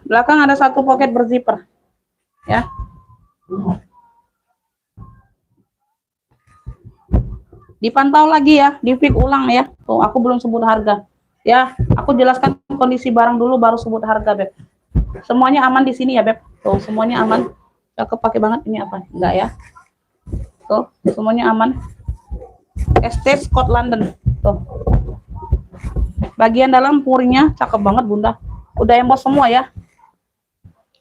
[SPEAKER 1] Belakang ada satu pocket berzipper. Ya. Dipantau lagi ya, di pick ulang ya. Tuh, aku belum sebut harga. Ya, aku jelaskan kondisi barang dulu baru sebut harga, Beb. Semuanya aman di sini ya, Beb. Tuh, semuanya aman. Cakep pakai banget. Ini apa? Enggak ya. Tuh, semuanya aman. ST Scott London. Tuh. Bagian dalam purinya cakep banget, Bunda. Udah emboss semua ya.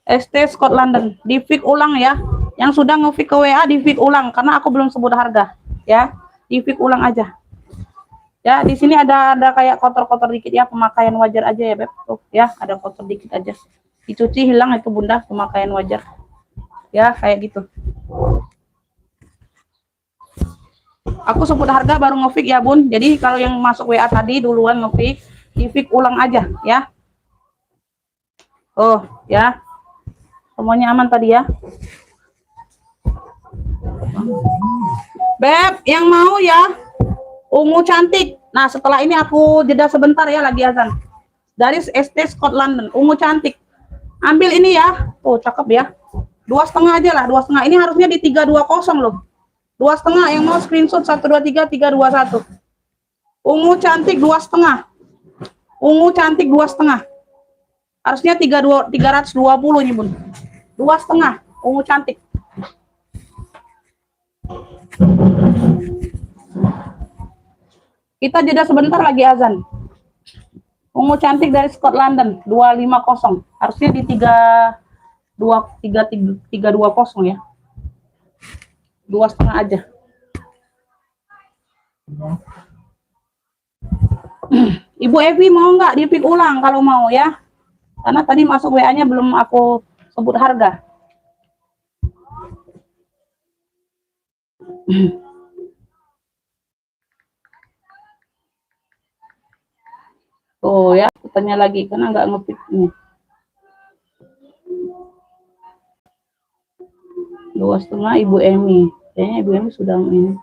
[SPEAKER 1] ST Scott London. Di pick ulang ya. Yang sudah nge-feed ke WA di feed ulang karena aku belum sebut harga ya. Di feed ulang aja. Ya, di sini ada kayak kotor-kotor dikit ya, pemakaian wajar aja ya, Beb. Tuh, ya, ada kotor dikit aja. Dicuci hilang itu Bunda, pemakaian wajar. Ya, kayak gitu. Aku sebut harga baru nge-fix ya, Bun. Jadi kalau yang masuk WA tadi duluan nge-fix, di-fix ulang aja ya. Oh, ya. Semuanya aman tadi ya. Beb, yang mau ya ungu cantik. Nah, setelah ini aku jeda sebentar ya, lagi azan. Dari ST Scott London, ungu cantik. Ambil ini ya. Oh, cakep ya. 2,5 aja lah, 2,5. Ini harusnya di 320 loh. 2,5. Yang mau screenshot 123 321. Ungu cantik 2,5. Ungu cantik 2,5. Harusnya 320 ini, Bun. 2,5. Ungu cantik. Kita jeda sebentar, lagi azan. Ungu cantik dari Scott London 250. Harusnya di 320 ya. 2,5 aja. Ibu Evi mau nggak di-pick ulang kalau mau ya? Karena tadi masuk WA-nya belum aku sebut harga. Oh ya, tanya lagi karena nggak nge-pick ini. 2,5 Ibu Emi. Kayaknya Ibu Emi sudah ini.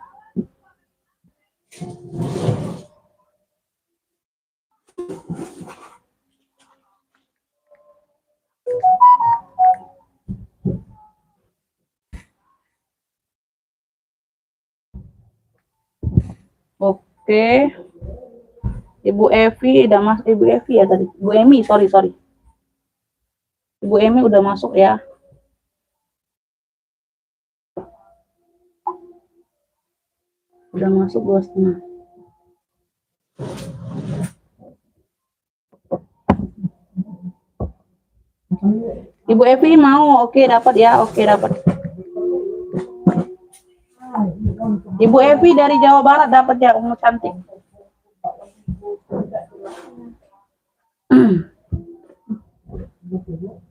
[SPEAKER 1] Oke. Ibu Evi udah masuk. Ibu Evi ya tadi. Ibu Emi, sorry. Ibu Emi udah masuk ya. Udah masuk 2,5. Ibu Evi mau, oke dapat ya, oke dapat. Ibu Evi dari Jawa Barat dapat ya, ungu cantik.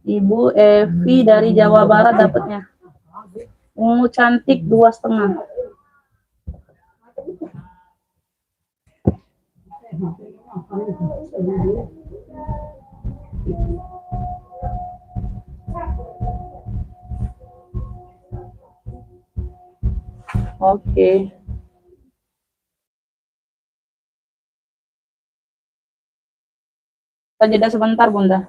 [SPEAKER 1] Ibu Evi dari Jawa Barat dapatnya. Ungu cantik 2,5. Oke. Kita jeda sebentar, Bunda.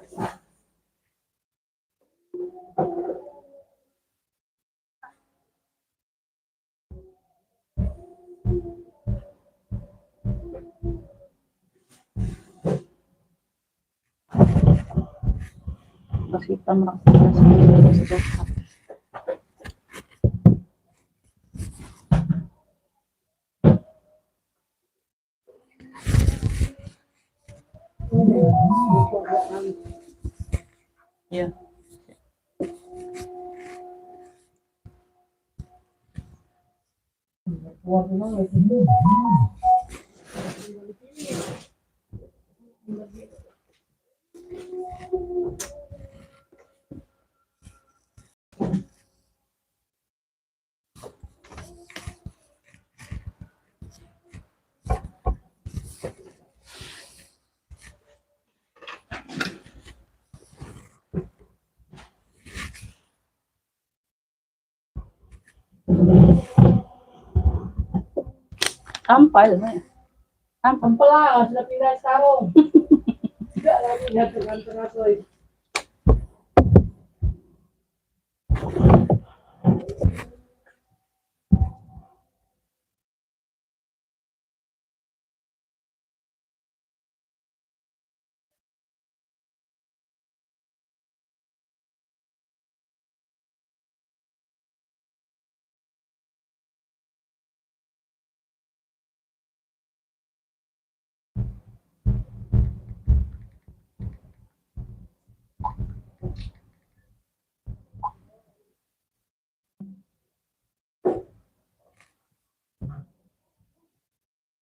[SPEAKER 1] Kasih tambah. Ya. Sampai ya. Sampai lah, sudah pindah sekarang. Tidak lagi lihat dengan terus.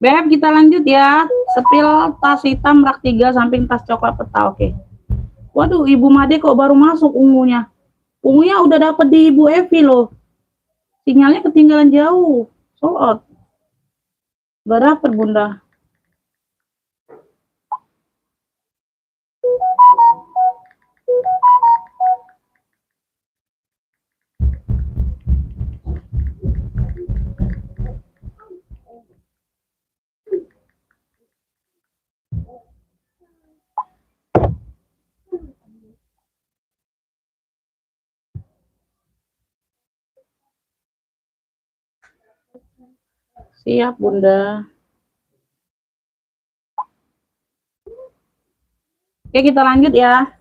[SPEAKER 1] Beb, kita lanjut ya. Sepil tas hitam rak 3 samping tas coklat peta. Oke. Waduh, Ibu Made kok baru masuk ungunya. Ungunya udah dapet di Ibu Evi loh. Sinyalnya ketinggalan jauh. Sold out. Gak dapet Bunda. Siap Bunda. Oke, kita lanjut ya.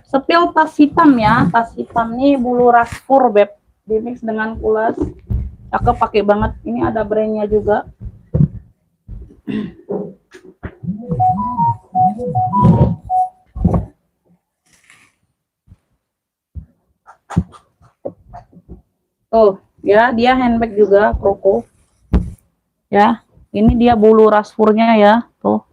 [SPEAKER 1] Sepil tas hitam ya. Tas hitam nih bulu raspur Beb. Dimix dengan kulas. Cakep, pakai banget. Ini ada brandnya juga. Tuh, ya, dia handbag juga, Kroko. Ya, ini dia bulu raspurnya ya. Tuh.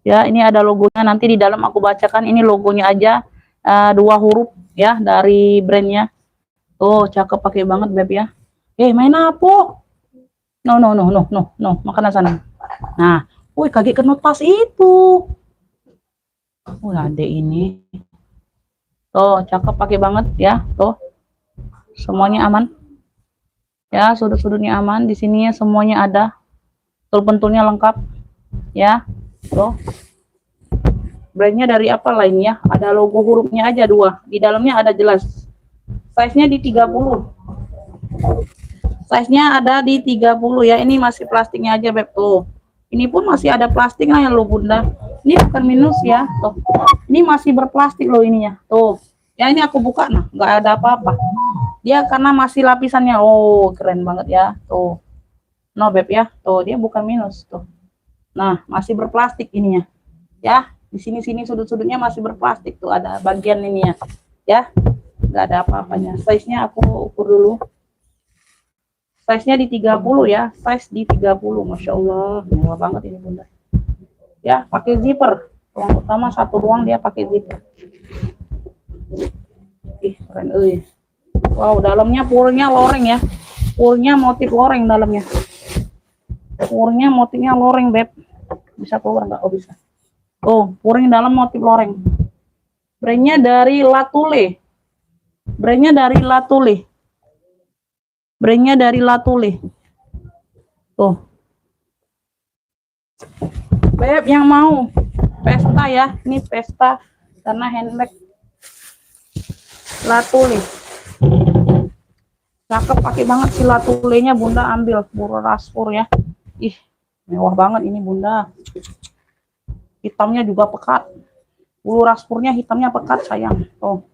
[SPEAKER 1] Ya, ini ada logonya. Nanti di dalam aku bacakan, ini logonya aja 2 huruf ya dari brandnya. Tuh, cakep, pakai banget Beb ya. Main apa? No, no, no, no, no, no, makan sana. Nah, woi kaget kena tas itu. Adek ini. Tuh, cakep, pakai banget ya. Tuh. Semuanya aman. Ya, sudut-sudutnya aman. Di sini semuanya ada. Pentul-pentulnya lengkap. Ya. Tuh. Brandnya dari apa lainnya? Ada logo hurufnya aja 2. Di dalamnya ada jelas. Size-nya di 30. Size-nya ada di 30 ya. Ini masih plastiknya aja Beb tuh. Ini pun masih ada plastiknya ya lo Bunda. Ini bukan minus ya. Tuh. Ini masih berplastik loh ininya. Tuh. Ya ini aku buka nah, nggak ada apa-apa. Dia karena masih lapisannya. Oh, keren banget ya. Tuh. No Beb ya. Tuh, dia bukan minus tuh. Nah, masih berplastik ininya. Ya, di sini-sini sudut-sudutnya masih berplastik tuh, ada bagian ininya. Ya. Nggak ada apa-apanya. Size-nya aku ukur dulu. Size-nya di 30 ya, size di 30. Masya Allah, mewah banget ini Bunda. Ya, pakai zipper. Yang utama satu doang dia pakai zipper. Ih, keren euy. Wow, dalamnya purnya loreng ya. Purnya motif loreng dalamnya. Purnya motifnya loreng, Beb. Bisa keluar nggak? Oh, bisa. Oh, puring dalam motif loreng. Brandnya dari Latule. Brandnya dari Latule. Brandnya dari Latule. Tuh. Beb yang mau pesta ya, ini pesta karena handbag Latule. Cakep, pakai banget si Latulenya Bunda, ambil bulu raspur ya. Ih, mewah banget ini Bunda. Hitamnya juga pekat. Bulu raspurnya hitamnya pekat sayang. Tuh.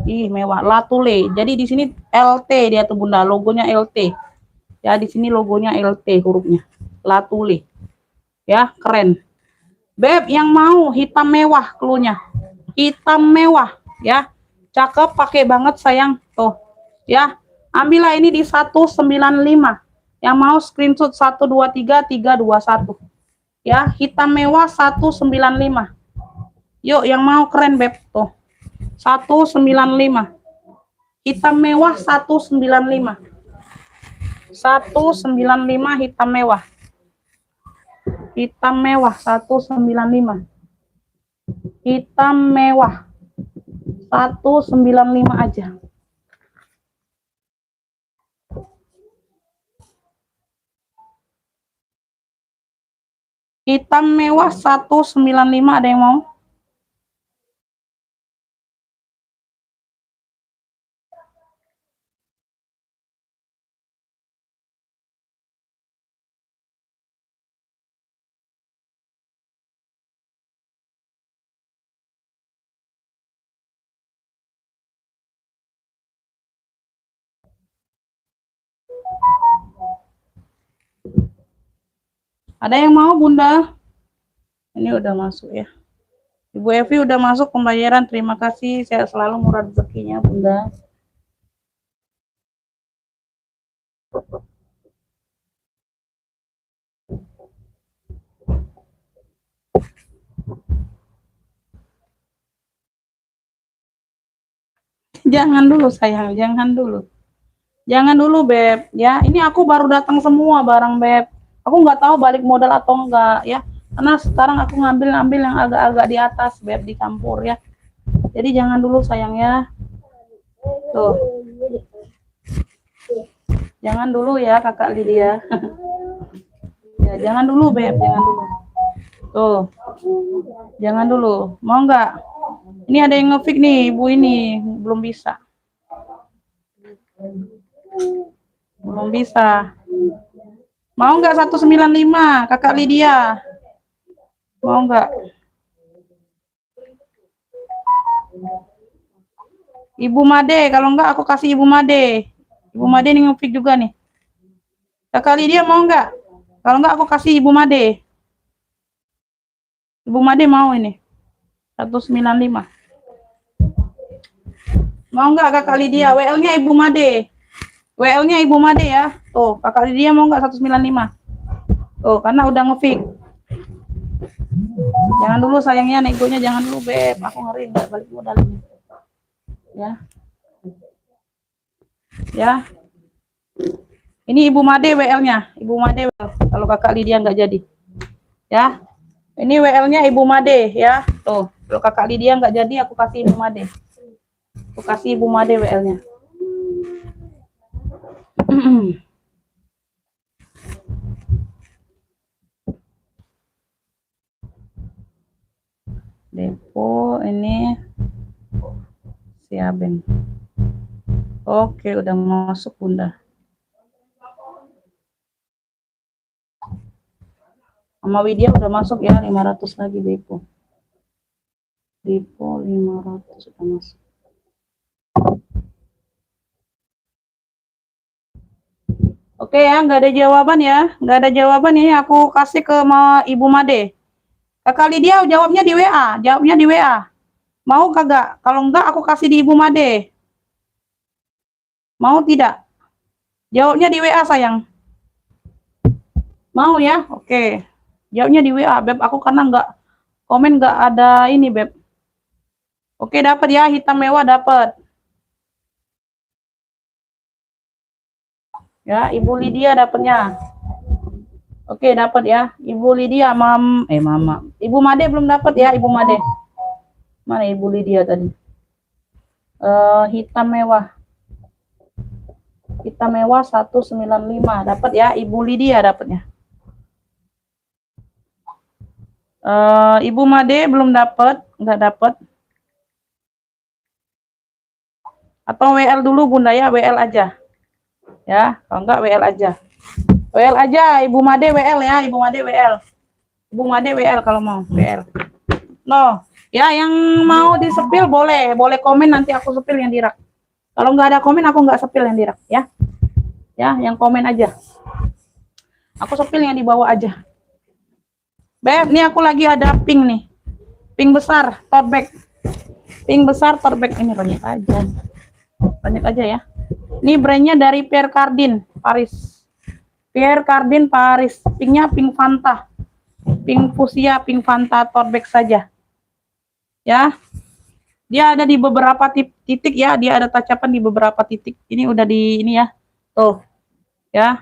[SPEAKER 1] Ih, mewah Latule. Jadi di sini LT dia tuh Bunda, logonya LT. Ya, di sini logonya LT hurufnya. Latule. Ya, keren. Beb yang mau hitam mewah klunya. Hitam mewah ya. Cakep, pakai banget sayang. Tuh. Ya. Ambillah ini di 195. Yang mau screenshot 123321. Ya, hitam mewah 195. Yuk, yang mau keren Beb tuh. 195. Hitam mewah 195. 195 hitam mewah. Hitam mewah 195. Hitam mewah 195 aja. Hitam mewah 195, ada yang mau? Ada yang mau Bunda? Ini udah masuk ya. Ibu Evi udah masuk pembayaran. Terima kasih. Saya selalu murah rezekinya Bunda. Jangan dulu sayang, jangan dulu. Jangan dulu, Beb. Ya, ini aku baru datang semua barang, Beb. Aku nggak tahu balik modal atau enggak, ya. Karena sekarang aku ngambil-ngambil yang agak-agak di atas, Beb, dicampur ya. Jadi jangan dulu sayang ya. Tuh. Jangan dulu ya, Kakak Lydia. Ya, jangan dulu, Beb, jangan dulu. Tuh. Jangan dulu. Mau nggak? Ini ada yang nge-fix nih, Ibu ini belum bisa. Belum bisa. Mau nggak 195, Kakak Lydia? Mau nggak? Ibu Made, kalau nggak aku kasih Ibu Made. Ibu Made nih nge-fix juga nih. Kakak Lydia mau nggak? Kalau nggak aku kasih Ibu Made. Ibu Made mau ini. 195. Mau nggak Kakak Lydia? WL-nya Ibu Made. WL-nya Ibu Made ya. Tuh, Kakak Lydia mau nggak 195? Tuh, karena udah nge-fix. Jangan dulu sayangnya, negonya jangan dulu, Beb. Aku ngeri nggak balik modal ini. Ya. Ya. Ini Ibu Made WL-nya. Ibu Made WL. Kalau Kakak Lydia nggak jadi. Ya. Ini WL-nya Ibu Made ya. Tuh, kalau Kakak Lydia nggak jadi, aku kasih Ibu Made. Aku kasih Ibu Made WL-nya. Depo ini Siaben. Oke, udah masuk Bunda. Sama Widya udah masuk ya, 500 lagi depo. Depo 500 udah masuk. Oke ya, nggak ada jawaban ya. Nggak ada jawaban ini aku kasih ke Ibu Made. Kakak Lydia jawabnya di WA. Jawabnya di WA. Mau kagak? Kalau enggak aku kasih di Ibu Made. Mau tidak? Jawabnya di WA sayang. Mau ya? Oke. Jawabnya di WA, Beb. Aku karena nggak komen nggak ada ini, Beb. Oke, dapat ya, hitam mewah dapat. Ya, Ibu Lydia dapatnya. Oke, dapat ya. Ibu Lydia, Mama. Ibu Made belum dapat ya, Ibu Made. Mana Ibu Lydia tadi? Hitam mewah. Hitam mewah 195. Dapat ya, Ibu Lydia dapatnya. Ibu Made belum dapat, nggak dapat. Atau WL dulu Bunda ya, WL aja. Ya, kalau enggak WL aja. WL aja, Ibu Made WL ya, Ibu Made WL. Ibu Made WL kalau mau, WL. No, ya yang mau disepil boleh komen nanti aku sepil yang dirak. Kalau nggak ada komen aku nggak sepil yang dirak ya. Ya, yang komen aja. Aku sepil yang di bawah aja. Beb, nih aku lagi ada pink nih. Pink besar, tote bag. Pink besar, tote bag ini banyak aja. Banyak aja ya. Ini brandnya dari Pierre Cardin, Paris. Pierre Cardin, Paris. Pinknya pink Fanta. Pink fuchsia, pink Fanta, tote bag saja. Ya. Dia ada di beberapa titik ya. Dia ada tacapan di beberapa titik. Ini udah di ini ya. Tuh. Ya.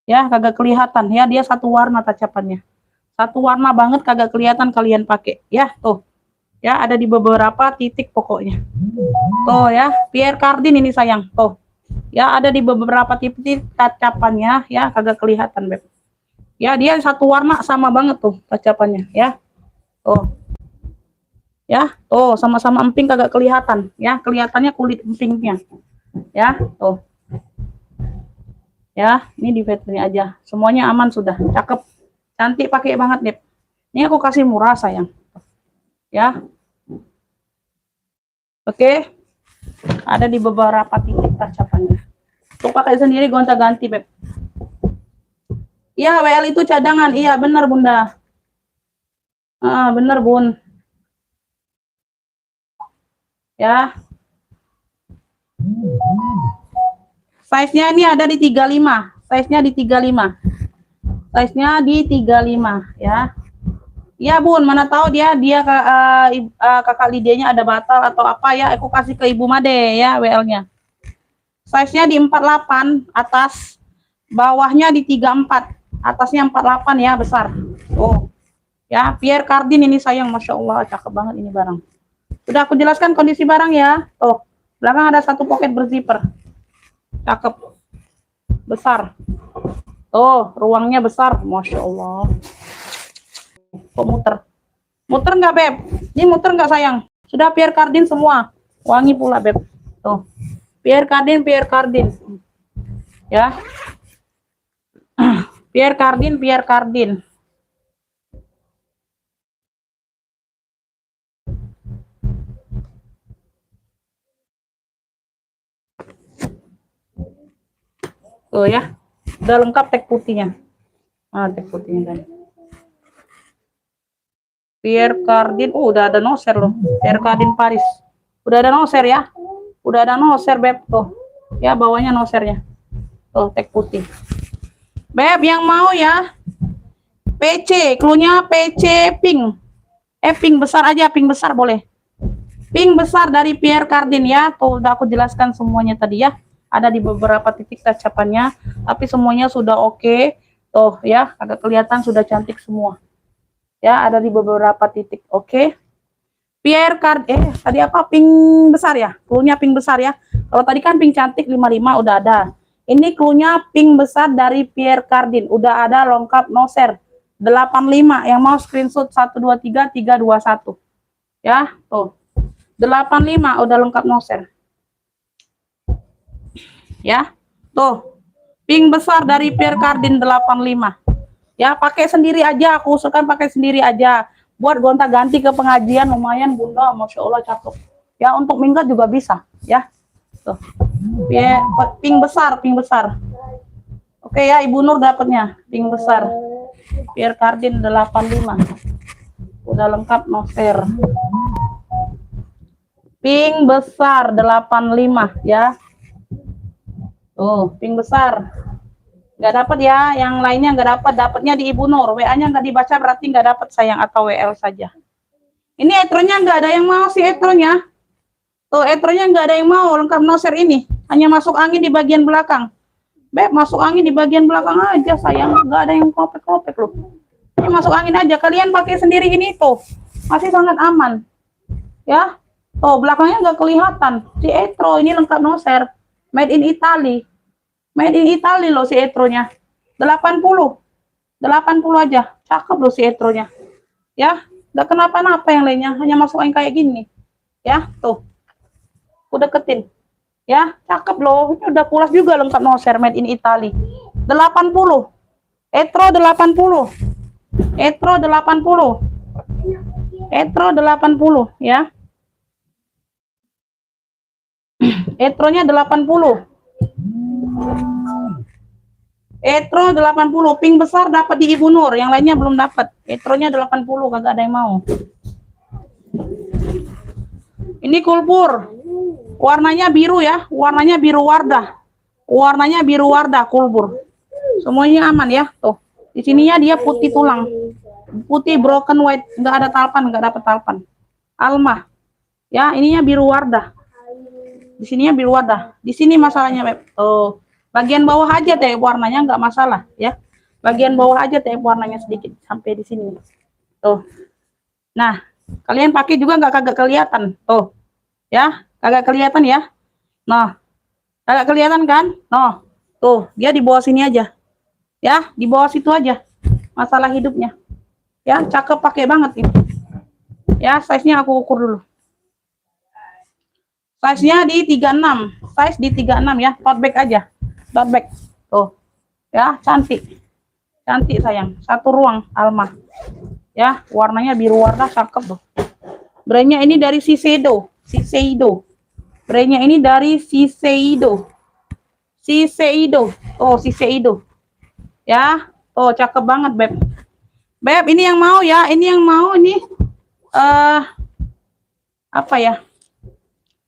[SPEAKER 1] Ya, kagak kelihatan ya. Dia satu warna tacapannya. Satu warna banget, kagak kelihatan kalian pakai. Ya, tuh. Ya, ada di beberapa titik pokoknya. Tuh ya, Pierre Cardin ini sayang. Tuh. Ya, ada di beberapa titik tacapannya ya, kagak kelihatan, Beb. Ya, dia satu warna sama banget tuh tacapannya ya. Tuh. Ya, tuh sama-sama emping kagak kelihatan ya, kelihatannya kulit empingnya. Ya, tuh. Ya, ini di veterinary aja. Semuanya aman sudah, cakep. Cantik pakai banget, Beb. Ini aku kasih murah sayang. Ya. Oke. Ada di beberapa titik tacapannya. Tuh pakai sendiri gonta-ganti, Beb. Iya, WL itu cadangan. Iya, benar, Bunda. Benar, Bun. Ya. Size-nya ini ada di 35. Size-nya di 35. Size-nya di 35 ya. Iya Bun, mana tahu kakak Lidianya ada batal atau apa ya, aku kasih ke Ibu Made ya WL-nya. Size-nya di 48 atas, bawahnya di 34, atasnya 48 ya, besar. Oh, ya Pierre Cardin ini sayang, Masya Allah, cakep banget ini barang. Sudah aku jelaskan kondisi barang ya. Tuh, belakang ada satu pocket berzipper. Cakep. Besar. Tuh, ruangnya besar, Masya Allah. Kok muter? Muter nggak, Beb? Ini muter nggak, sayang? Sudah Pierre Cardin semua. Wangi pula, Beb. Tuh. Pierre Cardin. Ya. Pierre Cardin. Tuh ya. Udah lengkap tag putihnya. Tag putihnya kan. Pierre Cardin, udah ada noser loh. Pierre Cardin Paris. Udah ada noser ya. Udah ada noser, Beb. Tuh. Ya, bawahnya nosernya. Tuh, tag putih. Beb, yang mau ya. PC, cluenya PC pink. Pink besar aja, pink besar boleh. Pink besar dari Pierre Cardin ya. Tuh, udah aku jelaskan semuanya tadi ya. Ada di beberapa titik tacapannya, tapi semuanya sudah oke. Tuh ya, agak kelihatan sudah cantik semua. Ya, ada di beberapa titik. Oke. Pierre Cardin, tadi apa? Pink besar ya? Cluenya pink besar ya. Kalau tadi kan pink cantik 55 udah ada. Ini cluenya pink besar dari Pierre Cardin. Udah ada lengkap noser. 85 yang mau screenshot 123 321. Ya, tuh. 85 udah lengkap noser. Ya. Tuh. Pink besar dari Pierre Cardin 85. Ya, pakai sendiri aja, aku usulkan pakai sendiri aja. Buat gonta-ganti ke pengajian lumayan, Bunda, Masya Allah cakep. Ya, untuk minggat juga bisa, ya. Tuh. Pink besar. Oke ya, Ibu Nur dapatnya, pink besar. Pierre Cardin 85. Udah lengkap noser. Pink besar 85 ya. Tuh, pink besar. Nggak dapat ya, yang lainnya nggak dapat, dapatnya di Ibu Nur. WA-nya nggak dibaca berarti nggak dapat, sayang, atau WL saja. Ini etronya nggak ada yang mau sih etronya. Tuh, etronya nggak ada yang mau, lengkap noser ini. Hanya masuk angin di bagian belakang. Beb, masuk angin di bagian belakang aja, sayang. Nggak ada yang kopek-kopek loh. Ini masuk angin aja. Kalian pakai sendiri ini tuh. Masih sangat aman. Ya. Tuh, belakangnya nggak kelihatan. Si etro ini lengkap noser. Made in Italy. Made in Italy loh si etronya. 80 aja. Cakep loh si etronya. Ya, nggak kenapa-napa yang lainnya. Hanya masuk angin kayak gini. Ya, tuh. Aku deketin. Ya, cakep loh. Ini udah pulas juga lengkap noser made in Italy. 80. Etro 80. Etro 80. Etro 80 ya. Etronya 80. Etro 80, pink besar dapat di Ibu Nur, yang lainnya belum dapat. Etronya 80, kagak ada yang mau. Ini kulpur. Warnanya biru ya, warnanya biru Wardah. Warnanya biru Wardah kulpur. Semuanya aman ya, tuh. Di sininya dia putih tulang. Putih broken white, enggak ada talpan, enggak dapat talpan. Alma. Ya, ininya biru Wardah. Di sininya biru Wardah. Di sini masalahnya, Beb. Tuh. Bagian bawah aja teh warnanya nggak masalah ya. Bagian bawah aja teh warnanya sedikit sampai di sini. Tuh. Nah, kalian pakai juga nggak kagak kelihatan. Tuh. Ya, kagak kelihatan ya. Nah, kagak kelihatan kan? Nah, tuh, dia di bawah sini aja. Ya, di bawah situ aja. Masalah hidupnya. Ya, cakep pakai banget ini. Ya, size-nya aku ukur dulu. Size-nya di 36. Size di 36 ya, tote bag aja. Tote bag. Tuh. Ya, cantik. Cantik sayang. Satu ruang Alma. Ya, warnanya biru Wardah cakep tuh. Brandnya ini dari Shiseido. Brandnya ini dari Shiseido. Oh, Shiseido. Ya, oh cakep banget, Beb. Beb, ini yang mau ya. Ini yang mau ini apa ya?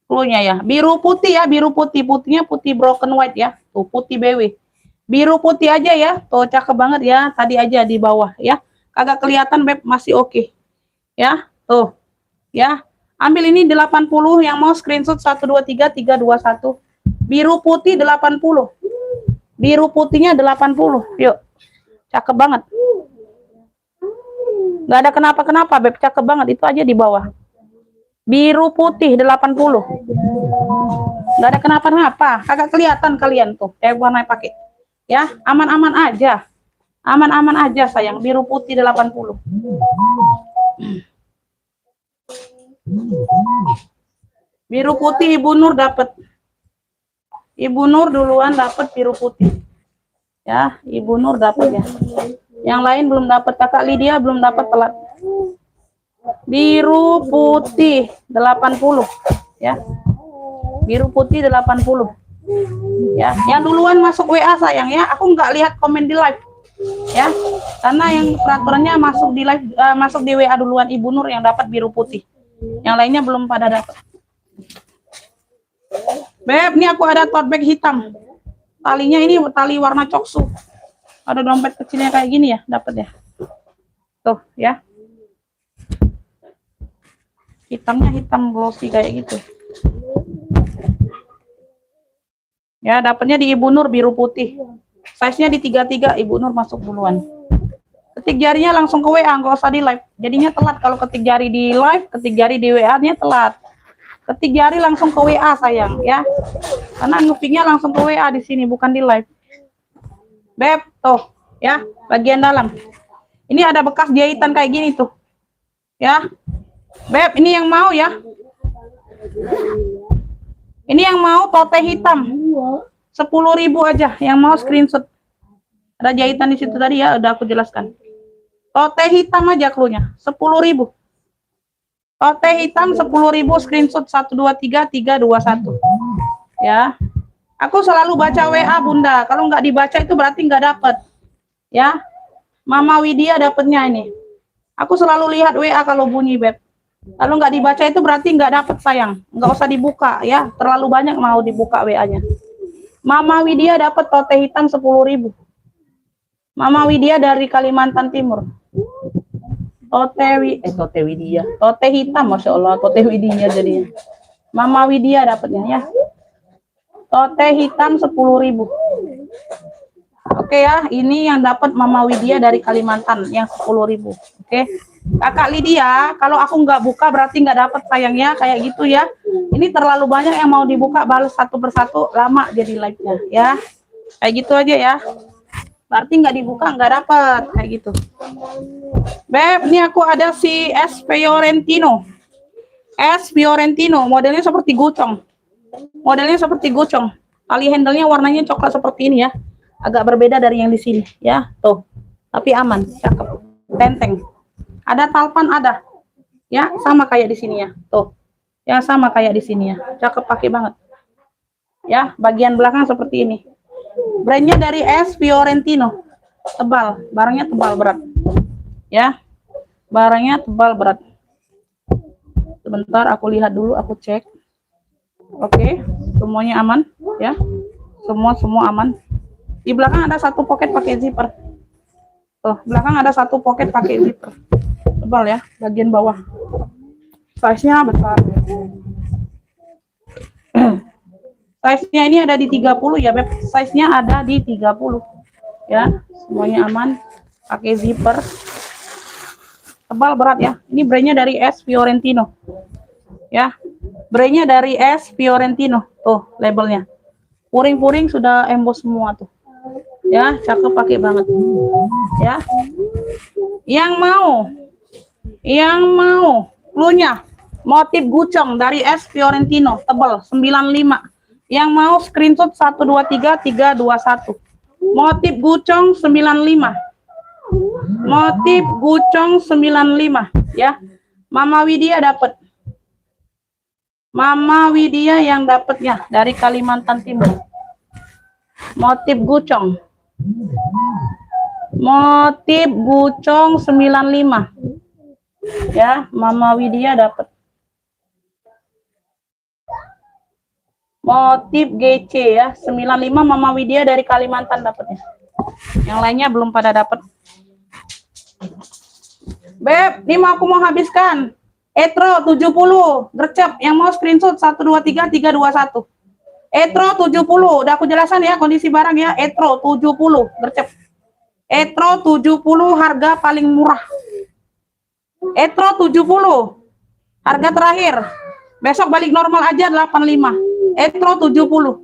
[SPEAKER 1] Cluenya ya, biru putih ya, biru putih, putihnya putih broken white ya, tuh putih BW, biru putih aja ya, tuh cakep banget ya, tadi aja di bawah ya. Kagak kelihatan, Beb, masih oke. Ya, tuh. Ya. Ambil ini 80, yang mau screenshot 123 321. Biru putih 80. Biru putihnya 80. Yuk. Cakep banget. Nggak ada kenapa-kenapa, Beb. Cakep banget. Itu aja di bawah. Biru putih 80. Nggak ada kenapa-kenapa. Kagak kelihatan kalian tuh. Kayak warna pakai. Ya, aman-aman aja. Aman-aman aja, sayang. Biru putih 80. Biru putih Ibu Nur dapat. Ibu Nur duluan dapat biru putih. Ya, Ibu Nur dapat ya. Yang lain belum dapat. Kakak Lydia belum dapat, telat. Biru putih 80 ya. Biru putih 80. Ya, yang duluan masuk WA sayang ya. Aku nggak lihat komen di live. Ya. Karena yang peraturannya masuk di live, masuk di WA duluan Ibu Nur yang dapat biru putih. Yang lainnya belum pada dapat. Beb, ini aku ada tote bag hitam. Talinya ini tali warna coksu. Ada dompet kecilnya kayak gini ya, dapat ya. Tuh ya. Hitamnya hitam glossy kayak gitu. Ya, dapatnya di Ibu Nur biru putih. Size-nya di 33, Ibu Nur masuk duluan. Ketik jarinya langsung ke WA, nggak usah di live. Jadinya telat kalau ketik jari di live, ketik jari di WA-nya telat. Ketik jari langsung ke WA sayang ya. Karena ngefiknya langsung ke WA di sini, bukan di live. Beb, tuh ya, bagian dalam. Ini ada bekas jahitan kayak gini tuh. Ya. Beb, ini yang mau ya. Ini yang mau tote hitam. 10.000 aja yang mau screenshot. Ada jahitan di situ tadi ya, udah aku jelaskan. Tote hitam aja cluenya, 10.000. Tote hitam 10.000 screenshot 123 321. Ya. Aku selalu baca WA Bunda. Kalau nggak dibaca itu berarti nggak dapat. Ya. Mama Widya dapatnya ini. Aku selalu lihat WA kalau bunyi, Beb. Kalau nggak dibaca itu berarti nggak dapat sayang. Nggak usah dibuka ya. Terlalu banyak mau dibuka WA-nya. Mama Widya dapat tote hitam 10.000. Mama Widya dari Kalimantan Timur. Tote Widya. Tote hitam, Masya Allah. Tote Widya jadinya. Mama Widya dapatnya ya. Tote hitam 10.000. Oke ya, ini yang dapat Mama Widya dari Kalimantan yang 10.000. Oke. Kakak Lydia, kalau aku nggak buka berarti nggak dapat sayangnya, kayak gitu ya. Ini terlalu banyak yang mau dibuka, balas satu persatu, lama jadi live-nya ya. Kayak gitu aja ya. Berarti nggak dibuka nggak dapat, kayak gitu. Beb, ini aku ada si S Fiorentino. S Fiorentino, modelnya seperti gocong. Modelnya seperti gocong. Tali handle-nya warnanya coklat seperti ini ya. Agak berbeda dari yang di sini ya. Tuh. Tapi aman, cakep. Tenteng. Ada talpan ada. Ya, sama kayak di sini ya. Tuh. Ya, sama kayak di sini ya. Cakep, pakai banget. Ya, bagian belakang seperti ini. Brandnya dari S Fiorentino. Tebal, barangnya tebal berat. Ya. Barangnya tebal berat. Sebentar aku lihat dulu, aku cek. Oke, semuanya aman ya. Semua aman. Di belakang ada satu pocket pakai zipper. Tuh, belakang ada satu pocket pakai zipper. Tebal ya, bagian bawah. Size-nya besar. Size-nya ini ada di 30 ya, Beb. Size-nya ada di 30. Ya, semuanya aman. Pakai zipper. Tebal berat ya. Ini brandnya dari S Fiorentino. Ya. Brandnya dari S Fiorentino. Tuh, labelnya. Puring-puring sudah emboss semua tuh. Ya, cakep, pakai banget. Ya. Yang mau cluenya motif gucong dari S Fiorentino, tebal 95. Yang mau screenshot 123 321. Motif gucong 95. Motif gucong 95 ya. Mama Widya dapat. Mama Widya yang dapatnya dari Kalimantan Timur. Motif gucong. Motif gucong 95. Ya, Mama Widya dapat. Motif GC ya, 95 Mama Widya dari Kalimantan dapatnya. Yang lainnya belum pada dapat. Beb, ini aku mau habiskan. Etro 70, gercep. Yang mau screenshot 123 321. Etro 70, udah aku jelasan ya kondisi barang ya. Etro 70, gercep. Etro 70 harga paling murah. Etro 70, harga terakhir. Besok balik normal aja 85. Etro 70.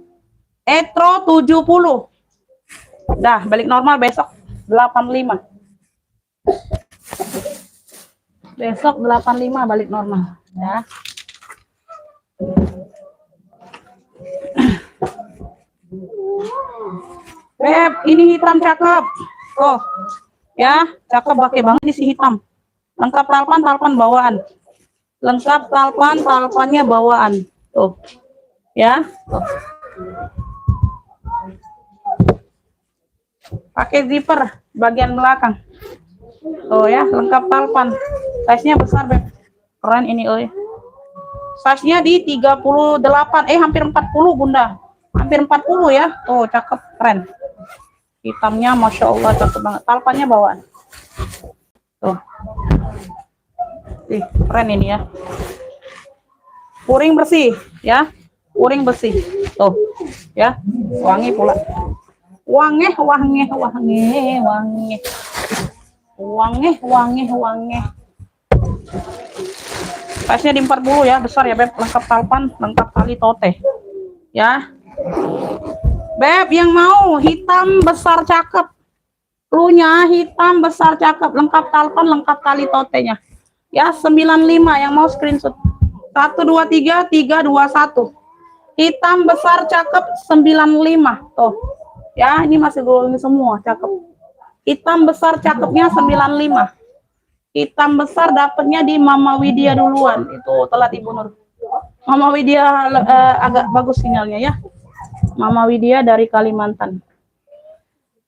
[SPEAKER 1] Etro 70. Dah, balik normal besok 85. Besok 85 balik normal ya. Beb, ini hitam cakep. Oh, ya, cakep pakai banget isi hitam. Lengkap talpan bawaan. Lengkap talpannya bawaan. Tuh. Ya. Tuh. Pakai zipper bagian belakang. Oh ya, lengkap talpan. Size-nya besar, Beb. Keren ini, oi. Size-nya di 38, hampir 40, Bunda. Hampir 40 ya. Oh, cakep, keren. Hitamnya Masya Allah cakep banget. Talpannya bawaan. Tuh. Ih, keren ini ya. Puring bersih, ya. Puring bersih. Tuh, ya. Wangi pula. Wangi. Size-nya di 40 ya, besar ya, Beb. Lengkap talpan, lengkap tali tote. Ya. Beb, yang mau hitam besar cakep. Cluenya hitam besar cakep, lengkap talpan, lengkap tali totenya. Ya, 95 yang mau screenshot. 123 321. Hitam besar cakep 95. Tuh. Ya, ini masih golongan semua, cakep. Hitam besar cakepnya 95. Hitam besar dapatnya di Mama Widya duluan. Itu telat Ibu Nur. Mama Widya agak bagus sinyalnya ya. Mama Widya dari Kalimantan.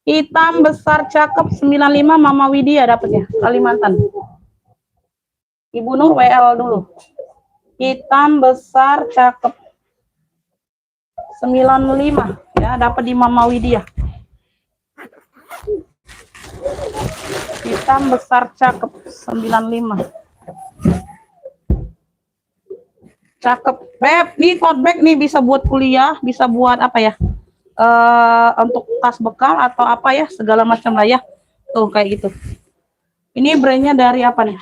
[SPEAKER 1] Hitam besar cakep 95 Mama Widya dapatnya Kalimantan. Ibu Nur WL dulu. Hitam besar cakep 95 ya, dapat di Mama Widya. Hitam besar cakep 95. Cakep. Beb, nih tote bag nih bisa buat kuliah, bisa buat apa ya? Untuk tas bekal atau apa ya, segala macam lah ya. Tuh kayak gitu. Ini brandnya dari apa nih?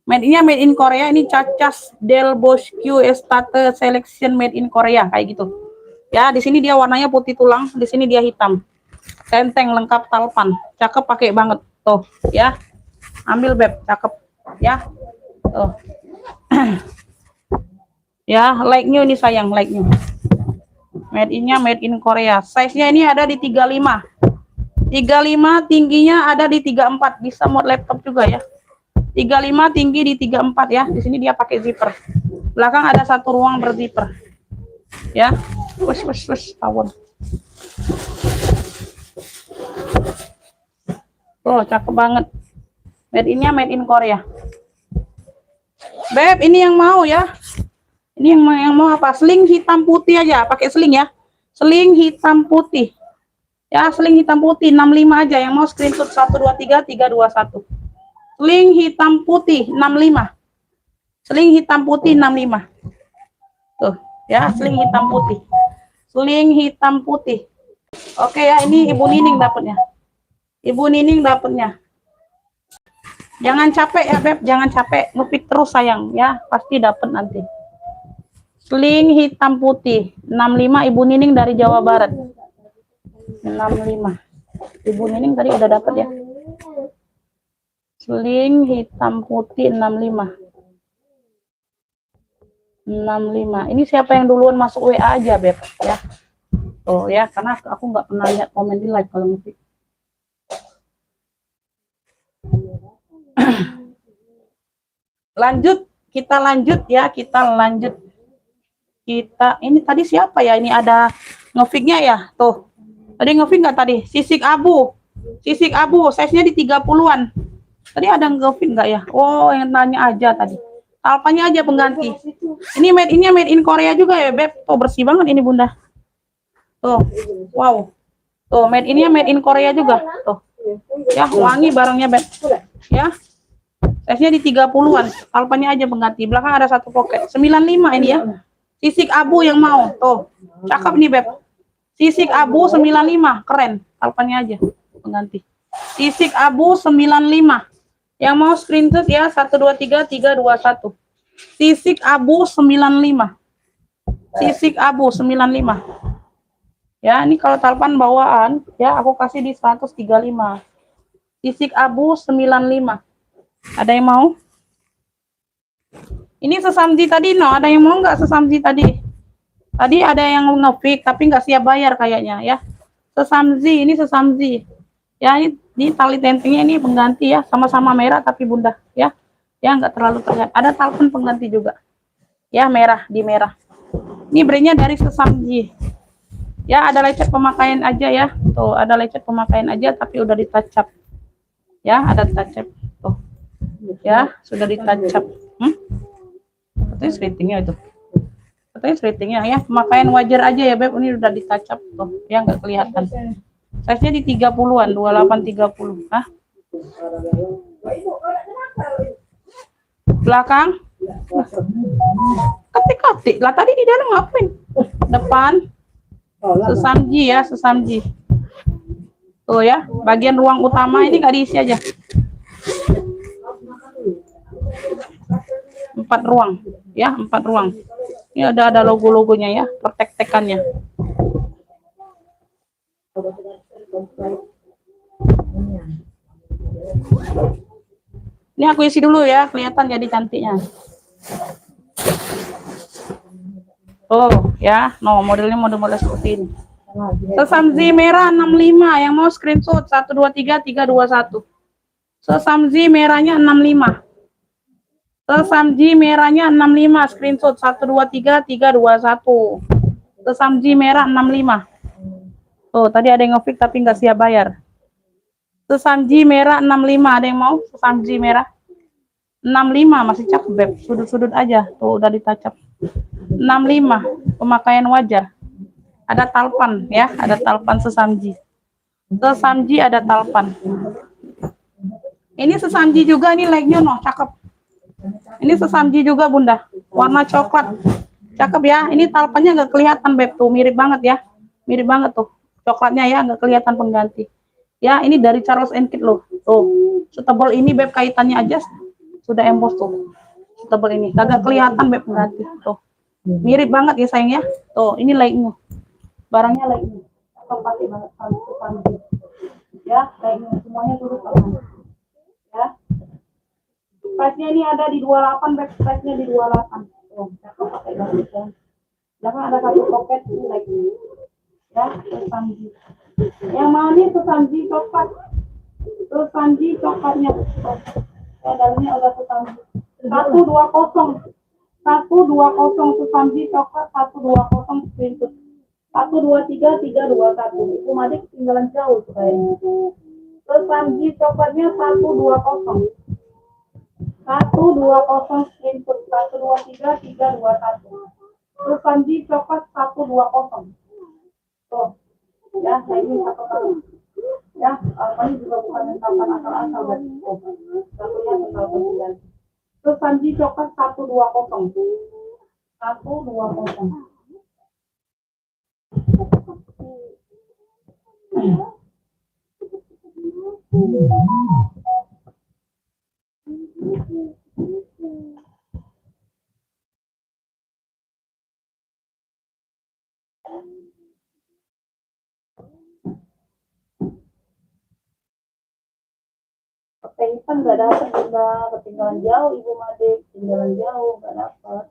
[SPEAKER 1] Made in Korea. Ini Cacas Del Bosque Estate Selection made in Korea kayak gitu. Ya, di sini dia warnanya putih tulang, di sini dia hitam. Tenteng lengkap talpan. Cakep pakai banget. Tuh, ya. Ambil, Beb, cakep. Ya. Tuh. Ya, like-nya ini sayang, like-nya. Made in Korea. Size-nya ini ada di 35. 35, tingginya ada di 34. Bisa muat laptop juga ya. 35, tinggi di 34 ya. Di sini dia pakai zipper. Belakang ada satu ruang berzipper. Ya. Wes, tawon. Oh, cakep banget. Made in Korea. Beb, ini yang mau ya. Ini yang mau apa? Sling hitam putih aja, pakai sling ya. Sling hitam putih. Ya, sling hitam putih 65 aja, yang mau screenshot 123 321. Sling hitam putih 65. Sling hitam putih 65. Tuh, ya, sling hitam putih. Sling hitam putih. Oke ya, ini Ibu Nining dapatnya. Ibu Nining dapatnya. Jangan capek ya, Beb, jangan capek. Ngepik terus sayang ya, pasti dapat nanti. Sling hitam putih 65 Ibu Nining dari Jawa Barat. 65. Ibu Nining tadi udah dapat ya. Sling hitam putih 65. 65. Ini siapa yang duluan masuk WA aja, Beb ya. Oh ya, karena aku nggak pernah lihat komen di live kalau ngepik. Kita lanjut. Kita ini tadi siapa ya? Ini ada ngefiknya ya, tuh. Tadi ngefik nggak tadi? Sisik abu, size-nya di 30-an. Tadi ada ngefik nggak ya? Oh, yang nanya aja tadi. Talpannya aja pengganti. Ini made in Korea juga ya, Beb. Tuh bersih banget ini, Bunda. Tuh, wow. Tuh made in Korea juga. Tuh, ya wangi barangnya, Beb. Ya, Size-nya di 30-an. Alpannya aja pengganti. Belakang ada satu pocket. 95 ini ya. Sisik abu yang mau. Tuh. Cakep nih, Beb. Sisik abu 95. Keren. Alpannya aja pengganti. Sisik abu 95. Yang mau screenshot ya 123321. Sisik abu 95. Sisik abu 95. Ya, ini kalau talpan bawaan ya aku kasih di 135. Sisik abu 95. Ada yang mau? Ini sesamji tadi no, ada yang mau nggak sesamji tadi? Tadi ada yang nge-fix tapi nggak siap bayar kayaknya ya. Sesamji, ini sesamji. Ya, ini tali tentingnya ini pengganti ya, sama-sama merah tapi bunda ya. Ya nggak terlalu terlihat. Ada talpen pengganti juga. Ya, merah di merah. Ini brandnya dari sesamji. Ya, ada lecet pemakaian aja ya. Tuh, ada lecet pemakaian aja tapi udah ditacap. Ya, ada tacap. Tuh. Ya, sudah ditacap. Katanya ratingnya itu. Katanya ratingnya ya. Pemakaian wajar aja ya, Beb. Ini udah ditacap tuh. Ya, nggak kelihatan. Size-nya di 30-an, 28-30. Hah? Belakang? Ketik-ketik. Lah tadi di dalam ngapain? Depan. Sesamji ya, sesamji. Tuh ya, bagian ruang utama ini nggak diisi aja. 4 ruang, ya 4 ruang. Ini ada logo-logonya ya, pertek-tekannya. Ini aku isi dulu ya, kelihatan jadi cantiknya. Oh ya, no modelnya model-model seperti ini. Sesamji merah 65, yang mau screenshot 123321. Sesamji merahnya 65. Sesamji merahnya 65, screenshot 123321. Sesamji merah 65. Oh, tadi ada yang nge-fix tapi nggak siap bayar. Sesamji merah 65, ada yang mau? Sesamji merah 65 masih cakep, Beb. Sudut-sudut aja, tuh udah ditacap. 65, pemakaian wajar. Ada talpan ya, ada talpan sesamji. Sesamji ada talpan. Ini sesamji juga, ini legnya noh, cakep. Ini sesamji juga bunda, warna coklat, cakep ya. Ini talpannya nggak kelihatan, Beb, tuh mirip banget ya, mirip banget tuh coklatnya ya, nggak kelihatan pengganti. Ya, ini dari Charles & Kit loh, tuh setebal ini, Beb, kaitannya aja sudah emboss tuh, setebal ini, kagak kelihatan, Beb, pengganti tuh, mirip banget ya sayang ya. Tuh ini like-nya, barangnya like-nya, atau pakai banget sesamji. Ya, like-nya semuanya turut tangan. Ya. Size-nya ini ada di 28, back size-nya di 28. Oh, cakep pakai garis ya. Belakang ada satu pocket ini lagi. Ya, sesamji. Yang mau nih sesamji coklat. Sesamji coklatnya. Oh, ya, dalamnya udah sesamji. 120. 120 sesamji coklat, 120 screenshot. 123321. Itu Madik tinggalan jauh tuh kayaknya. Sesamji coklatnya 120. 120 screenshot 123321. Terus Panji coklat 120. Tuh, ya, saya ini satu kali. Ya, ini juga bukan tentapan asal-asal dan satunya tentang pemilihan. Terus Panji coklat 120. 120. Kepengen nggak dapat bunda, ketinggalan jauh ibu Madik, ketinggalan jauh nggak dapat.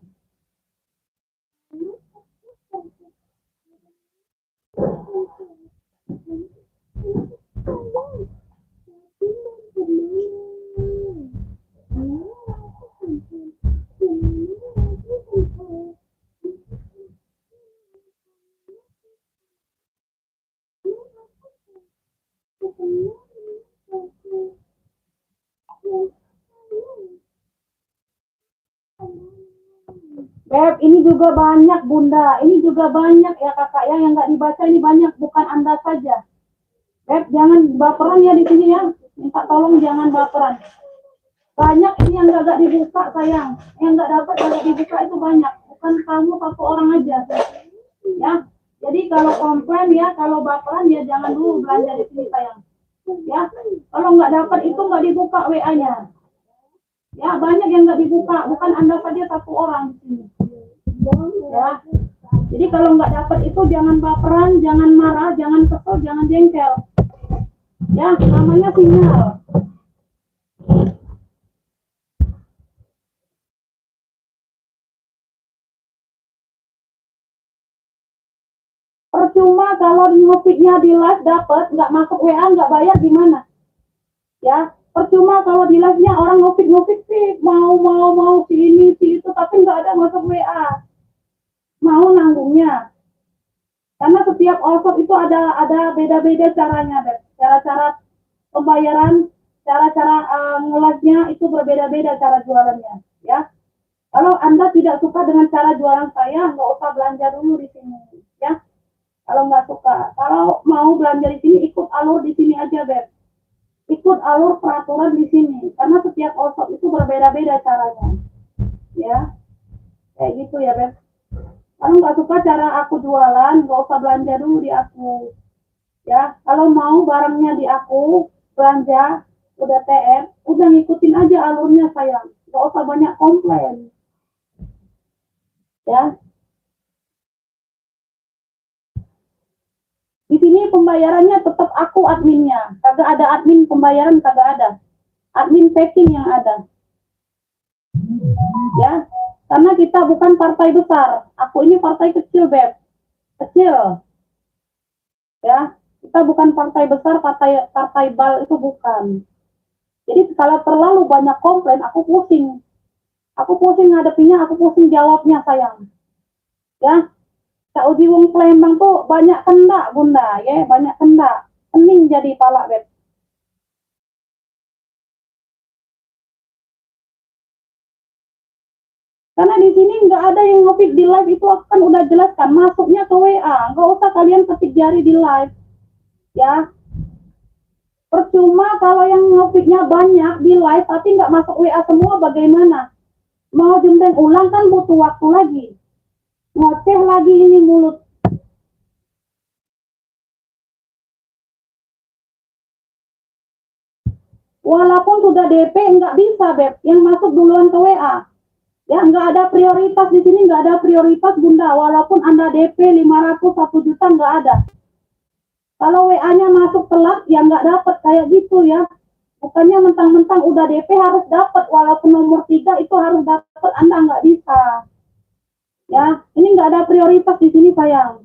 [SPEAKER 1] Beb, ini juga banyak bunda, ini juga banyak ya kakak ya, yang nggak dibaca ini banyak, bukan Anda saja. Beb, jangan baperan ya di sini ya, minta tolong jangan baperan.
[SPEAKER 2] Banyak ini yang nggak dibuka sayang, yang nggak dapat nggak dibuka itu banyak, bukan kamu satu orang aja ya. Jadi kalau komplain ya, kalau baperan ya jangan dulu belanja di sini sayang ya. Kalau nggak dapat itu nggak dibuka WA-nya ya, banyak yang nggak dibuka, bukan anda saja satu orang di sini ya. Jadi kalau nggak dapat itu jangan baperan, jangan marah, jangan kesel, jangan jengkel ya, namanya sinyal. Percuma kalau ngopinya di live dapat, nggak masuk WA, nggak bayar gimana? Ya, percuma kalau di live-nya orang ngopik sih, mau si ini si itu, tapi nggak ada masuk WA. Mau nanggungnya. Karena setiap workshop itu ada beda-beda caranya, Beb. Cara-cara pembayaran, cara-cara nge-live-nya itu berbeda-beda cara jualannya, ya. Kalau Anda tidak suka dengan cara jualan saya, nggak usah belanja dulu di sini, ya. Kalau nggak suka, kalau mau belanja di sini ikut alur di sini aja, Beb. Ikut alur peraturan di sini, karena setiap workshop itu berbeda-beda caranya, ya. Kayak gitu ya, Beb. Kalau nggak suka cara aku jualan, nggak usah belanja dulu di aku, ya. Kalau mau barangnya di aku belanja, udah TM, udah ngikutin aja alurnya sayang. Nggak usah banyak komplain, ya. Di sini pembayarannya tetap aku adminnya. Kagak ada admin pembayaran, kagak ada. Admin packing yang ada. Ya, karena kita bukan partai besar. Aku ini partai kecil, Beb. Kecil. Ya, kita bukan partai besar, partai bal itu bukan. Jadi kalau terlalu banyak komplain, aku pusing. Aku pusing ngadepinya, aku pusing jawabnya sayang. Ya, Kak Uji Wong Palembang tuh banyak kendak, Bunda, ya, banyak kendak. Pening jadi pala, Beb. Karena di sini nggak ada yang ngetik di live, itu kan udah jelaskan masuknya ke WA. Nggak usah kalian ketik jari di live, ya. Percuma kalau yang ngetiknya banyak di live tapi nggak masuk WA semua, bagaimana? Mau jemben ulang kan butuh waktu lagi. Ngoceh lagi ini mulut. Walaupun sudah DP nggak bisa, Beb, yang masuk duluan ke WA. Ya, nggak ada prioritas di sini, nggak ada prioritas, Bunda. Walaupun Anda DP 500, 1 juta, nggak ada. Kalau WA-nya masuk telat, ya nggak dapat kayak gitu ya. Bukannya mentang-mentang udah DP harus dapat, walaupun nomor 3 itu harus dapat, Anda nggak bisa. Ya, ini nggak ada prioritas di sini sayang.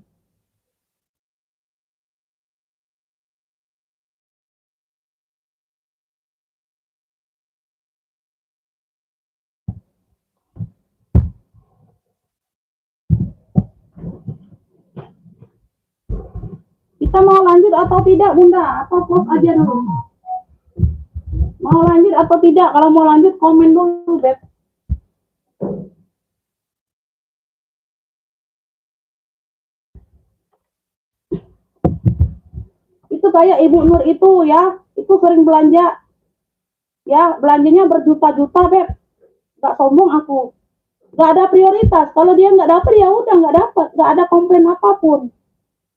[SPEAKER 2] Kita mau lanjut atau tidak, Bunda? Atau close aja dulu? Mau lanjut atau tidak? Kalau mau lanjut, komen dulu, Beb. Itu kayak Ibu Nur itu ya, itu sering belanja. Ya, belanjanya berjuta-juta, Beb. Gak sombong aku. Gak ada prioritas. Kalau dia nggak dapat, ya udah nggak dapat. Gak ada komplain apapun.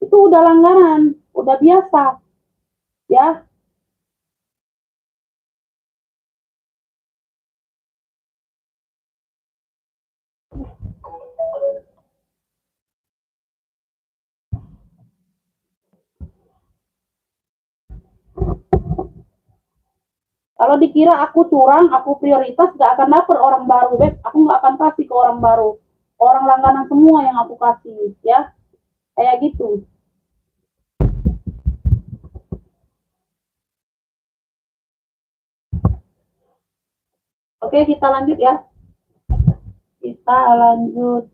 [SPEAKER 2] Itu udah langganan, udah biasa. Ya, kalau dikira aku curang, aku prioritas, gak akan dapet orang baru, Beb. Aku gak akan kasih ke orang baru. Orang langganan semua yang aku kasih, ya. Kayak gitu. Oke, kita lanjut ya. Kita lanjut.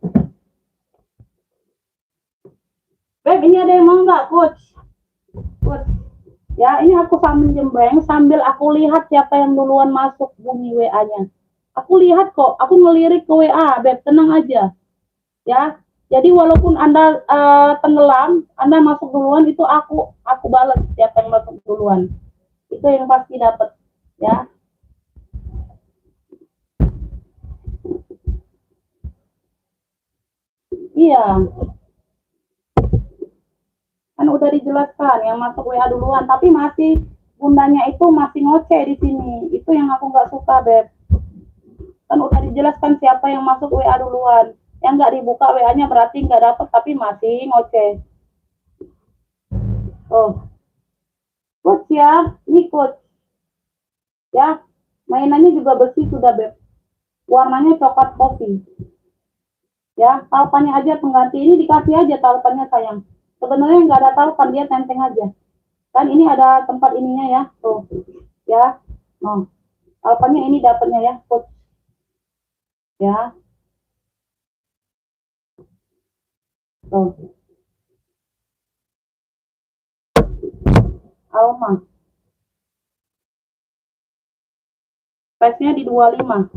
[SPEAKER 2] Beb, ini ada yang mau nggak, Coach? Coach. Ya, ini aku sambil jembreng, sambil aku lihat siapa yang duluan masuk bunyi WA-nya. Aku lihat kok, aku ngelirik ke WA, Beb, tenang aja. Ya, jadi walaupun Anda tenggelam, Anda masuk duluan, itu aku balas siapa yang masuk duluan. Itu yang pasti dapat, ya. Iya, kan udah dijelaskan yang masuk WA duluan, tapi masih bundanya itu masih ngoceh di sini. Itu yang aku nggak suka, Beb. Kan udah dijelaskan siapa yang masuk WA duluan. Yang nggak dibuka WA-nya berarti nggak dapet, tapi masih ngoceh. Oh, coach ya, ini coach. Ya, mainannya juga besi sudah, Beb. Warnanya coklat kopi. Ya, talpannya aja pengganti. Ini dikasih aja talpannya, sayang. Sebenarnya nggak ada talpan, dia tenteng aja. Kan ini ada tempat ininya ya, tuh. Ya, no. Talpannya ini dapatnya ya, coach. Ya, tuh. Alma. Size-nya di 25.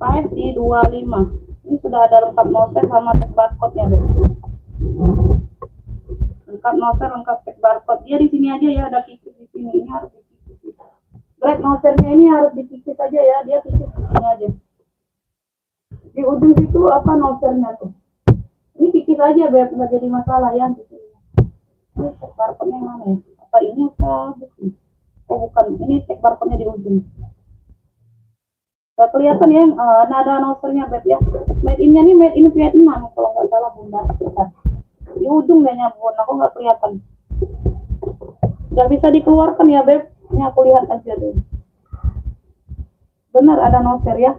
[SPEAKER 2] Size di 25. Ini sudah ada lengkap noser sama tag barcode-nya, Beb. Lengkap noser, lengkap tag barcode. Dia di sini aja ya, ada kikis di sini. Ini harus dikikis. Black nosernya ini harus dikikis aja ya, dia kikis di sini aja. Di ujung itu apa nosernya tuh? Ini kikis aja, Beb, nggak jadi masalah ya. Ini tag barcode-nya mana ya? Apa ini apa? Oh bukan, ini tag barcode-nya di ujung. Gak kelihatan ya, nada nosernya, Beb ya. Made in-nya nih made in Vietnam kalau nggak salah, Bunda. Di ujung kayaknya, Bun, aku nggak kelihatan. Nggak bisa dikeluarkan ya, Beb. Ini aku lihat aja deh. Bener ada noser ya.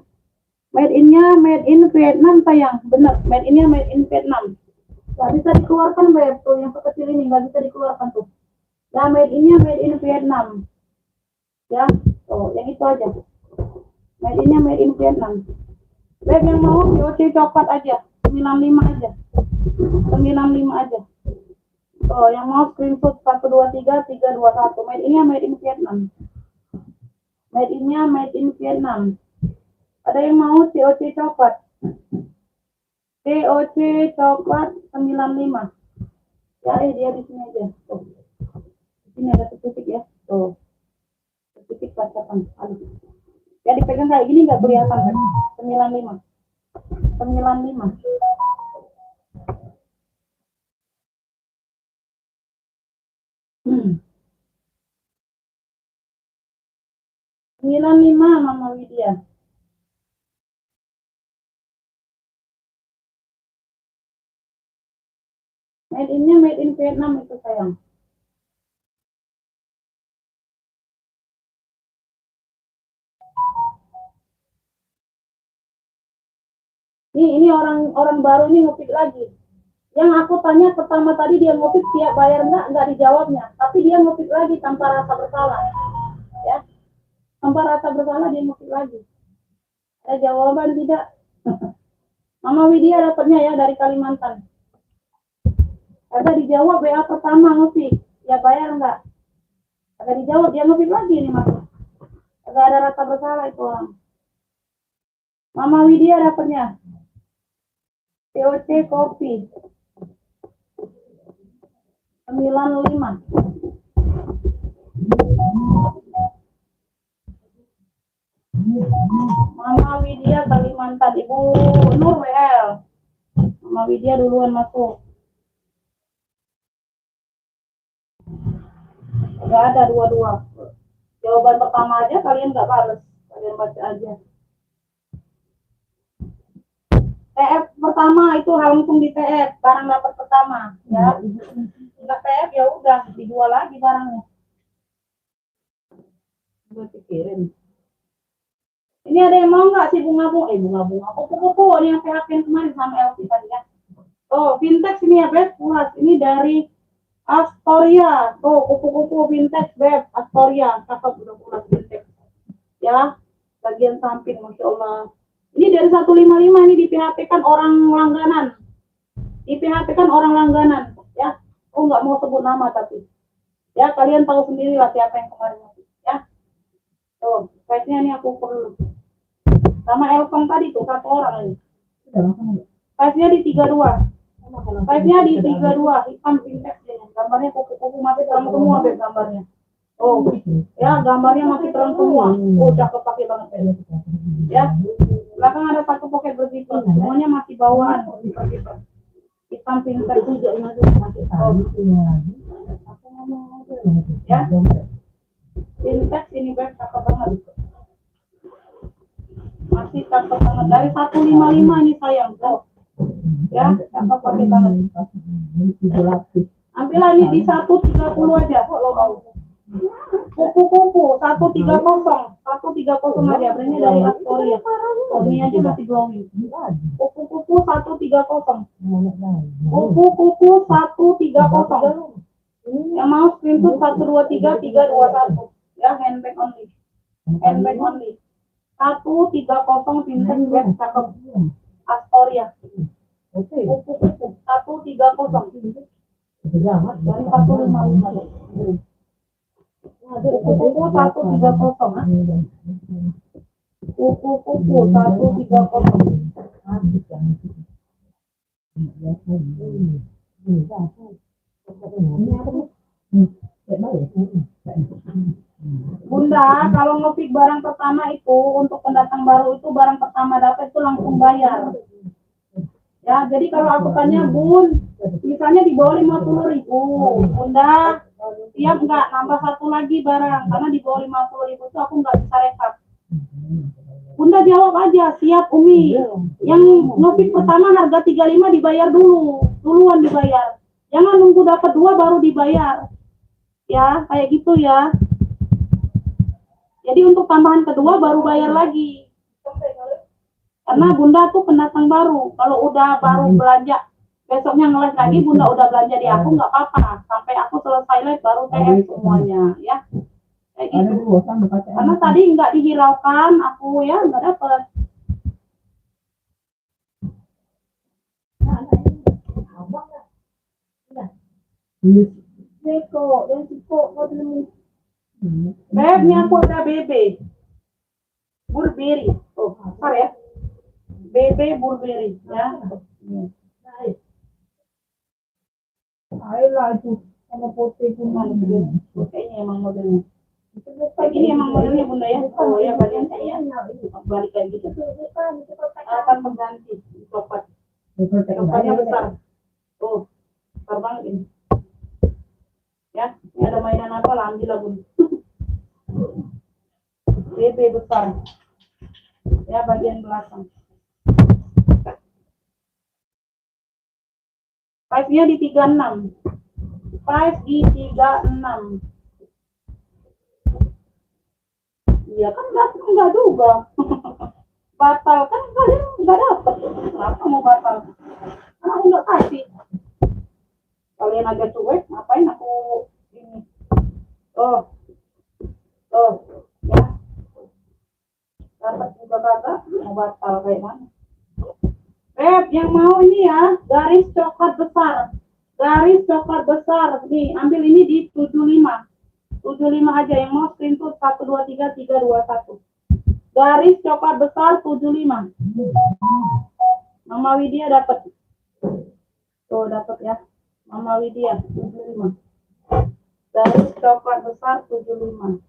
[SPEAKER 2] Made in-nya made in Vietnam, sayang. Bener, made in-nya made in Vietnam. Nggak bisa dikeluarkan, Beb. Tuh yang kecil ini nggak bisa dikeluarkan tuh. Ya, made in-nya made in Vietnam. Ya, tuh yang itu aja. Made in-nya made in Vietnam. Beb yang mau VOC coklat aja, 95 aja. 95 aja. Oh, yang mau screenshot 123 321. Made in-nya made in Vietnam. Made in-nya made in Vietnam. Ada yang mau COC coklat? COC coklat 95. Ya, dia di sini aja. Tuh. Di sini ada titik ya. Tuh. Titik kacakan. Aduh. Ya dipegang kayak gini nggak kelihatan kan? 95. 95. Hmm. 95 Mama Widya. Made in-nya made in Vietnam itu, sayang. Ini orang baru ini ngupik lagi. Yang aku tanya pertama tadi dia ngupik siap bayar nggak dijawabnya. Tapi dia ngupik lagi tanpa rasa bersalah. Ya, tanpa rasa bersalah dia ngupik lagi. Ada jawaban tidak? Mama Widya dapatnya ya dari Kalimantan. Ada dijawab WA pertama ngupik. Ya bayar nggak? Ada dijawab dia ngupik lagi nih mas. Agak ada rasa bersalah itu orang. Mama Widya dapatnya. COC kopi 95. Mama Widya Kalimantan, Ibu Nur WL. Mama Widya duluan masuk. Gak ada dua-dua. Jawaban pertama aja kalian nggak balas. Kalian baca aja. TF pertama itu langsung di TF, barang dapat pertama, ya. Enggak TF ya udah dijual lagi barangnya. Gue pikirin. Ini ada yang mau nggak sih bunga-bunga, kupu-kupu ini yang PHP kemarin sama Elvi tadi ya. Oh, vintage ini ya, Beb, puas. Ini dari Astoria. Tuh, kupu-kupu vintage, Beb, Astoria. Cakep udah puas vintage. Ya, bagian samping, Masya Allah. Ini dari 155 ini di PHP kan orang langganan. Di PHP kan orang langganan, ya. Oh nggak mau sebut nama tapi, ya kalian tahu sendiri lah siapa yang kemarin ya. Tuh, size-nya ini aku perlu. Sama Elfong tadi tuh satu orang ini. Size-nya di 32. Size-nya di 32. Hitam vintage ya. Gambarnya kupu-kupu masih terang semua deh gambarnya. Oh, ya gambarnya masih terang semua. Oh, cakep pakai banget ya. Belakang ada satu pocket berzipper, semuanya masih bawaan. Hitam pinter juga ini ya. Vintage ini bag cakep banget. Masih cakep banget dari 155 ini sayang tuh. Ya, cakep pakai banget. Ambillah ini di 130 aja kalau mau. Kupu-kupu 130 aja, brandnya dari Astoria. Oh, ini aja masih glowing. Kupu-kupu 130. Kupu-kupu 130. Yang mau screenshot 123 321. Ya, handbag only. Handbag only. 130 vintage bag cakep. Astoria. Kupu-kupu 130. Dari 155. Kupu-kupu 130. Kupu-kupu 130. Bunda, kalau ngepick barang pertama itu untuk pendatang baru itu barang pertama dapat itu langsung bayar. Ya, jadi kalau aku tanya Bun, misalnya di bawah 50.000, Bunda siap nggak nambah satu lagi barang karena di bawah 50.000 itu aku nggak bisa rekap. Bunda jawab aja, siap Umi. Yang ngepick pertama harga 35 dibayar duluan dibayar. Jangan nunggu dapat 2 baru dibayar. Ya, kayak gitu ya. Jadi untuk tambahan kedua baru bayar lagi. Karena Bunda tuh pendatang baru. Kalau udah baru belanja, besoknya ngeles lagi, Bunda udah belanja di aku nggak apa-apa. Sampai aku selesai live baru TF semuanya, ya. Kayak gitu. Karena tadi nggak dihiraukan, aku ya nggak dapet. Deko, Beb, ini aku ada BB. Burberry. Oh, apa ya? BB Burberry, ya. Ayolah itu sama putih pun kayaknya emang modelnya. Ini emang modelnya Bunda ya. Oh ya, bagian saya balikan gitu. Akan mengganti coklat. Coklatnya besar. Oh, besar banget ini. Ya, ini ada mainan apa lah, ambil lah Bun. BB besar. Ya, bagian belakang. Size-nya di 36. Size di 36. Iya kan enggak juga. Batal kan kalian enggak dapat. Kenapa mau batal? Karena aku enggak kasih. Kalian agak cuek, ngapain aku ini? Oh, ya. Dapat juga kagak, mau batal kayak mana? Yang mau ini ya, garis coklat besar. Garis coklat besar. Nih, ambil ini di 75. 75 aja yang mau screenshot 123 321. Garis coklat besar 75. Mama Widya dapat. Tuh dapat ya. Mama Widya 75. Garis coklat besar 75.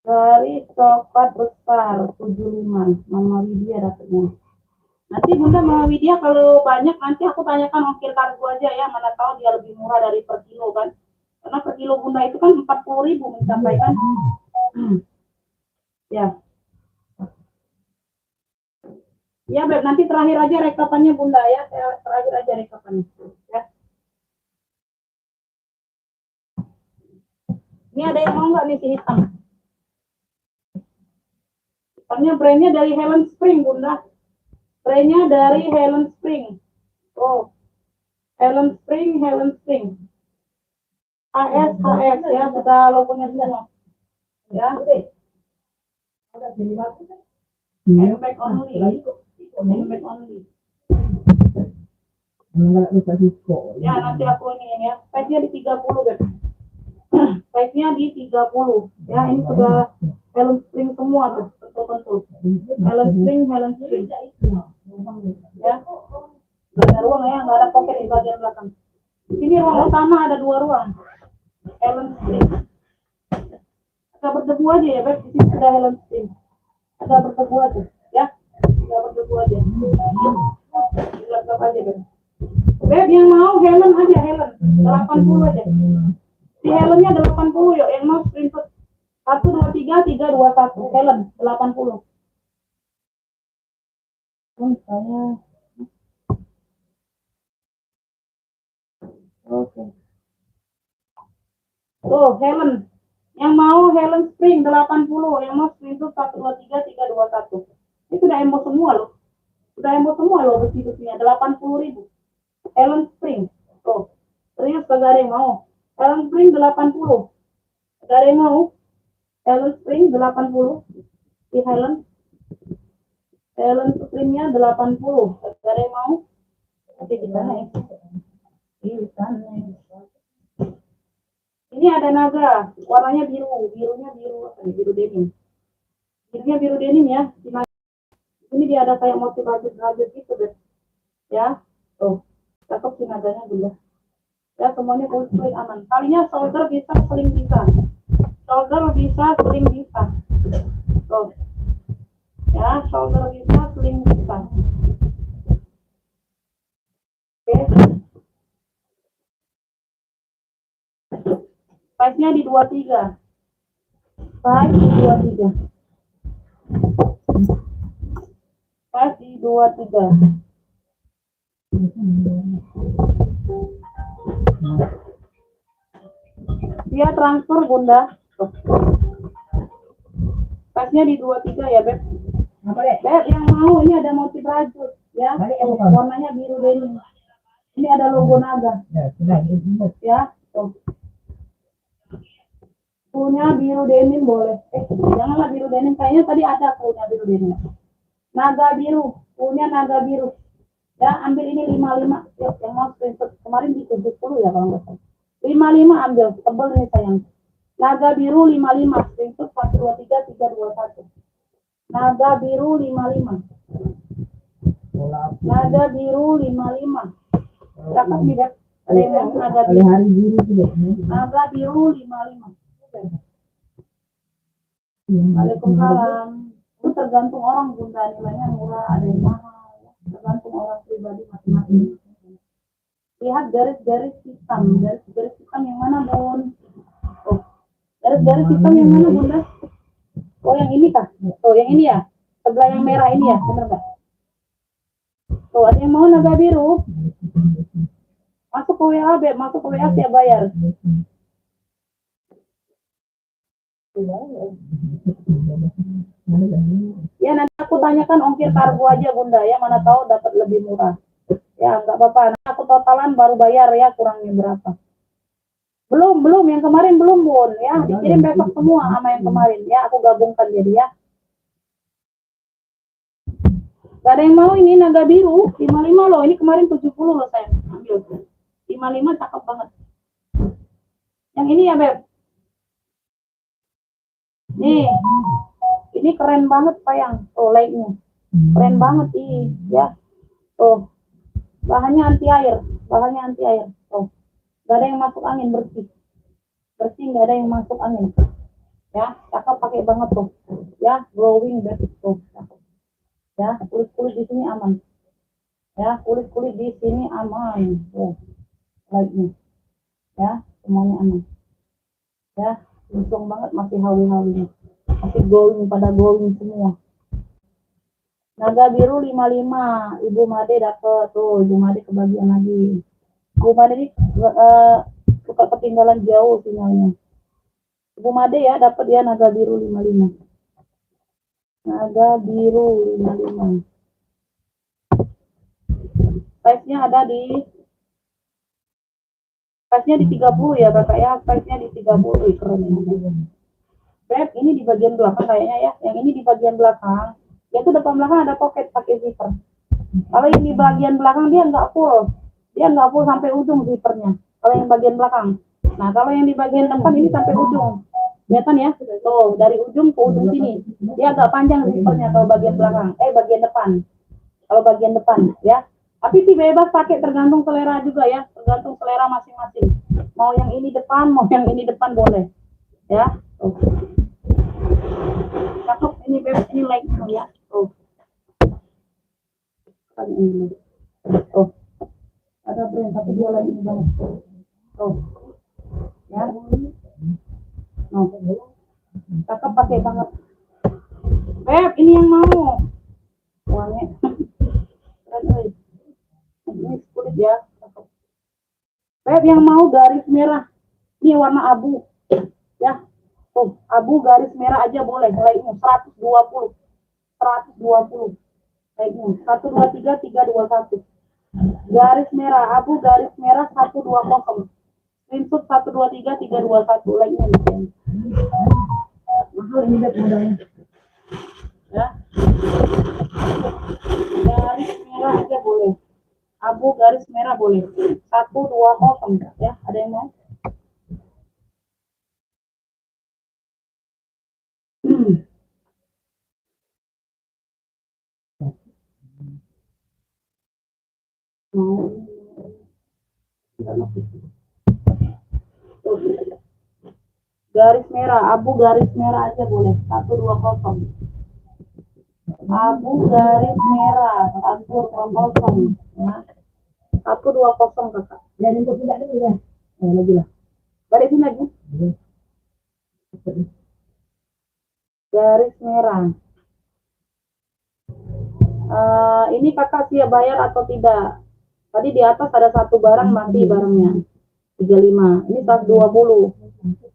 [SPEAKER 2] Garis coklat besar 75. Mama Widya dapatnya. Nanti Bunda Mama Widya kalau banyak nanti aku tanyakan ongkir kargo aja ya, mana tahu dia lebih murah dari per kilo kan. Karena per kilo Bunda itu kan 40.000 mencapai kan. Ya. Ya Beb, nanti terakhir aja rekapannya Bunda ya. Terakhir aja rekapannya. Ya. Ini ada yang mau nggak nih si hitam? Hitamnya brandnya dari Helen Spring Bunda. Brandnya dari Helen Spring. Oh, Helen Spring. HS ya, sudah logonya semua. Ya. Handbag only. Handbag only. Ya, nanti aku ini ya. Size-nya di 30, guys. Size-nya di 30. Ya, ini sudah Helen Spring semua tuh, betul-betul. Helen Spring. Ya. Nggak ada ruang ya, nggak ada pocket di bagian belakang. Di sini ruang utama ada 2 ruang. Helen Spring. Nggak berdebu aja ya, Beb. Di sini ada helm spring. Ada berdebu aja, ya. Nggak berdebu aja. Dilap aja, Beb. Beb, yang mau helm aja, helm. 80 aja. Si helmnya 80 yuk, yang mau screenshot. 1, 2, 3, 3, 2, 1. Helm, 80. Saya. Oke. Tuh, helm. Yang mau helm spring 80, yang mau screenshot 1, 2, 3, 3, 2, 1. Ini sudah embos semua loh. Sudah embos semua loh besi-besinya, 80.000. Helm spring. Tuh. Serius kagak ada yang mau. Helm spring 80. Kagak ada yang mau. Helm spring 80. Di helm. Helm springnya 80. Kagak ada yang mau. Tapi di sana ya. Di sana. Ini ada naga, warnanya biru, birunya biru, biru denim. Birunya biru denim ya. Ini dia ada kayak motif rajut gitu deh. Ya, tuh, cakep sih naganya juga. Ya, semuanya kulit aman. Kalinya shoulder bisa, sling bisa. Shoulder bisa, sling bisa. Tuh. Ya, shoulder bisa, sling bisa. Oke. Size-nya di 23. Size di 23. Size di 23. Dia transfer bunda. Size-nya di 23 ya, Beb. Beb, yang mau ini ada motif rajut ya. Warnanya biru denim. Ini ada logo naga. Ya, tuh. Punya biru denim boleh. Janganlah biru denim. Kayaknya tadi ada punya biru denim. Naga biru. Punya naga biru. Ya, ambil ini 55. Yuk, yang mau screenshot. Kemarin di 70 ya kalau nggak salah. 55 ambil. Tebel ini sayang. Naga biru 55. Screenshot 1, 2, 3, 3, 2, 1. Naga biru 55. Naga biru 55. Cakep nih, Beb. Ada yang mau naga biru. Naga biru 55. Waalaikumsalam. Itu tergantung orang bunda, nilainya murah, ada yang mahal. Tergantung orang pribadi masing-masing. Lihat garis-garis hitam. Garis-garis hitam yang mana, Bun? Oh, garis-garis hitam yang mana, Bunda? Oh, yang ini kah? Oh, yang ini ya? Sebelah yang merah ini ya? Bener nggak? Tuh, ada yang mau naga biru? Masuk ke WA, Beb. Masuk ke WA, siap bayar. Ya, nanti aku tanyakan ongkir kargo aja, Bunda. Ya, mana tahu dapat lebih murah. Ya, nggak apa-apa. Nanti aku totalan baru bayar ya, kurangnya berapa. Belum. Yang kemarin belum, Bun. Ya, dikirim besok semua sama yang kemarin. Ya, aku gabungkan jadi ya. Gak ada yang mau ini naga biru. 55 loh. Ini kemarin 70 loh, sayang. Ambil. 55 cakep banget. Yang ini ya, Beb. Nih. Ini keren banget, sayang. Tuh, like-nya. Keren banget, ya. Tuh. Bahannya anti air. Tuh. Gak ada yang masuk angin, bersih. Gak ada yang masuk angin. Ya, cakep pakai banget tuh. Ya, glowing bed tuh. Cakep. Ya, kulit-kulit di sini aman. Ya, kulit-kulit di sini aman. Tuh. Like-nya. Ya, semuanya aman. Ya, untung banget masih hawi-hawinya. Masih glowing, pada glowing semua. Naga biru 55. Ibu Made dapet tuh. Ibu Made kebagian lagi. Ibu Made ini suka ketinggalan jauh sinyalnya. Ibu Made ya dapat ya naga biru 55. Naga biru 55. Size-nya ada di size-nya di 30 ya, Kakak ya. Size-nya di 30. Keren ya. Beb, ini di bagian belakang kayaknya ya. Yang ini di bagian belakang. Itu depan belakang ada pocket pakai zipper. Kalau yang di bagian belakang dia nggak full. Dia nggak full sampai ujung zippernya. Kalau yang bagian belakang. Nah, kalau yang di bagian depan ini sampai ujung. Kelihatan ya? Tuh, dari ujung ke ujung sini. Dia agak panjang zippernya kalau bagian belakang. Bagian depan. Kalau bagian depan ya. Tapi sih bebas pakai, tergantung selera juga ya. Tergantung selera masing-masing. Mau yang ini depan, mau yang ini depan boleh. Ya. Tuh. Cakep ini beb, ini like ya. Oh, kan ini. Oh, ada brand tapi dia lagi ini banget. Oh, ya. Oh, cakep pakai banget. Beb, ini yang mau. Wangi. Keren, euy. Ini kulit ya. Cakep. Beb, yang mau garis merah. Ini warna abu. Ya. Tuh, abu garis merah aja boleh. Like-nya 120. 120. Like-nya 123 321. Garis merah, abu garis merah 120. Screenshot 123 321. Like-nya nih. Mahal ini beb modalnya. Ya. Garis merah aja boleh. Abu garis merah boleh. 120 ya. Ada yang mau? Garis merah, abu garis merah aja boleh. 120. Abu garis merah 120 ya. 120 kakak. Jadi untuk tidak dulu ya. Lagi lah. Balik sini lagi. Garis merah. Ini kakak siap bayar atau tidak? Tadi di atas ada satu barang mati barangnya 35. Ini 120.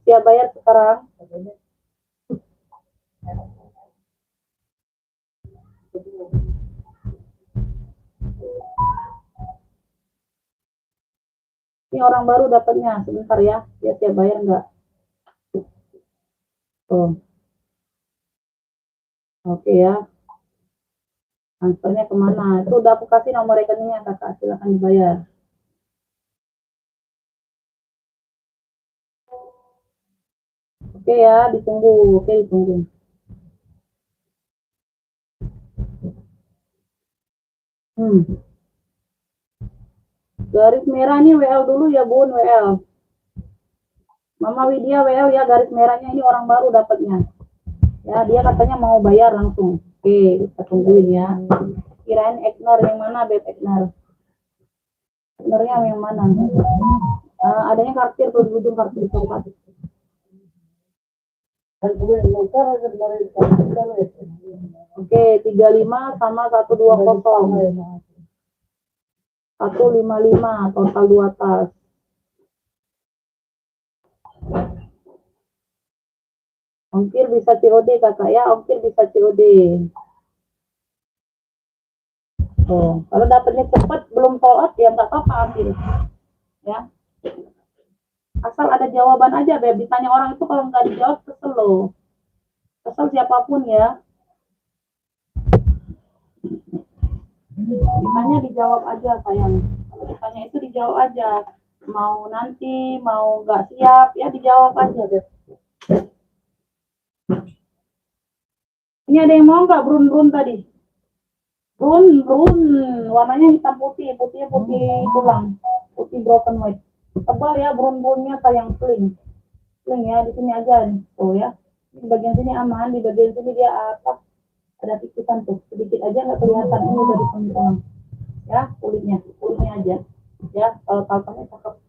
[SPEAKER 2] Siap bayar sekarang? Ini orang baru dapatnya. Sebentar ya. Dia siap bayar enggak? Tuh. Oke ya. Transfernya kemana? Itu udah aku kasih nomor rekeningnya kakak. Silakan dibayar. Oke ya, ditunggu. Oke, ditunggu. Garis merah nih WL dulu ya bun, WL. Mama Widya WL ya, garis merahnya ini orang baru dapatnya. Ya, dia katanya mau bayar langsung. Oke, kita tungguin ya. Kirain Eknar yang mana, Beb Eknar? Eknarnya yang mana? Adanya kartir tuh di ujung kartir coklat. Oke, 35 sama 120. 155 total 2 tas. Ongkir bisa COD kakak ya, ongkir bisa COD. Oh, kalau dapatnya cepat belum sold out ya nggak apa-apa ambil. Ya. Asal ada jawaban aja, Beb. Ditanya orang itu kalau nggak dijawab kesel loh. Kesel siapapun ya. Ditanya dijawab aja sayang. Kalau ditanya itu dijawab aja. Mau nanti, mau nggak siap, ya dijawab aja, Beb. Ini ada yang mau nggak brun-brun tadi? Brun, warnanya hitam putih, putihnya putih tulang, putih broken white. Tebal ya brun-brunnya sayang clean ya di sini aja nih. Tuh ya, di bagian sini aman, di bagian sini dia apa? Ada tipisan tuh, sedikit aja nggak kelihatan, ini udah dipotong. Ya kulitnya aja. Ya kalau kalkamnya cakep.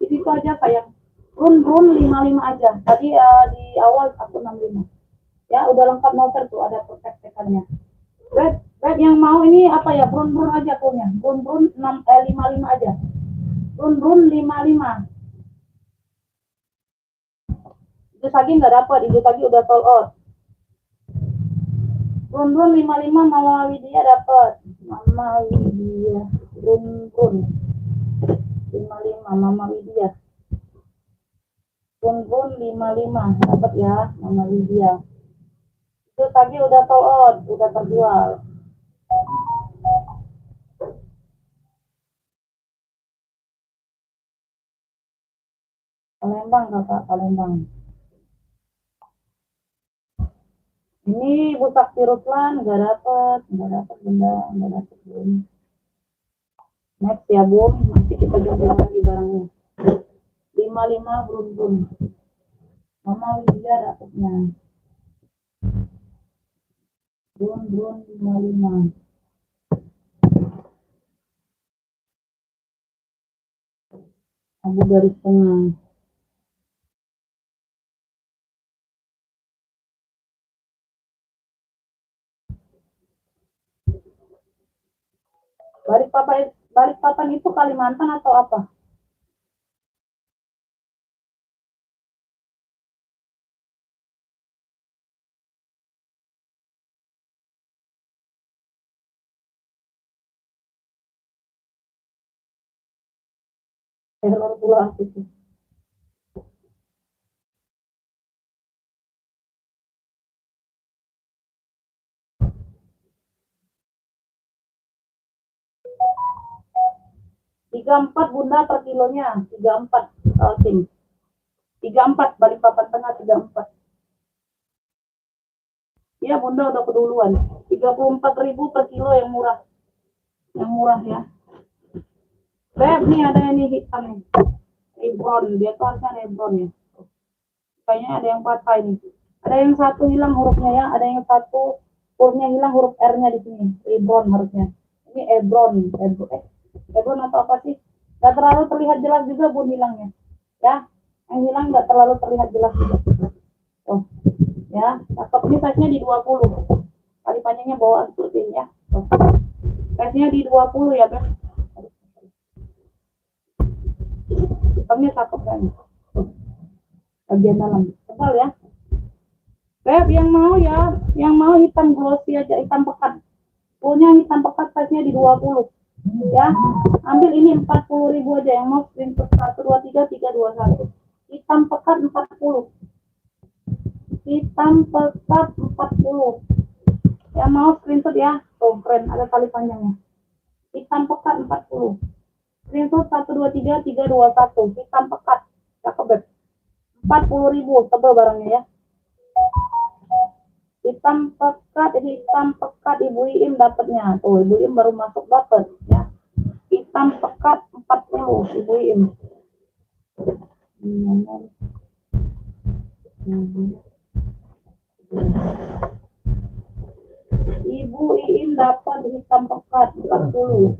[SPEAKER 2] Di situ aja sayang. Brun 55 aja. Tadi di awal aku 65. Ya udah lengkap noter tuh, ada protek-tekannya. Red yang mau ini apa ya? Brun aja punya. Brun 55 aja. Brun 55. Itu lagi nggak dapat, itu lagi udah sold out. Brun 55 Mama Widya dapat. Mama Widya. Brun 55 Mama Widya. Brun 55 dapat ya Mama Widya. Itu tadi udah sold out, udah terjual. Palembang kakak, Palembang. Ini busak Ruslan nggak dapet benda, nggak dapet belum. Next ya Bun, nanti kita jumpa lagi barangnya. 55 brun. Mama Widya dapetnya. Drone 55. Abu garis tengah. Balikpapan itu Kalimantan atau apa? Error pula itu. Tiga 4 bunda per kilonya, 34 salting. 34 Balikpapan tengah 34. Iya bunda udah keduluan. 34.000 per kilo yang murah. Yang murah ya. Beb nih ada yang nih hitam nih. Ebron, dia tuh harusnya Ebron ya. Kayaknya ada yang patah ini. Ada yang satu hilang hurufnya ya, ada yang satu hurufnya hilang, huruf R-nya di sini. Ebron harusnya. Ini Ebron, Ebron atau apa sih? Gak terlalu terlihat jelas juga bun hilangnya. Ya, yang hilang gak terlalu terlihat jelas juga. Oh, ya, cakep. Ini size-nya di 20. Tali panjangnya bawaan seperti ini ya. Oh. Size-nya di 20 ya, Beb. Hitamnya cakep kan. Bagian dalam tebal ya. Beb yang mau ya, yang mau hitam glossy aja, hitam pekat. Punya hitam pekat size-nya di 20 ya. Ambil ini 40.000 aja, yang mau screenshot 123 321. Hitam pekat 40. Hitam pekat 40. Yang mau screenshot ya. Tuh keren, ada tali panjangnya. Hitam pekat 40. Screenshot 123 321. Hitam pekat. Cakep Beb. 40.000 tebel barangnya ya. Hitam pekat Ibu Iim dapatnya. Tuh Ibu Iim baru masuk dapat ya. Hitam pekat 40 Ibu Iim. Ibu Iim dapat hitam pekat 40.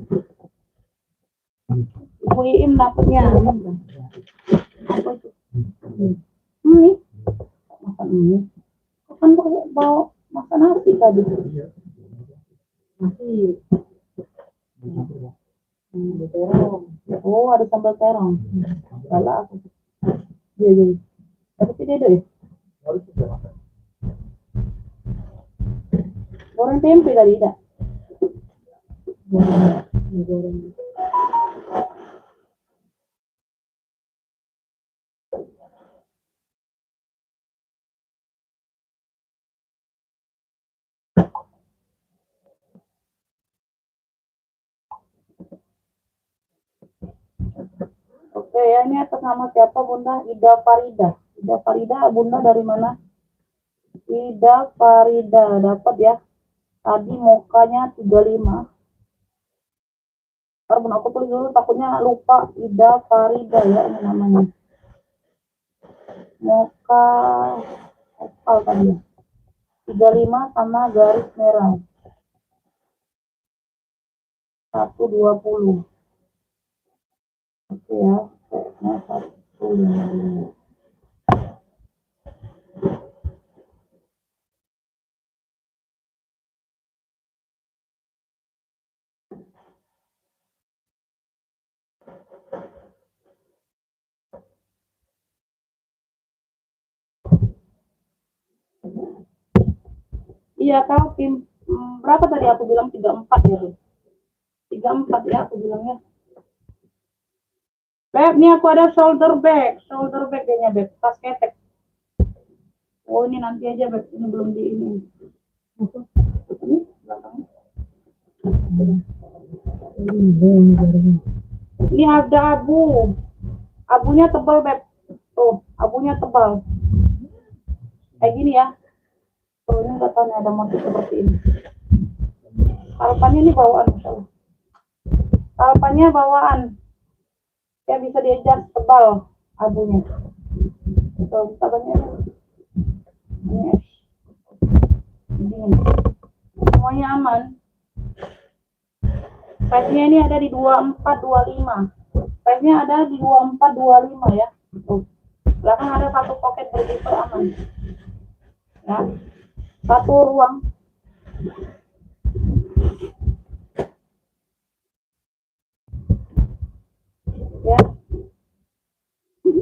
[SPEAKER 2] Ibu Iim dapatnya. Apa itu? Ini. Makan ini. Kan bawa makan nasi tadi. Nasi. Terong. Oh, ada sambal terong. Salah aku. Iya. Tapi tidak ada ya? Goreng tempe tadi tidak? Goreng. Oke ya, ini atas nama siapa Bunda? Ida Farida. Ida Farida, Bunda dari mana? Ida Farida, dapat ya. Tadi mukanya 35. Ntar Bunda aku tulis dulu, takutnya lupa. Ida Farida ya ini namanya. Muka oval tadi. 35 sama garis merah. 120. Oke ya. Nah, 120. Iya kau tim berapa tadi aku bilang 34 ya, 34 ya aku bilangnya. Beb, nih aku ada shoulder bag kayaknya Beb, tas ketek. Oh ini nanti aja Beb, ini belum di ini. Ini belakangnya. Ini ada abunya tebal Beb. Tuh, abunya tebal. Kayak gini ya. Tuh, ini katanya ada motif seperti ini. Kalpannya ini bawaan, misalnya. Kalpannya bawaan. Ya bisa diadjust tebal abunya. Tuh, kita banyak. Ini. tulangnya aman. Size-nya ini ada di 2425. Size-nya ada di 2425 ya. Tuh. Belakang ada satu pocket berzipper aman. Ya. Satu ruang. Ya.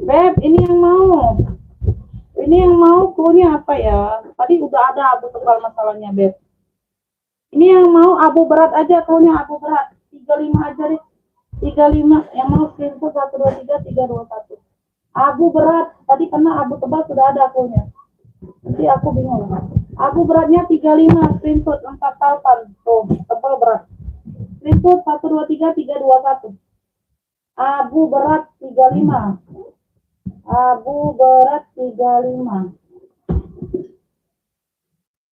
[SPEAKER 2] Beb, ini yang mau. Ini yang mau clue-nya apa ya? Tadi udah ada abu tebal masalahnya, Beb. Ini yang mau abu berat aja, clue-nya abu berat. 35 aja deh. 35. Yang mau screenshot 123 321. Abu berat. Tadi kena abu tebal sudah ada clue-nya. Nanti aku bingung. Abu beratnya 35, screenshot 4 talpan. Tuh, tebal berat. Screenshot 123 321. Abu berat 35. Abu berat 35.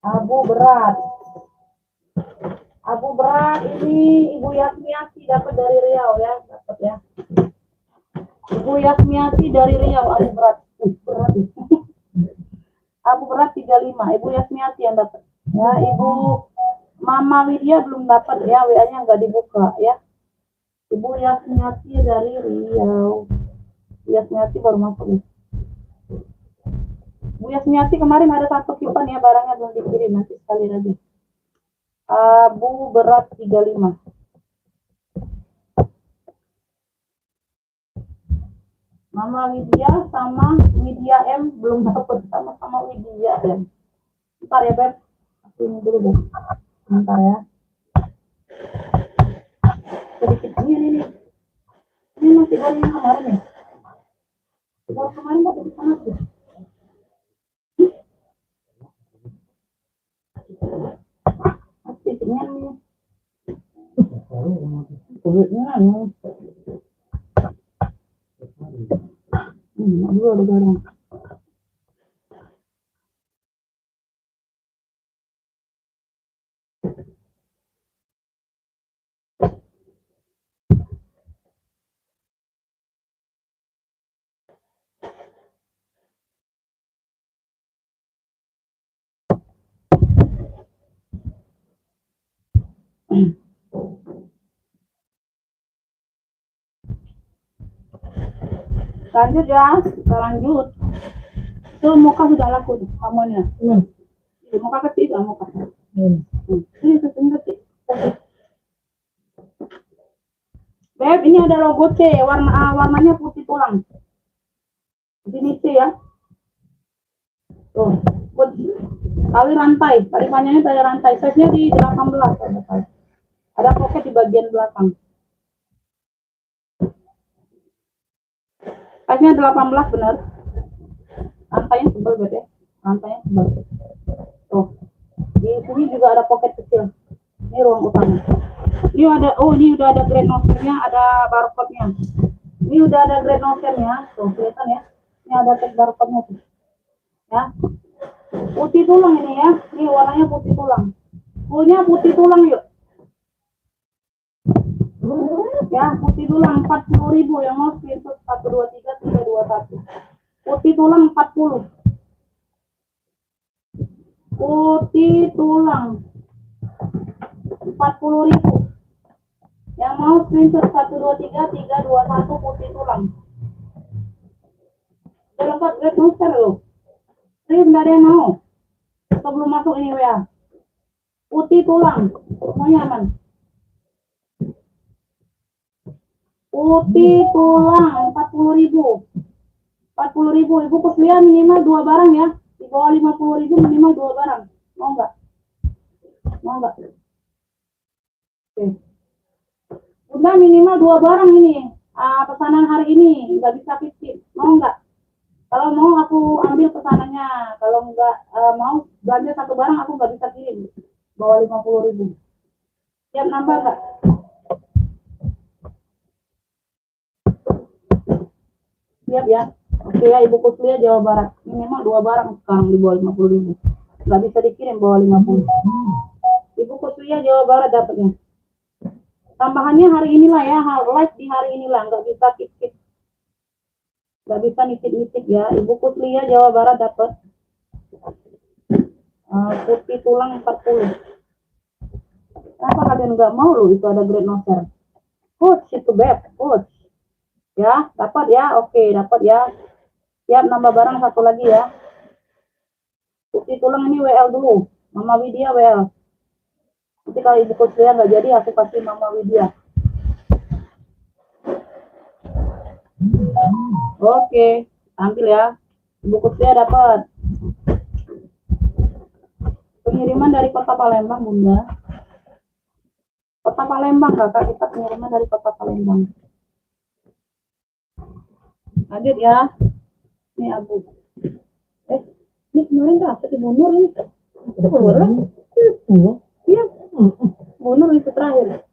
[SPEAKER 2] Abu berat. Abu berat ini Ibu Yasmiati dapat dari Riau ya, dapat ya. Ibu Yasmiati dari Riau abu berat. Berat. Abu berat 35. Ibu Yasmiati yang dapat. Ya, Ibu Mama Widya belum dapat ya, WA-nya nggak dibuka ya. Ibu Yasmiati dari Riau. Yasmiati baru masuk ya. Bu Yasmiati kemarin ada satu kipan ya, barangnya belum dikirim, nanti sekali lagi. Abu berat 35. Mama Widya sama Widya M belum dapat, sama Widya M. Bentar ya, Beb. Aku ini dulu deh. Bentar ya. Sedikit ini. Ini masih baru yang kemarin ya. Baru kemarin nggak di sana sih. Masih nih. Kulitnya nih. Dulu ada barang. Lanjut ya, kita lanjut. Itu muka sudah laku kamunya. Muka kecil lah muka. Ini sesungguhnya sih. Beb, ini ada logo C, warnanya putih tulang. Sini C ya. Tuh, tali rantai, tali panjangnya tali rantai. Size-nya di 18. Ada pocket di bagian belakang. Size-nya 18 benar. Rantainya tebal Beb ya. Rantainya tebal. Tuh. Di sini juga ada pocket kecil. Ini ruang utama. Ini ada, ini udah ada grade note-nya, ada barcode-nya. Ini udah ada grade note-nya, tuh kelihatan ya. Ini ada tag barcode-nya tuh. Ya. Putih tulang ini ya. Ini warnanya putih tulang. Fullnya putih tulang yuk. Ya, putih tulang 40.000 yang mau screenshot 123 321. Putih tulang 40. Putih tulang 40.000. Yang mau screenshot 123 321 putih tulang. Udah lengkap grade monster loh. Ini nggak ada yang mau. Sebelum masuk ini WA. Putih tulang, semuanya aman. Putih tulang 40.000. 40.000. Ibu kuliah minimal 2 barang ya. Di bawah 50.000 minimal 2 barang. Mau nggak? Mau nggak? Oke. Udah minimal 2 barang ini. Pesanan hari ini nggak bisa skip. Mau nggak? Kalau mau aku ambil pesanannya. Kalau nggak mau belanja satu barang aku nggak bisa kirim. Bawah 50.000. Siap nambah nggak? Siap ya. Oke ya, Ibu Kuslia Jawa Barat. Minimal 2 barang sekarang di bawah 50.000. Nggak bisa dikirim bawah 50. Ibu Kuslia Jawa Barat dapatnya. Tambahannya hari inilah ya, live di hari inilah, nggak bisa skip. Nggak bisa nitip-nitip ya. Ibu Kuslia Jawa Barat dapat putih tulang 40. Kenapa kalian nggak mau loh itu ada Great No Share? Push itu beb, push. Ya, dapat ya, oke, dapat ya. Siap nambah barang satu lagi ya. Putih tulang ini WL dulu. Mama Widya WL. Nanti kalau ibu Kuslia nggak jadi, aku kasih Mama Widya. Oke, ambil ya. Ibu Kuslia dapat. Pengiriman dari Kota Palembang, Bunda. Kota Palembang, kakak, kita pengiriman dari Kota Palembang. Lanjut ya. Ini Abu. Ini kemarin dapat Ibu Nur ini. Ibu Nur? Iya. Ibu Nur itu terakhir.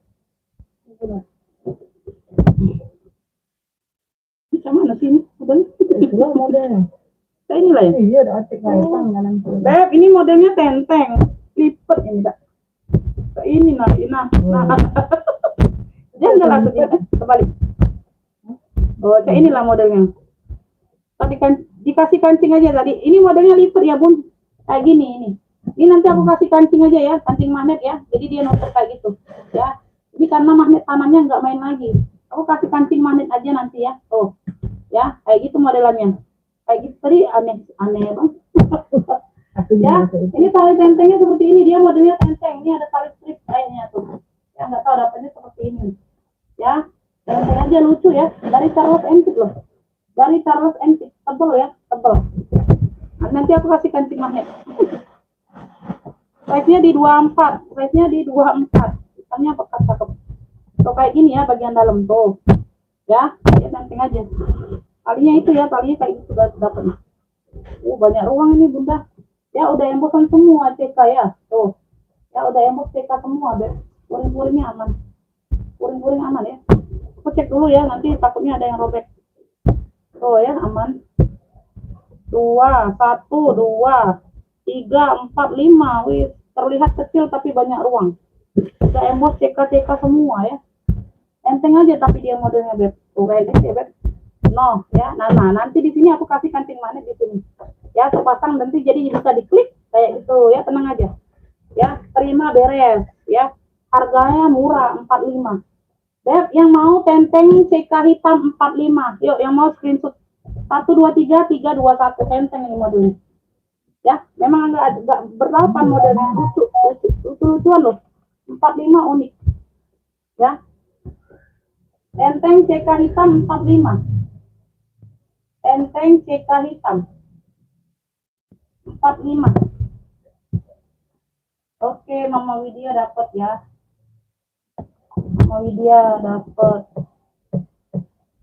[SPEAKER 2] Ini sama mana sih ini? Itulah modelnya. Kayak inilah ya? Iya, ada atik kanan. Beb, ini modelnya tenteng. Lipet ini, Mbak. Kayak ini, nah. Jangan nggak langsung ini. Kembali. Oh, kayak inilah modelnya. Tadi kan dikasih kancing aja tadi. Ini modelnya lipat ya, Bun. Kayak gini ini. Ini nanti aku kasih kancing aja ya, kancing magnet ya. Jadi dia nutup kayak gitu, ya. Ini karena magnet tanamnya nggak main lagi. Aku kasih kancing magnet aja nanti ya. Oh, ya, kayak gitu modelannya. Kayak gitu tadi aneh bang. Ya, ini tali tentengnya seperti ini. Dia modelnya tenteng. Ini ada tali strip kayaknya tuh. Ya nggak tahu dapetnya seperti ini. Ya, tenteng aja lucu ya. Dari Charles Antique loh. Dari Charles Antique, tebel ya, tebel. Nah, nanti aku kasih kancing magnet. Size-nya di 24, size-nya di 24. Hitamnya bekas cakep. Tuh kayak gini ya bagian dalam tuh. Ya, ya tenteng aja. Talinya itu ya, talinya kayak gitu sudah dapat. Banyak ruang ini Bunda. Ya udah embosan semua CK ya. Tuh. Ya udah embos CK semua, Beb. Puring-puringnya aman. Puring-puring aman ya. Aku cek dulu ya, nanti takutnya ada yang robek. Tuh ya, aman. 2, 1, 2, 3, 4, 5. Wih, terlihat kecil tapi banyak ruang. Udah embos CK semua ya. Enteng aja tapi dia modelnya Beb. Tuh kayak gitu ya Beb. No ya. Nah, nanti di sini aku kasih kancing magnet di sini. Ya, sepasang nanti jadi bisa diklik kayak gitu ya, tenang aja. Ya, terima beres ya. Harganya murah 45. Beb, yang mau tenteng CK hitam 45. Yuk, yang mau screenshot 123 321 tenteng ini modelnya. Ya, memang agak berdelapan modelnya, lucu-lucuan loh. 45 unik. Ya. Tenteng CK hitam 45. Tenteng CK hitam 45. Oke, Mama Widya dapat ya. Mama Widya dapat.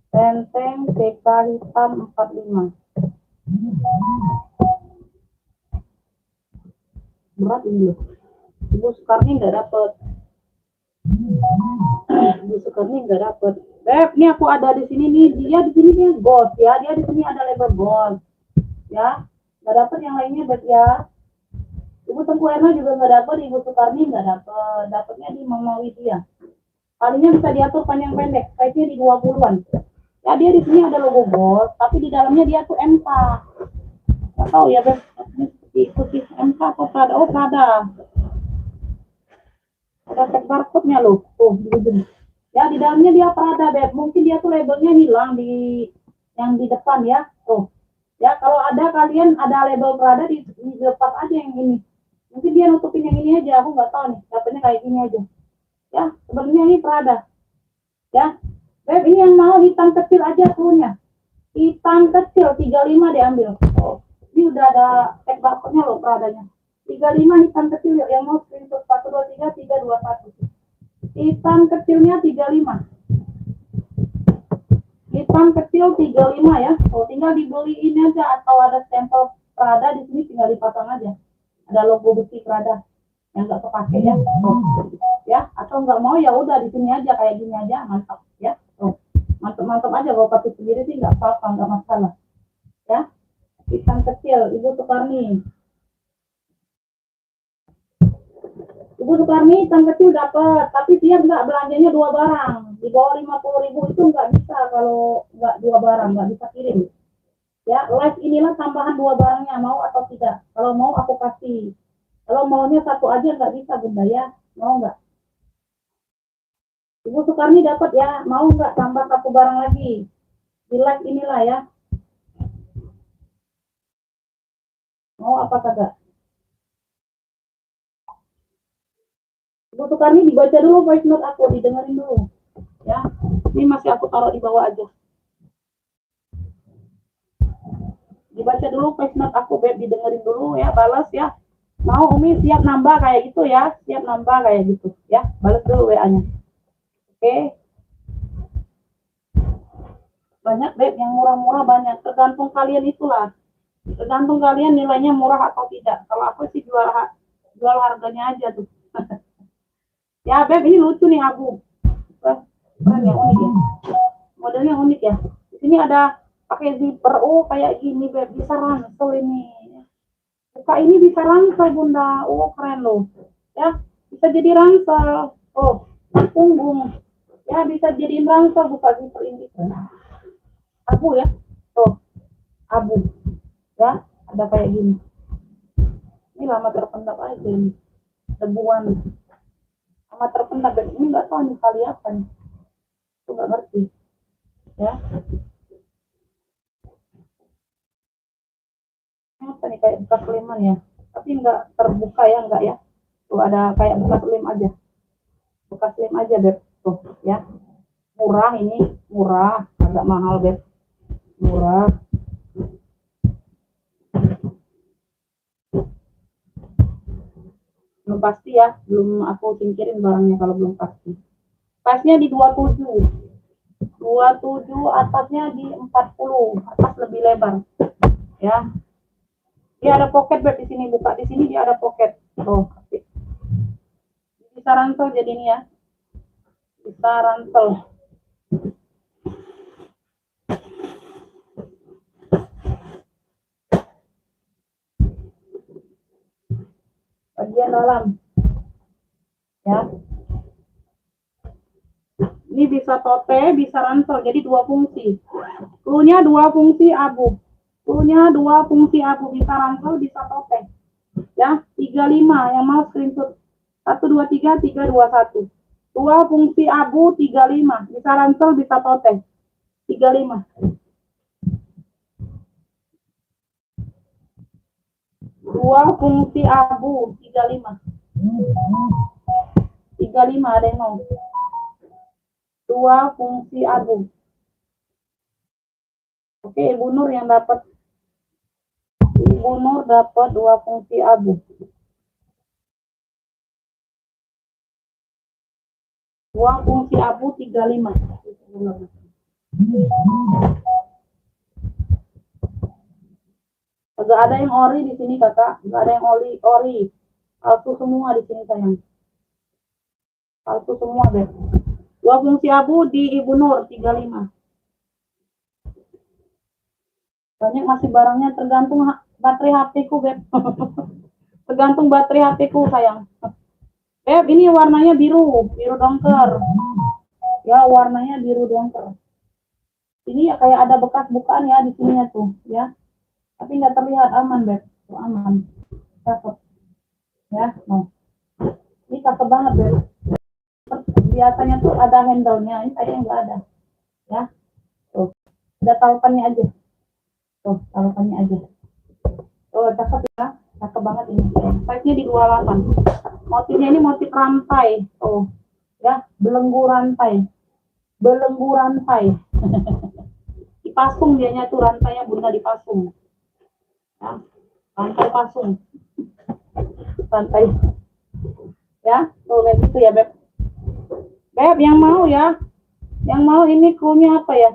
[SPEAKER 2] Tenteng CK hitam 45. Berat ini loh. Ibu Sukarni nggak dapat. Ibu Sukarni nggak dapat. Beb, ini aku ada di sini nih. Dia di sini nih gold ya. Dia di sini ada label gold. Ya, nggak dapat yang lainnya Beb ya. Ibu Tengku Erna juga nggak dapat. Ibu Sukarni nggak dapat. Dapatnya di Mama Widya. Kalinya bisa diatur panjang pendek. Size-nya di 20-an. Ya, dia di sini ada logo gold, tapi di dalamnya dia tuh MK. Nggak tahu ya Beb. Ikuti MK atau Prada. Oh, Prada. Ada tag barcode-nya loh. Tuh, di ya di dalamnya dia Prada Beb. Mungkin dia tuh labelnya hilang di yang di depan ya. Tuh. Ya, kalau ada kalian ada label Prada dilepas aja yang ini. Mungkin dia nutupin yang ini aja. Aku nggak tahu nih. Dapetnya kayak gini aja. Ya, sebenarnya ini Prada. Ya. Beb, ini yang mau hitam kecil aja punya. Hitam kecil 35 diambil. Oh, ini udah ada tag barcode-nya loh Pradanya. 35 hitam kecil yuk, yang mau screenshot 123 321. Hitam kecilnya 35. Hitam kecil 35 ya. Oh, tinggal dibeliin aja atau ada stempel Prada di sini tinggal dipasang aja. Ada logo besi Prada yang nggak kepake ya. Oh, ya, atau nggak mau ya udah di sini aja kayak gini aja, mantap ya. Oh, mantap aja kalau pakai sendiri sih nggak apa-apa, nggak masalah. Ya, hitam kecil, Ibu Sukarni. Ibu Sukarni hitam kecil dapat, tapi dia nggak belanjanya 2 barang. Di bawah 50.000 itu nggak bisa kalau nggak 2 barang, nggak bisa kirim. Ya, live inilah tambahan 2 barangnya, mau atau tidak. Kalau mau aku kasih. Kalau maunya satu aja nggak bisa Bunda ya, mau nggak? Ibu Sukarni dapat ya, mau nggak tambah satu barang lagi? Di like inilah ya, mau apa kagak? Ibu Sukarni dibaca dulu voice note aku, didengerin dulu ya. Ini masih aku taruh di bawah aja. Dibaca dulu voice note aku, Beb, didengerin dulu ya, balas ya. Mau Umi siap nambah kayak gitu ya, siap nambah kayak gitu ya, balas dulu WA-nya. Oke. Banyak, Beb, yang murah-murah banyak, tergantung kalian itulah. Tergantung kalian nilainya murah atau tidak. Kalau aku sih jual harganya aja tuh. Ya, Beb, ini lucu nih Abu. Keren yang unik ya. Modelnya unik ya. Di sini ada pakai zipper. Oh, kayak gini, Beb. Bisa ransel ini. Buka ini bisa ransel, Bunda. Oh, keren loh. Ya, bisa jadi ransel. Oh, punggung. Ya, bisa jadi ransel. Buka zipper ini. Abu ya. Tuh, abu. Ya, ada kayak gini. Ini lama terpendam aja ini. Debuan. Lama terpendam. Dan ini nggak tahu nih kali apa nih. Aku nggak ngerti. Ya. Apa nih kayak bekas leman ya. Tapi nggak terbuka ya, nggak ya. Tuh ada kayak bekas lem aja. Bekas lem aja, Beb. Tuh, ya. Murah ini. Murah. Agak mahal, Beb. Murah. Belum pasti ya. Belum aku singkirin barangnya kalau belum pasti. Pasnya di 27. 27, atasnya di 40. Atas lebih lebar. Ya. Dia ada pocket, Beb, di sini. Buka di sini dia ada pocket. Oh, bisa ransel jadi ini ya. Bisa ransel. Bagian dalam. Ya. Ini bisa tote, bisa ransel. Jadi dua fungsi. Cluenya dua fungsi Abu. Cluenya dua fungsi Abu. Bisa ransel, bisa tote. Ya, 35 yang mau screenshot. 123 321. Dua fungsi Abu 35. Bisa ransel, bisa tote. 35. Dua fungsi Abu 35. 35 ada yang mau. Dua fungsi Abu. Oke, Ibu Nur yang dapat. Ibu Nur dapat dua fungsi Abu. Dua fungsi Abu 35. Agak ada yang ori di sini, Kakak. Enggak ada yang ori. Palsu semua di sini, sayang. Palsu semua, Beb. Dua fungsi Abu di Ibu Nur 35. Banyak masih barangnya, tergantung baterai HP-ku, Beb. Tergantung baterai HP-ku, sayang. Beb, ini warnanya biru dongker. Ya, warnanya biru dongker. Ini kayak ada bekas bukaan ya di sininya tuh, ya. Tapi nggak terlihat, aman, Beb. Tuh, aman. Cakep. Ya, no. Ini cakep banget, Beb. Biasanya tuh ada handle-nya, ini kayaknya nggak ada. Ya, tuh. Ada tautannya aja. Tuh, tautannya aja. Oh, cakep ya. Cakep banget ini. Size-nya di 28. Motifnya ini motif rantai. Oh, ya, belenggu rantai. Belenggu rantai. Dipasung dianya tuh rantainya, Bunda, dipasung. Ya, rantai pasung. Rantai. Ya, tuh kayak gitu ya, Beb. Beb, yang mau ya. Yang mau ini cluenya apa ya?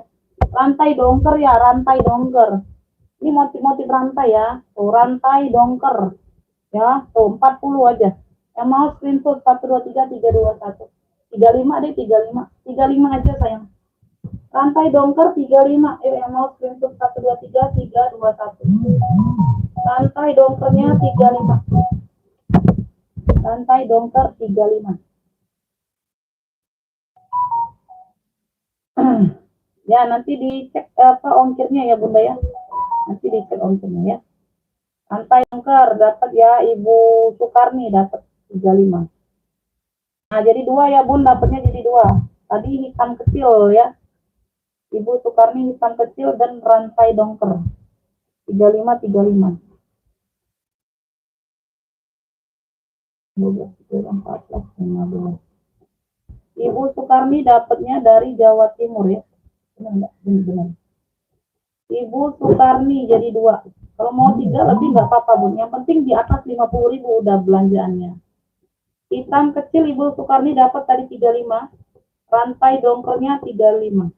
[SPEAKER 2] Rantai dongker ya, rantai dongker. Ini motif-motif rantai ya. Tuh, rantai dongker. Ya, tuh 40 aja. Yang mau screenshot 123 321. 35 deh, 35. 35 aja, sayang. Rantai dongker 35. Yang mau screenshot 123 321. Rantai dongkernya 35. Rantai dongker 35. Ya, nanti dicek apa ongkirnya ya, Bunda ya. Nanti dicek ongkirnya ya. Rantai dongker dapat ya, Ibu Sukarni dapat 35. Nah, jadi dua ya, Bun, dapatnya jadi dua. Tadi hitam kecil ya. Ibu Sukarni hitam kecil dan rantai dongker. 35. 12, 14, 15. Ibu Sukarni dapatnya dari Jawa Timur ya. Benar. Ibu Sukarni jadi 2. Kalau mau 3 lebih nggak apa-apa Bun. Yang penting di atas 50.000 udah belanjaannya. Hitam kecil Ibu Sukarni dapat tadi 35. Rantai dongkernya 35.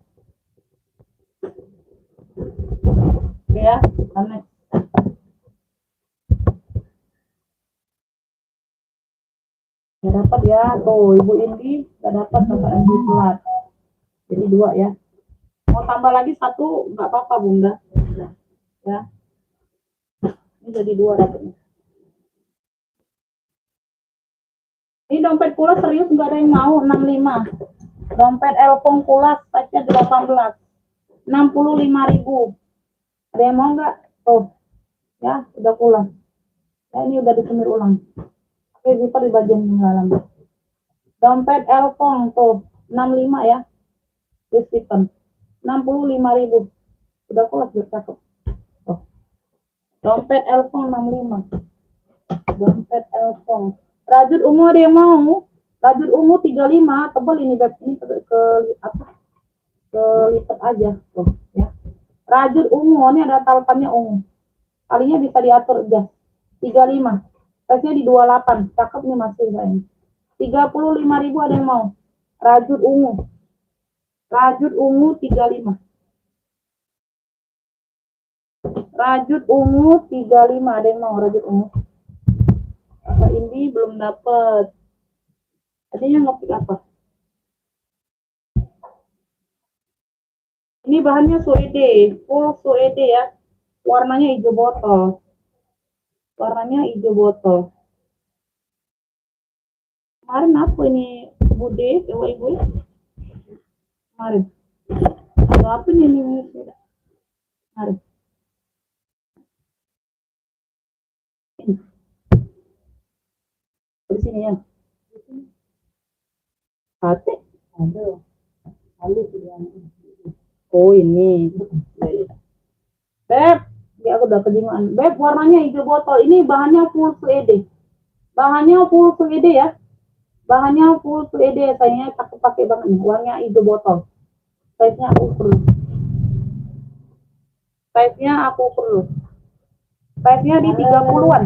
[SPEAKER 2] Oke ya, next. Nggak dapat ya, tuh Ibu Indi nggak dapat dapat Ibu Pelat. Jadi 2 ya. Mau tambah lagi 1 nggak apa-apa Bunda. Ya. Ini jadi 2 dapatnya. Ini dompet Kula serius nggak ada yang mau 65. Dompet Elpong Kula saja 18. 65.000. Ada yang mau nggak? Tuh. Ya, udah Kula. Ya, ini udah disemir ulang. Oke, zipper di bagian dalam. Dompet Elpong tuh 65 ya. Disipkan 65.000. Udah Kula cakep. Tuh. Dompet Elpong 65. Dompet Elpong. Rajut ungu ada yang mau? Rajut ungu 35, tebal ini Beb. Ini ke apa? Ke lipat aja tuh ya. Rajut ungu ini ada talepannya ungu. Kalinya bisa diatur aja. 35. Size-nya di 28. Cakep nih masih ini. 35.000 ada yang mau? Rajut ungu. Rajut ungu 35. Rajut ungu 35 ada yang mau rajut ungu? Kakak Indi belum dapet. Tadinya ngopik apa? Ini bahannya suede, full suede ya. Warnanya hijau botol. Warnanya hijau botol. Kemarin apa ini Bude, ibu? Kemarin. Ada apa nih ini? Kemarin. Di sini ya. Sate? Ada. Oh ini. Beb, ya aku udah kebingungan. Beb, warnanya hijau botol. Ini bahannya full suede. Bahannya full suede ya. Bahannya full suede. Sayangnya aku pakai banget nih. Warnanya hijau botol. Size-nya aku perlu. Size-nya di 30-an.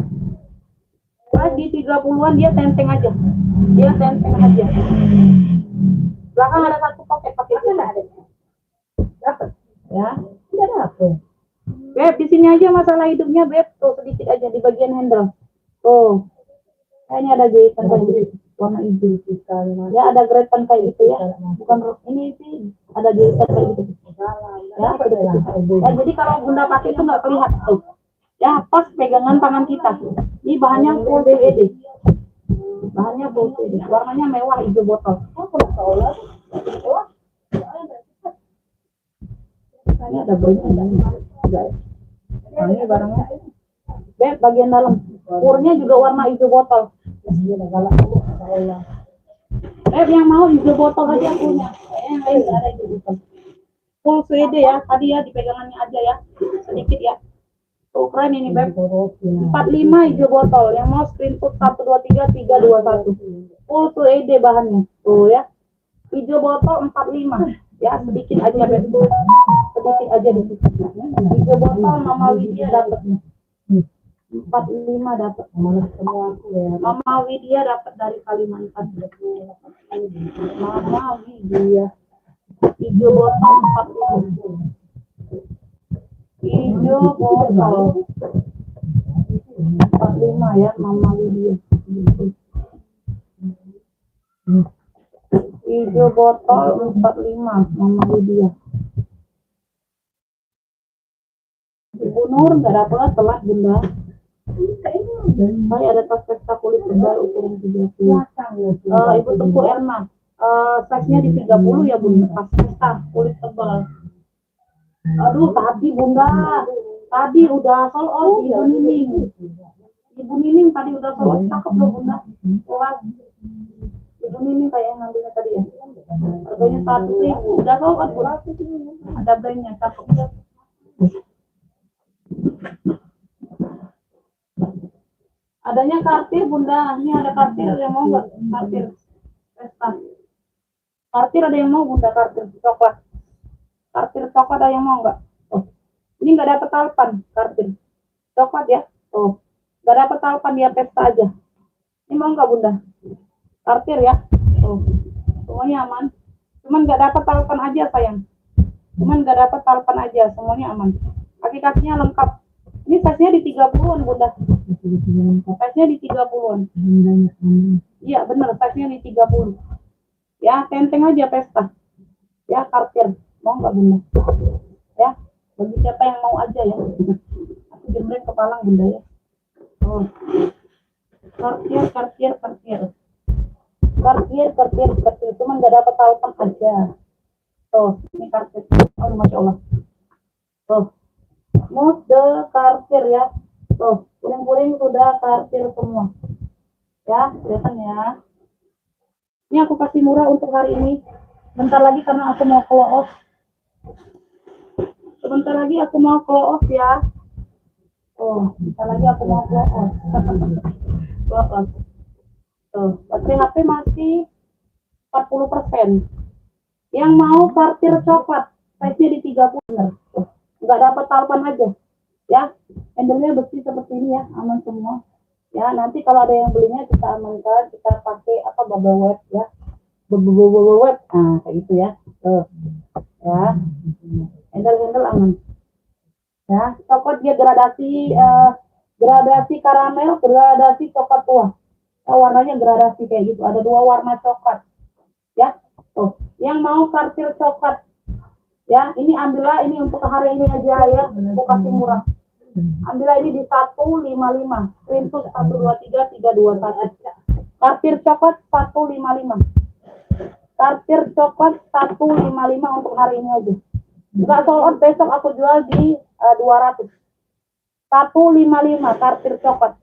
[SPEAKER 2] Nah, di 30-an dia tenteng aja. Belakang ada satu pakai itu enggak ada. Dapat ya. Tidak dapat. Beb, di sini aja masalah hidupnya, Beb. Tuh sedikit aja di bagian handle. Tuh. Kayaknya ada jahitan kayak warna hijau sekali. Ya ada gretan kayak gitu ya. Bukan ini sih ada jahitan kayak gitu. Ya, jadi kalau Bunda pakai itu nggak kelihatan tuh. Ya, pas pegangan tangan kita. Ini bahannya full LED. Warnanya mewah hijau botol. Ini ada brandnya. Nah, ini barangnya. Beb, bagian dalam. Purnya juga warna hijau botol. Beb, yang mau hijau botol aja punya. Yang lain nggak ada hijau botol. Full suede ya. Tadi ya di pegangannya aja ya. Sedikit ya. Tuh keren ini Beb. 45 hijau botol. Yang mau screenshot 123 321. Full suede bahannya. Tuh ya. Hijau botol 45. Ya sedikit aja Beb. Sedikit aja di situ. Hijau botol Mama Widya dapatnya. 45 dapat. Mama Widya dapat dari Kalimantan. Mama Widya. Hijau botol 45. Hijau botol 45 ya Mama Widya. Hijau botol 45 Mama Widya. Ibu Nur nggak dapat telat Bunda. Saya ada tas pesta kulit tebal ukuran 30. Ibu Tunggu Erna. Size-nya di 30 ya Bunda. Tas pesta kulit tebal. Aduh tadi Bunda. Tadi udah sold out Ibu Nining. Ibu Nining tadi udah sold out. Cakep loh Bunda. Ibu Nining kayak yang ngambilnya tadi ya. Harganya 100.000. Udah kau kan Bun? Ada brandnya, cakep. Adanya kartir Bunda, ini ada kartir, ada yang mau nggak? Kartir Vespa. Kartir ada yang mau Bunda, kartir coklat. Kartir coklat ada yang mau nggak? Oh. Ini nggak dapat talpan, kartir coklat ya. Oh, nggak dapat talpan, dia pesta aja. Ini mau nggak Bunda? Kartir ya. Oh, semuanya aman. Cuman nggak dapat talpan aja sayang. Cuman nggak dapat talpan aja, semuanya aman. Kaki-kakinya lengkap. Ini size-nya di 30-an Bunda. Size-nya di 30-an. Iya bener, size-nya di 30. Ya, tenteng aja pesta. Ya, kartir. Mau nggak Bunda? Ya, bagi siapa yang mau aja ya. Aku jembreng kepala Bunda ya. Oh. Kartir. Cuman nggak dapat talpan aja. Tuh, ini kartir. Oh, Masya Allah. Tuh. Mode kartir ya. Tuh, kuning-kuning sudah kartir semua. Ya, kelihatan ya. Ini aku kasih murah untuk hari ini. Bentar lagi karena aku mau close. Sebentar lagi aku mau close ya. Oh, bentar lagi aku mau close. Close. Tuh, baterai HP masih 40%. Yang mau kartir coklat, size-nya di 30 bener. Tuh, nggak dapat talpan aja. Ya, handle-nya bersih seperti ini ya, aman semua. Ya, nanti kalau ada yang belinya kita amankan, kita pakai apa bubble wrap ya. Bubble wrap, nah kayak gitu ya. Tuh. Ya. Handle aman. Ya, coklat dia gradasi karamel, gradasi coklat tua. Ya, warnanya gradasi kayak gitu. Ada 2 warna coklat. Ya. Tuh, yang mau kartir coklat. Ya, ini ambillah ini untuk hari ini aja ya. Aku kasih murah. Ambillah ini di 155. Rintus 123 321. Kartir coklat 155. Kartir coklat 155 untuk hari ini aja. Enggak sold out, besok aku jual di 200. 155 kartir coklat.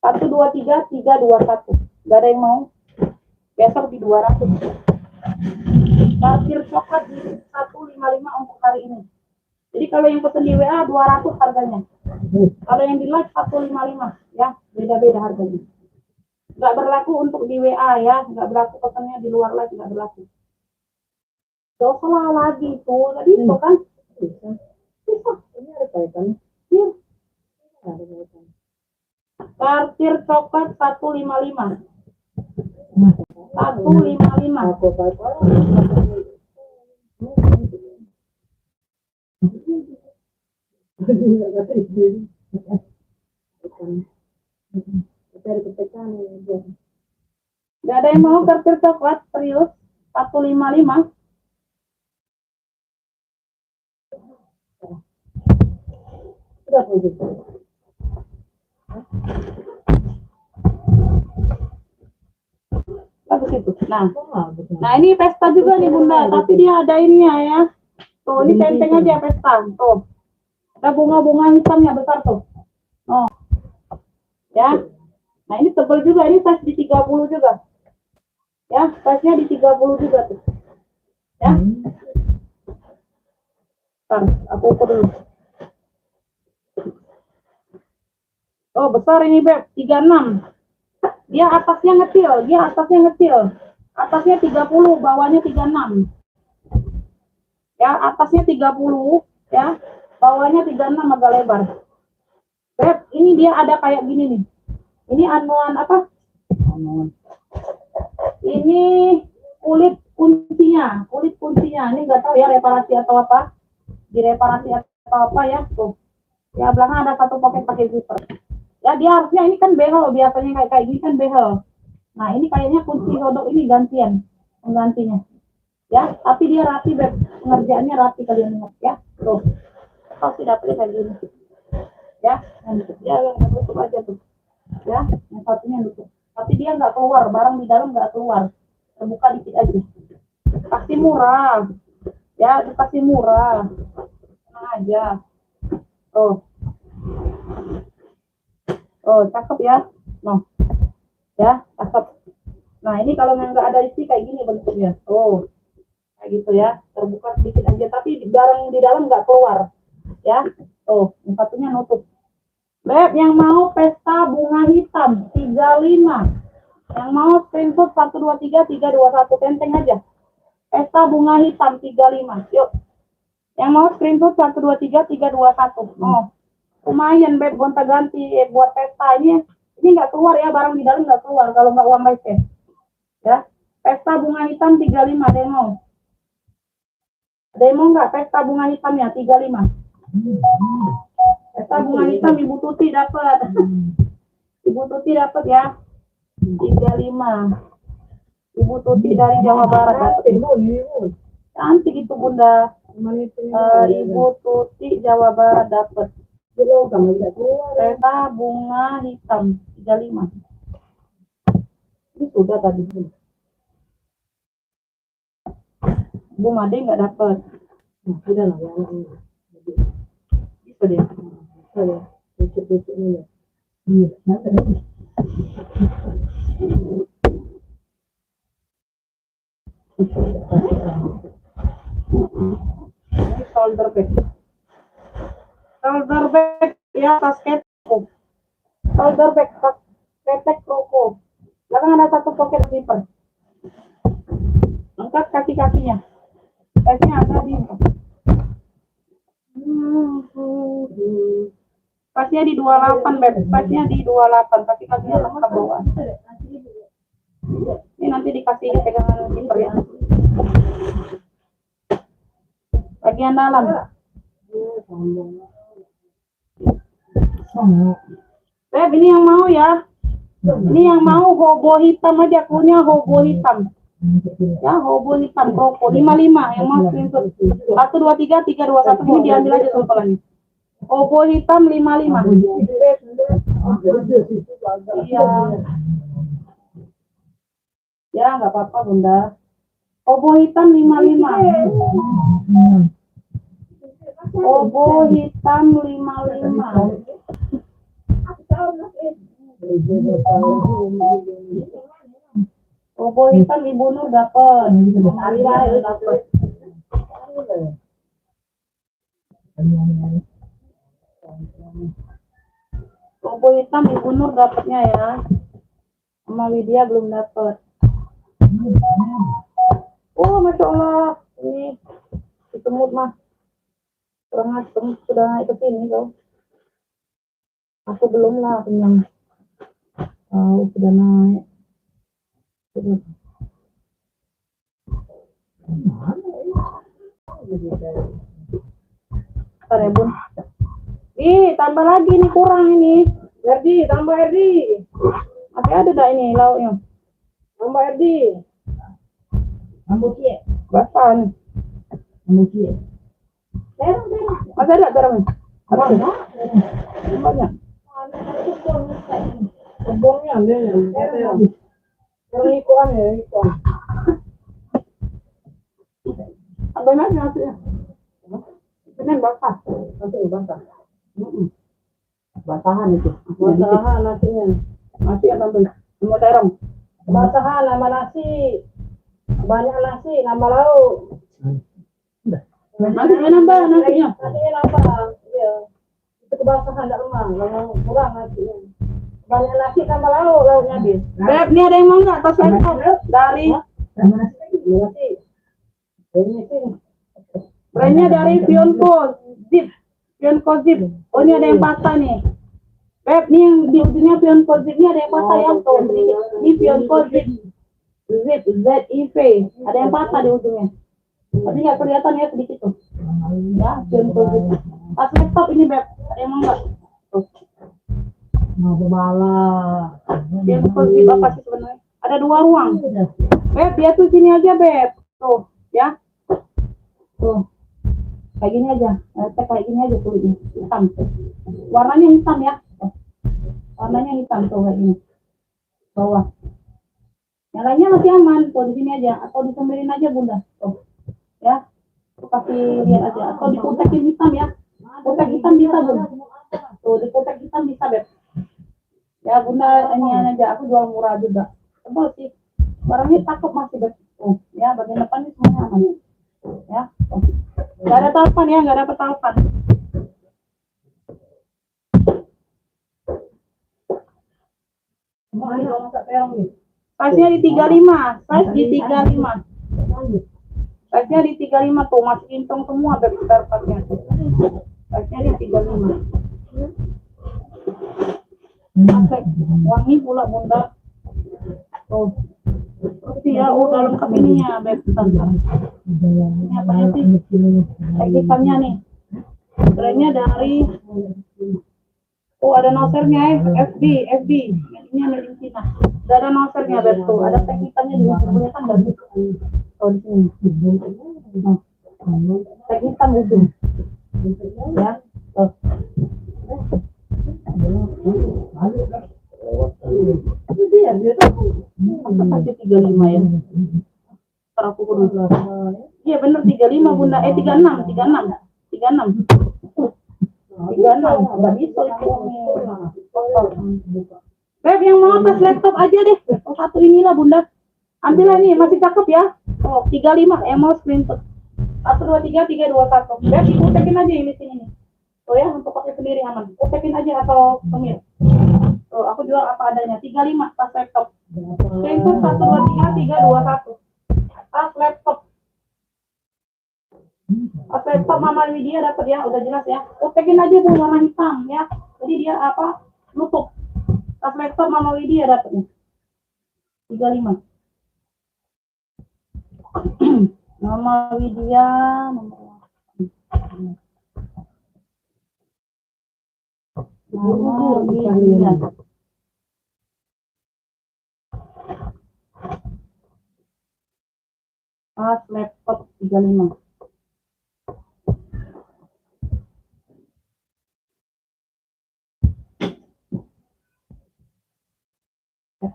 [SPEAKER 2] 123 321. Enggak ada yang mau. Besok di 200. Kartir coklat di 155 untuk hari ini. Jadi kalau yang pesen di WA 200 harganya. Kalau yang di live 155 ya, beda-beda harganya. Nggak berlaku untuk di WA ya, nggak berlaku pesannya di luar live, nggak berlaku. Salah lagi tuh, tadi itu kan. Bisa. Ini ada kaitannya. Iya. Ada kaitannya. Kartir coklat 155. 155. Gak ada yang mau kartir coklat serius 155. Sudah bagus itu. Nah ini pesta juga nih Bunda, tapi dia ada ininya ya. Tuh ini tenteng aja pesta. Tuh ada bunga-bunga hitamnya besar tuh. Oh ya. Nah ini tebal juga, ini size di 30 juga. Ya, size-nya di 30 juga tuh. Ya. Bentar, aku ukur dulu. Oh, besar ini, Beb. 36. Dia atasnya ngecil. Atasnya 30, bawahnya 36. Ya, atasnya 30, ya. Bawahnya 36 agak lebar. Beb, ini dia ada kayak gini nih. Ini anuan apa? Ini kulit kuncinya. Ini nggak tahu ya reparasi atau apa. Direparasi atau apa ya. Tuh. Ya, belakang ada satu pocket pakai zipper. Ya, dia harusnya ini kan behel, biasanya kayak gini kan behel. Nah, ini kayaknya kunci rodok ini gantian, penggantinya. Ya, tapi dia rapi, Beb. Pengerjaannya rapi kalian lihat ya. Tuh. Kalau tidak pilih kayak gini. Ya, yang tutup aja tuh. Ya, yang satunya tutup. Tapi dia nggak keluar, barang di dalam nggak keluar. Terbuka dikit aja. Kasih murah. Ya, dikasih murah. Tenang aja. Oh. Oh, cakep ya. No. Ya, cakep. Nah, ini kalau nggak ada isi kayak gini bentuknya. Oh, kayak gitu ya. Terbuka sedikit aja, tapi barang di dalam nggak keluar. Ya. Oh, yang satunya nutup. Beb, yang mau pesta bunga hitam 35. Yang mau screenshot 123 321 tenteng aja. Pesta bunga hitam 35. Yuk. Yang mau screenshot 123 321. Oh. Lumayan Beb, gonta-ganti buat pesta ini. Ini nggak keluar ya, barang di dalam nggak keluar kalau nggak uang receh. Ya. Pesta bunga hitam 35 ada yang mau. Ada yang mau nggak pesta bunga hitamnya 35? Pesta bunga hitam Ibu Tuti dapat. Ibu Tuti dapat ya. 35. Ibu Tuti dari Jawa Barat dapat. Cantik itu Bunda. Ibu Tuti Jawa Barat dapat. Pesta bunga hitam 35. Ini sudah tadi. Bu Made nggak dapat. Sudah lah ya. Bisa deh. Bisa deh. Besok-besok ini ya. Iya. Ini shoulder bag. Shoulder bag ya, tas ketek. Shoulder bag tas ketek rokok. Belakang ada satu pocket zipper. Angkat kaki-kakinya. Kakinya ada di pasnya di 28 Beb. Pasnya di 28, tapi kakinya ke bawah. Ini nanti dikasih pegangan zipper ya. Bagian dalam. Beb, ini yang mau ya. Ini yang mau hobo hitam aja, punya hobo hitam. Ya, hobo hitam rokok 55 yang mau screenshot. 123 321 ini diambil aja sampelnya. Hobo hitam 55. Iya. Ya, nggak apa-apa Bunda. Hobo hitam 55. Hobo hitam 55. Hobo hitam Ibu Nur dapat. Ari dapat. Hobo hitam Ibu Nur dapatnya ya. Sama Widya belum dapat. Oh, Masya Allah. Ini semut mah. Kurang semut sudah naik ke sini kau. Aku belum lah kenyang. Oh, sudah naik. Bentar ya Bun. Ih, tambah lagi nih, kurang ini. Erdi, tambah Erdi. Masih ada dah ini lauknya. Tambah Erdi. Tambah kie. Basah nih. Tambah kie. Masih ada garam? Banyak. Banyak. Kebunnya ada ya. Orang ikuan ya, ikuan. Banyak nasinya. Ini basah. Nanti basah. Basahan itu. Basahan nasinya. Nasi apa tuh? Semua terong. Basahan nama nasi. Banyak nasi, nama lauk. Nasinya nambah nasinya. Nasinya nambah. Iya. Itu kebasahan enggak lemah. Kalau kurang nasinya. Banyak nasi tambah lauk, lauknya habis. Beb, ini ada yang mau nggak? Tas laptop dari nasi. Brandnya dari Pionco Zip. Pionco Zip. Oh, ini ada yang patah nih. Beb, ini yang di ujungnya Pionco Zip. Ini ada yang patah ya. Ini Pionco Zip. Zip, Z-I-V. Ada yang patah di ujungnya. Tapi nggak kelihatan ya sedikit tuh. Ya, Pionco Zip. Tas laptop ini Beb. Ada yang mau nggak? Mau kebala. Pionco Zip apa sih sebenarnya? Ada 2 ruang. Beb, dia tuh sini aja Beb. Tuh, ya. Tuh. Kayak gini aja, kayak gini aja kulitnya, hitam tuh. Warnanya hitam ya, warnanya hitam tuh kayak gini. Bawah. Yang lainnya masih aman, tuh di sini aja, atau disemberin aja Bunda, tuh, ya. Tuh kasih lihat aja, atau dikutekin hitam ya. Kutek hitam bisa Bunda. Tuh dikutek hitam bisa Beb. Ya Bunda ini aja, aku jual murah juga. Tebal sih. Barangnya takut masih betul. Ya, bagian depan ini semuanya aman. Ya. Nggak ada telepon ya, nggak ada telepon. Size-nya di 35, size di 35. Size-nya di 35 tuh, masih intong semua beb spare part-nya. Size-nya di 35. Pakai wangi pula bunda. Tuh. Terus ya, dalam kabinnya beb. Ini apanya sih? Hitamnya nih. Brandnya dari ada nosernya FB. Ini ada di Cina. Ada nosernya betul. Ada teknikannya di bukunya kan dari oh di sini. Teknikan itu. Ya. Oh. Itu dia tuh. Apa pasti 35 ya? Aku kurang. Iya benar 35 bunda. 36. 36 nggak bisa itu. Beb yang mau tas laptop aja deh. Oh, satu inilah bunda. Ambillah nih masih cakep ya. Oh 35 yang mau screenshot. 123 321. Beb kutekin aja ini sini nih. Oh ya untuk pakai sendiri aman. Kutekin aja atau pemir. Oh aku jual apa adanya 35 tas laptop. Screenshot 123 321. Tas laptop. Laptop Mama Widya dapat ya, udah jelas ya. Kutekin aja bu warna hitam ya. Jadi dia apa? Nutup. Tas laptop Mama Widya dapatnya. 35. Mama Widya nomor 8. Mama Widya. Tas laptop 35.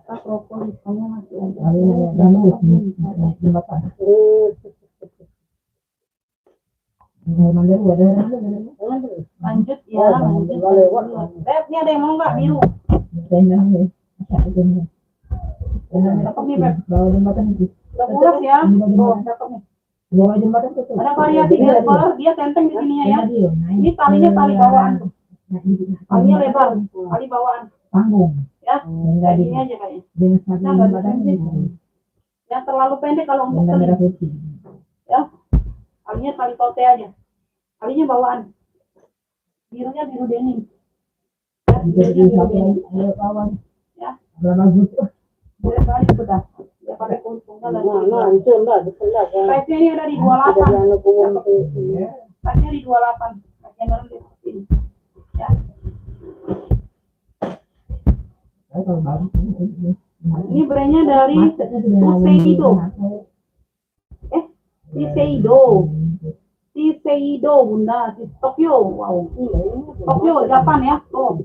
[SPEAKER 2] Tas rokok hitamnya masih ada. Lanjut ya, lanjut. Beb, ini ada yang mau nggak biru? Cakep nih Beb. Udah pulas ya. Oh, cakep nih. Ada variasi color, dia tenteng di sininya ya. Ini talinya tali bawaan. Talinya lebar, tali bawaan. Ya, ini aja kayaknya. Yang terlalu pendek kalau untuk ya, talinya tali tote aja. Talinya bawaan. Birunya biru denim. Ya, biru denim. Ya. Boleh balik sudah. Ya pakai kuntungnya lagi. Size-nya ini ada di 28. Size-nya di 28. Size-nya di sini. Ya. Ini brandnya dari Shiseido bunda, di Tokyo. Wow. Tokyo Jepang ya. Oh.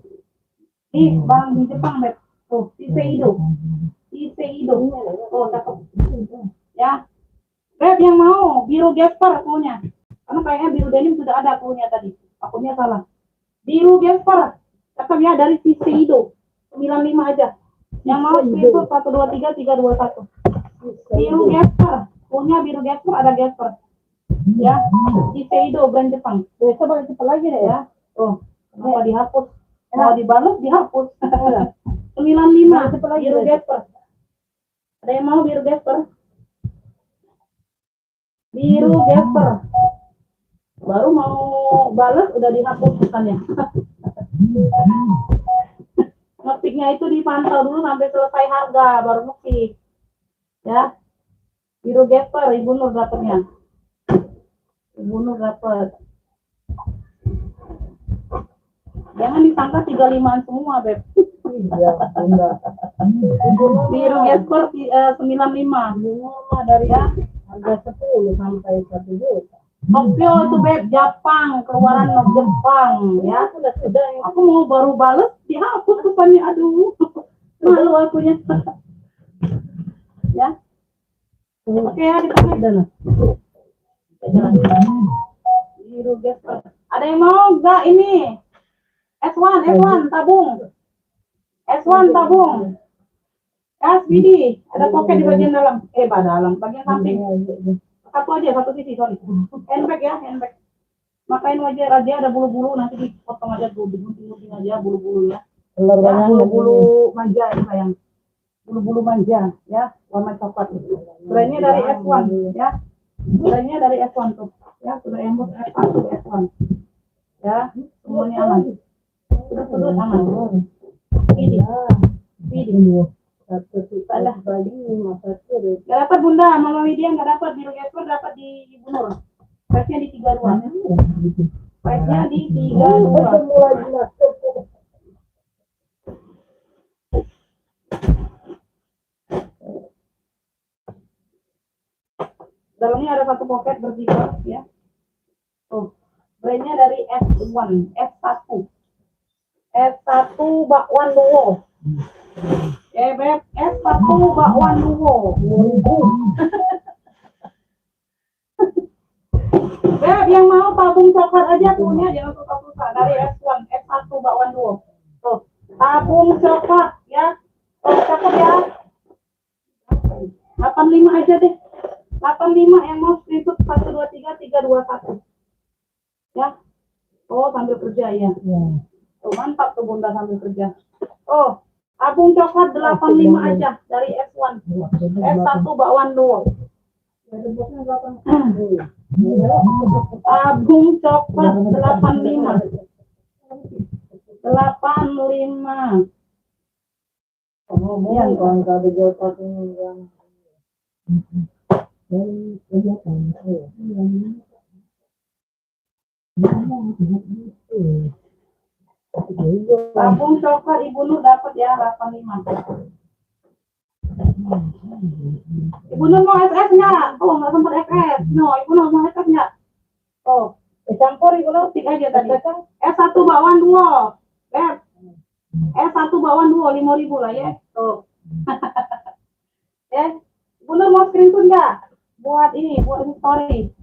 [SPEAKER 2] Ini barang di Jepang Beb. Oh, Shiseido. Oh, cakep. Ya. Beb yang mau biru Gasper akunya. Karena kayaknya biru denim sudah ada akunya tadi. Akunya salah. Biru Gasper. Cakep ya dari Shiseido. 95 aja. Yang mau screenshot 123 321. Biru Gasper. Punya biru Gasper ada Gasper. Ya. Shiseido brand Jepang. Besok boleh cepat lagi deh ya. Oh, kenapa dihapus? Mau dibalas dihapus. 95 biru Gasper. Ada yang mau biru Gasper? Biru Gasper. Baru mau balas udah dihapus pesannya. Ngetiknya itu dipantau dulu sampai selesai harga baru ngetik. Ya. Biru Gasper, Ibu Nur dapatnya. Ibu Nur dapat. Jangan disangka 35-an semua, Beb. Iya, enggak. Biru Gasper 95. Dari ya harga 10 sampai 1 juta. Tokyo itu Beb, Jepang, keluaran Jepang ya. Sudah. Aku mau baru balas dihapus pesannya, aduh. Malu akunya. Ya. Oke ya, dipakai dana. Biru Gasper. Ada yang mau enggak ini? S1 tabung. S1 tabung. Ya, speedy. Ada pocket di bagian dalam. Bagian samping. Satu aja, satu sisi, sorry. Handbag ya, handbag. Makain wajah aja ada bulu-bulu, nanti dipotong aja dulu, digunting-gunting aja bulu-bulu ya. Ya, bulu-bulu manja ini sayang. Bulu-bulu manja ya, warna coklat. Brandnya dari S1 ya. Brandnya dari S1 tuh. Ya, sudah embus S1 S1. Ya, semuanya aman. Sudah aman. Ini. Salah bagi nggak dapat bunda, Mama Widya nggak dapat di Rogesper, dapat di Ibu Nur. Price-nya di 32. Price-nya di 32. Dalamnya ada satu pocket berzipper ya. Tuh, brandnya dari S1, S1. S1 bakwan duo. Beb, S1 bakwan duo. Beb, yang mau tabung coklat aja punya, jangan susah-susah. Dari S1, S1 bakwan duo. Tuh, tabung coklat ya. Oh, cakep ya. 85 aja deh. 85 yang mau screenshot 123 321. Ya. Oh, sambil kerja ya. Oh, mantap tuh Bunda sambil kerja. Oh, tabung coklat 85 aja dari S1. S1 bakwan duo. Tabung coklat 85. 85. Kemudian kawan kado jokot ini yang tabung coklat Ibu Nur dapat ya 85. Ibu Nur mau SS nggak? Oh, nggak sempat SS. No, Ibu Nur mau SS nggak? Oh, campur Ibu Nur tik aja tadi. S1 bakwan duo. S1 bakwan duo 5.000 lah ya. Tuh. Ya, Ibu Nur mau screenshot nggak? Buat ini story.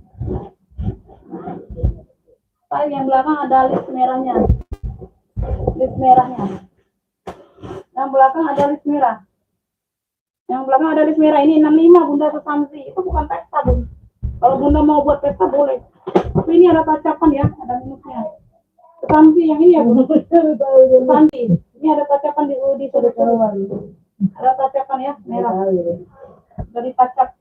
[SPEAKER 2] Yang belakang ada list merahnya. List merahnya. Yang belakang ada list merah. Yang belakang ada list merah ini 65 Bunda Susanti. Itu bukan pesta, Bun. Kalau Bunda mau buat pesta boleh. Tapi ini ada tacapan ya, ada minusnya. Susanti yang ini ya, Bun. Susanti. Ini ada tacapan di sudut luar. Ada tacapan ya, merah. Dari tacap.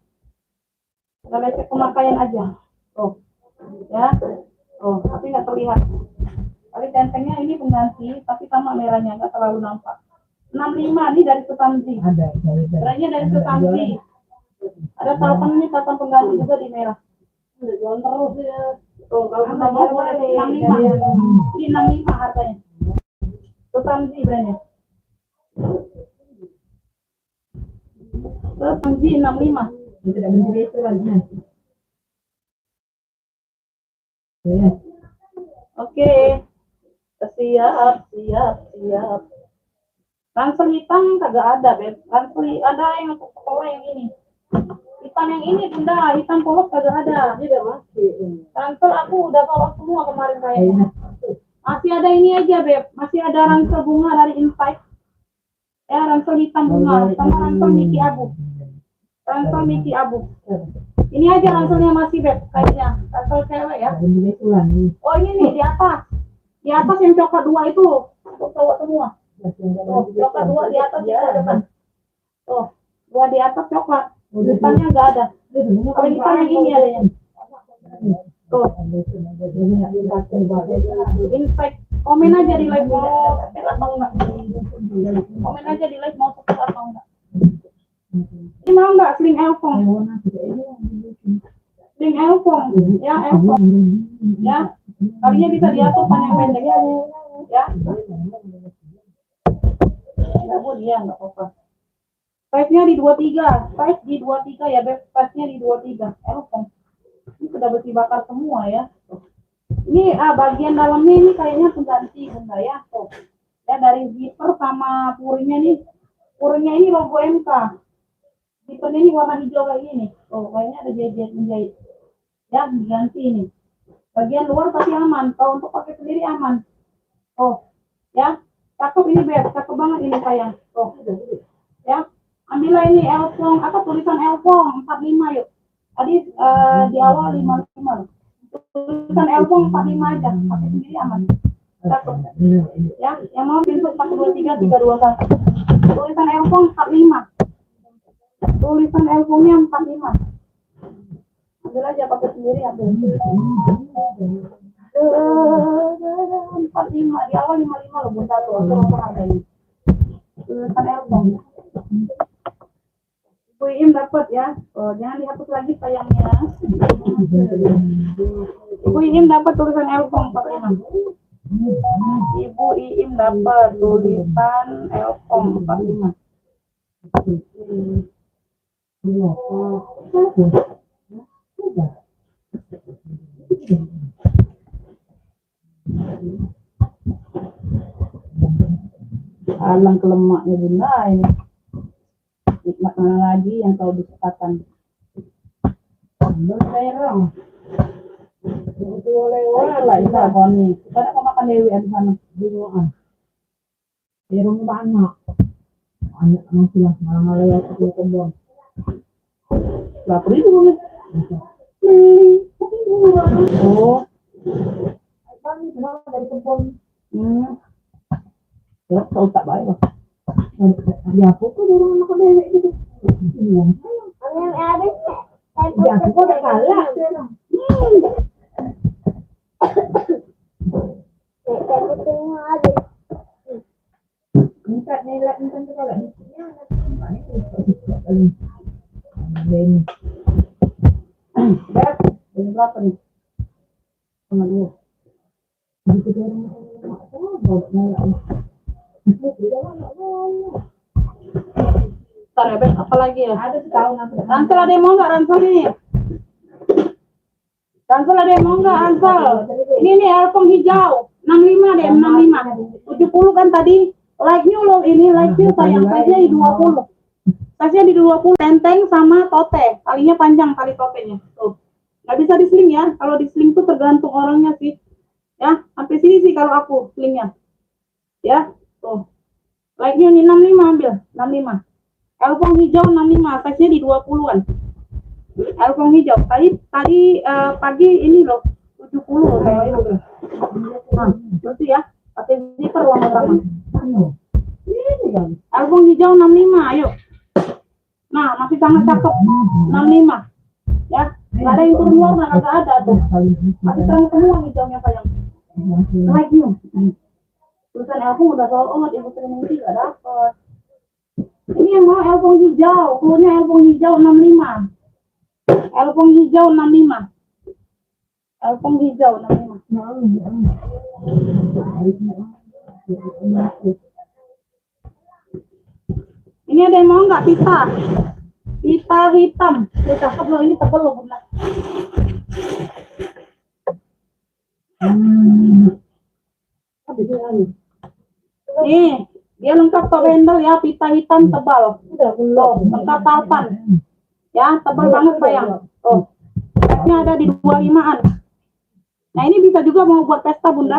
[SPEAKER 2] Kita lecek pemakaian aja. Tuh. Ya. Oh, tapi nggak terlihat. Tapi tentengnya ini pengganti, tapi sama merahnya nggak terlalu nampak. 65 ini dari Susanti. Merahnya dari Susanti. Ada tautannya, tautan pengganti juga di merah. Jangan terus ya. Tuh, kalau nggak mau boleh 65. Ini 65 harganya. Susanti brandnya. Susanti 65. Tidak menjadi itu lagi. Oke, siap. Ransel hitam kagak ada, Beb. Ransel ada yang polos yang ini. Hitam yang ini, Bunda. Hitam polos kagak ada. Ransel aku udah polos semua kemarin kayaknya. Masih ada ini aja, Beb. Masih ada ransel bunga dari Insight. Ya, ransel hitam bunga sama ransel Miki Abu. Ransel Miki Abu. Ini aja ranselnya masih, Beb, kayaknya. Ransel cewek ya. Oh, ini nih di atas. Di atas yang coklat 2 itu. Untuk cowok semua. Oh, coklat 2 di atas ya depan. Oh, 2 di atas coklat. Hitamnya enggak ada. Kalau hitam yang ini adanya. Tuh. Inspect. Komen aja di live mau atau enggak. Komen aja di live mau seperti atau enggak. Ini mau enggak sling elfong? Sling elfong. Ya, elfong. Ya. Kalinya bisa diatur panjang pendek ya. Ya. Enggak boleh ya, enggak apa-apa. Size-nya di 23. Size di 23 ya, Beb. Size-nya di 23. Elfong. Ini sudah besi bakar semua ya. Ini bagian dalamnya ini kayaknya pengganti Bunda ya. Tuh. Ya dari zipper sama purinya nih. Purinya ini logo MK. Zippernya ini warna hijau kayak gini. Oh, kayaknya ada jahit menjahit. Ya, diganti ini. Bagian luar tapi aman. Kalau untuk pakai sendiri aman. Oh, ya. Cakep ini, Beb. Cakep banget ini sayang. Oh, ya. Ambillah ini Elfong, apa tulisan Elfong 45 yuk. Tadi di awal 55. Tulisan Elfong 45 aja, pakai sendiri aman. Satu. Ya, yang mau pintu 123 321. Tulisan Elfong 45. Tulisan Elfongnya 45. Ambil aja pakai sendiri ambil. 45 di awal 55 loh, bunda tuh. Aku harganya. Tulisan Elfong. Ibu Iim dapat ya. Oh, jangan dihapus lagi sayangnya. Ibu Iim dapat tulisan Elfong 45. Ibu Iim dapat tulisan Elfong 45. Alang kelemaknya bunda ini. Nikmat mana lagi yang kau disepatan? Berserong. Itu oleh lah itu koni. Karena kau makan dewi di sana di rumah. Di rumah banyak. Banyak masih lah malah lewat ke kebun. Lapar itu kan? Oh. Kami kenal dari kebun. Ya, kau tak baik lah. Ya, aku tuh di rumah makan dewi gitu. Yang ada ya, aku udah kalah. Minta nilai minta juga lah. Ini. Ber, ini berapa nih? Sama dua. Begitu dia Ntar ya, Beb, apa lagi ya? Ada setahun nanti. Ransel ada yang mau nggak Ransel nih? Ransel ada yang mau nggak Ransel? Ini nih Elfong hijau 65 deh 65 70 kan tadi like-nya loh ini like-nya sayang size-nya di 20 size-nya di 20 tenteng sama tote talinya panjang tali totenya tuh nggak bisa di sling ya kalau di sling tuh tergantung orangnya sih ya sampai sini sih kalau aku slingnya ya tuh like-nya ini 65 ambil 65 Elfong hijau 65 size-nya di 20-an Elfong hijau tadi pagi ini loh 70 kayak itu. Nah, itu ya. Pakai zipper warna pertama. Elfong hijau 65, ayo. Nah, masih sangat cakep. 65. Ya, enggak ada yang turun warna, enggak ada tuh. Masih terang semua hijaunya sayang. Like you. Tulisan Elfong udah sold out, ibu sering enggak dapat. Ini yang mau Elfong hijau, keluarnya Elfong hijau 65. Elfong hijau 65. Elfong hijau 65. Ini ada yang mau nggak pita? Pita hitam. Ini cakep loh, ini tebel loh bunda. Nih, dia lengkap top handle ya, pita hitam tebal. Loh, lengkap papan. Ya, tebal banget sayang. Oh, ini ada di 25-an. Nah, ini bisa juga mau buat pesta bunda.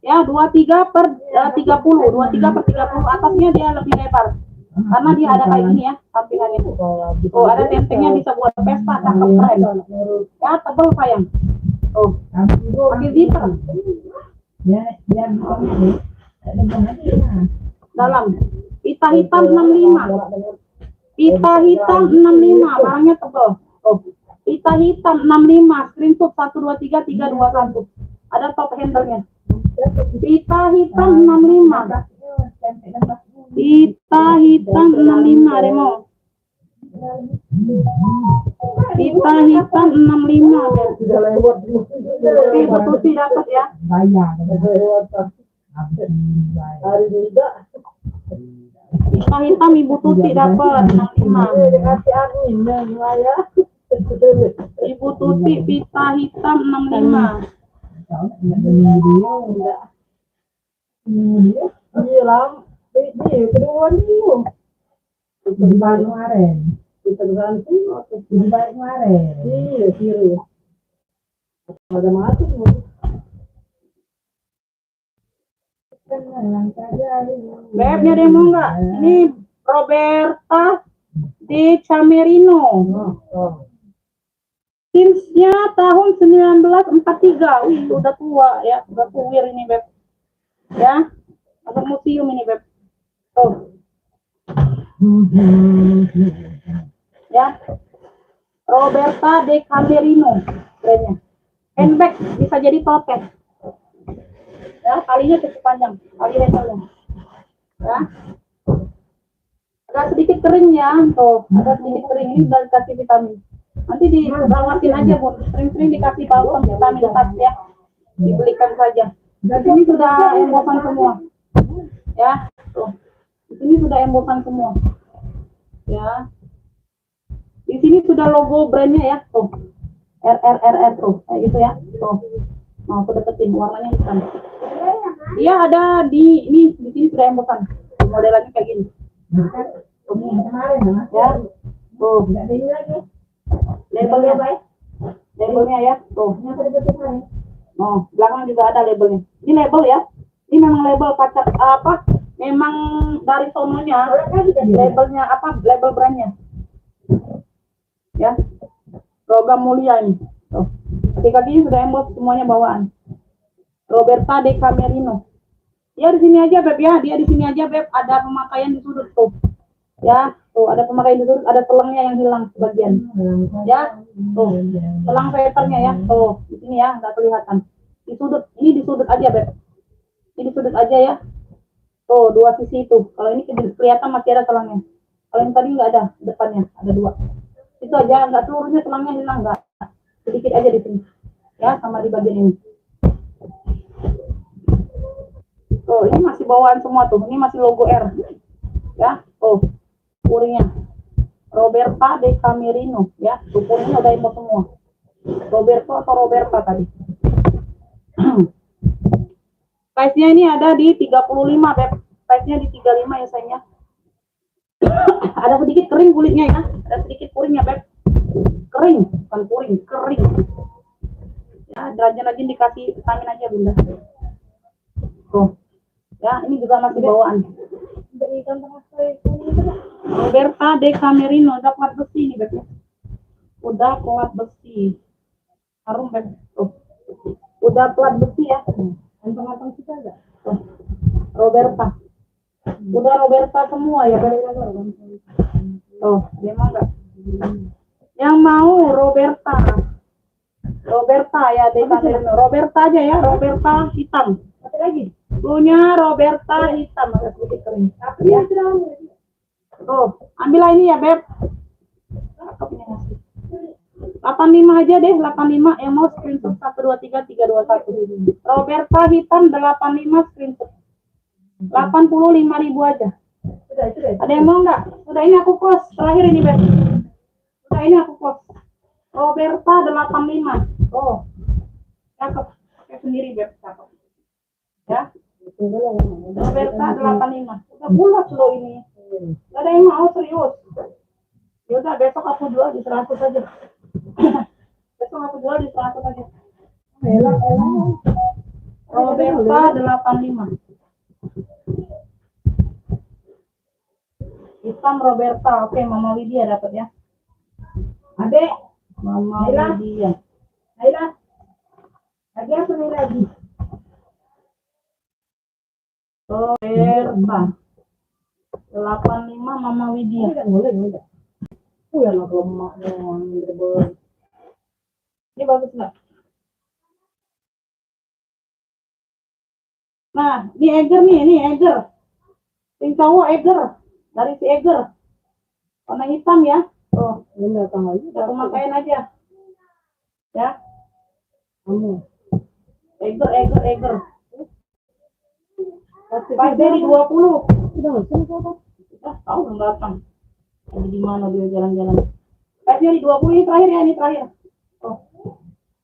[SPEAKER 2] Ya, 23 per 30. 23 per 30 atasnya dia lebih lebar. Karena dia ada kayak gini ya, sampingannya. Oh, ada tentengnya bisa buat pesta, cakep keren. Ya, tebal sayang. Oh, pakai zipper. Dalam. Pita hitam 65. Pita hitam 65, barangnya tebal. Oh, pita hitam 65, screenshot 123 321. Ada top handle-nya. Pita hitam 65. Pita hitam 65, Remo. Pita hitam 65. Oke, betul sih dapat ya. Pita hitam Ibu Tuti dapat 65. Ibu Tuti pita hitam 65. Kedua dulu. Kemarin. Kita ganti kemarin. Iya, kiri. Ada masuk. Bebnya demo enggak? Ini Roberta de Camerino. Kinsnya tahun 1943. Wih, udah tua ya, udah tuwir ini Beb. Ya, atau museum ini Beb. Tuh. Ya, Roberta de Camerino, brandnya. Handbag bisa jadi tote. Ya, talinya cukup panjang, tali levelnya. Ya, agak sedikit kering ya, tuh, agak sedikit kering ini udah dikasih vitamin. Nanti dibawasin aja Bu, sering-sering dikasih balsam vitamin tas ya, dibelikan saja. Di sini sudah embosan semua, ya, tuh, di sini sudah embosan semua, ya. Di sini sudah logo brandnya ya, tuh, RRRR tuh, kayak gitu ya, tuh. Nah, aku deketin warnanya hitam. Iya ada di sini sudah embosan, modelannya kayak gini. Ya, tuh, labelnya baik, labelnya ya, tuh. Oh, belakang juga ada labelnya. Ini label ya, ini memang label pacar apa? Memang dari sononya, labelnya apa? Label brandnya. Ya, logam mulia ini. Tuh. Kaki-kakinya sudah embos semuanya bawaan. Roberta de Camerino. Dia di sini aja Beb ya, dia di sini aja Beb. Ada pemakaian di sudut tuh. Ya, tuh ada pemakaian di sudut, ada selangnya yang hilang sebagian. Ya, tuh selang veternya ya, tuh di sini ya, nggak kelihatan. Di sudut, ini di sudut aja Beb. Ini di sudut aja ya. Tuh dua sisi itu. Kalau ini kelihatan masih ada selangnya. Kalau yang tadi nggak ada, depannya ada dua. Itu aja, nggak seluruhnya selangnya hilang, nggak. Sedikit aja di sini. Ya, sama di bagian ini. Tuh, ini masih bawaan semua tuh. Ini masih logo R. Ya, tuh. Kuringnya. Roberta de Camerino. Ya, tuh kuringnya udah embos semua. Roberto atau Roberta tadi. Size-nya ini ada di 35, Beb. Size-nya di 35 ya sayangnya. Ada sedikit kering kulitnya ya. Ada sedikit kuringnya, Beb. Kering, bukan kuring, kering. Ya, rajin-rajin dikasih vitamin aja, Bunda. Tuh. Ya, ini juga masih bawaan. Roberta de Camerino, udah plat besi nih, Beb. Udah plat besi. Harum, Beb. Tuh. Udah plat besi ya. Kantong-kantong kita enggak? Tuh. Roberta. Udah Roberta semua ya, Beb. Tuh, dia mau enggak? Yang mau Roberta. Roberta ya, de Camerino. Roberta aja ya, Roberta hitam. Apa lagi? Punya Roberta hitam, agak sedikit kering. Ya. Tuh, ambil ini ya, Beb. 85 aja deh, 85 yang mau screenshot 123321. Roberta hitam 85 screenshot. 85.000 aja. Ada yang mau nggak? Udah ini aku close. Terakhir ini, Beb. Udah ini aku close. Roberta 85. Oh. Cakep. Pakai sendiri, Beb. Cakep. Ya. Roberta 85. Udah bulat loh ini. Gak ada yang mau serius. Yaudah besok aku jual di 100 aja. Besok aku jual di 100 aja. Roberta 85. Hitam Roberta. Oke, Mama Widya dapat ya. Adek, Mama Widya. Ayolah. Lagi apa nih lagi? Roberta 85 Mama Widya. Boleh. Ya anak lemak dong. Ini bagus nggak? Nah, ini Eger nih, ini Eger. Sing cowok Eger. Dari si Eger. Warna hitam ya. Oh, ini datang lagi. Udah pemakaian aja. Ya. Kamu. Eger. Pasti di 20. Sudah nggak sih kok? Tahu belum datang. Ada di mana dia jalan-jalan? Kayaknya di 20 ini terakhir ya, ini terakhir.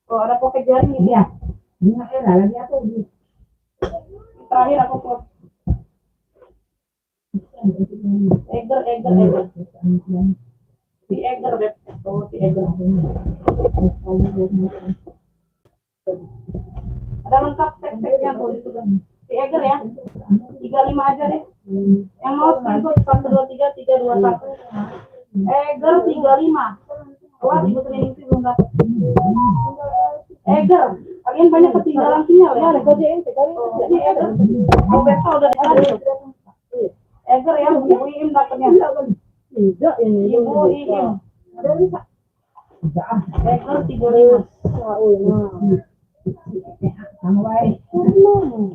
[SPEAKER 2] Oh ada pocket jaring ini ya. Ini lagi aku di. Terakhir aku kok. Eger. Si Eger, Beb. Oh, si Eger. Ada lengkap teks-teksnya tuh itu kan. Si Eger ya. 35 aja deh. Yang mau ikut 123 321. Eger 35. Keluar ibu training sih belum dapat. Eger, kalian banyak ketinggalan sinyal ya. Jadi Eger, mau besok udah dikasih. Eger ya, Ibu Iim dapatnya. Tidak ini. Ibu Iim. Eger 35.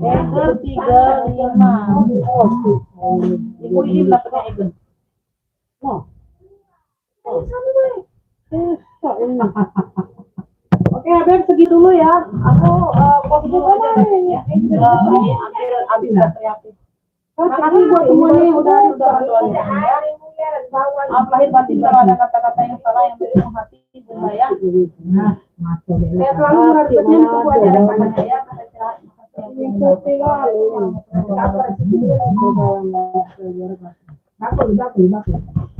[SPEAKER 2] Eger 35. Ibu Iim dapatnya Eger. Oke, Abel segitu dulu ya. Aku fokus dulu aja. Abis baterai. Makasih buat semuanya yang udah bantuannya. Maaf lahir batin kalau ada kata-kata yang salah yang dari hati bunda ya. Saya selalu menargetnya itu aja depannya ya. Terima kasih.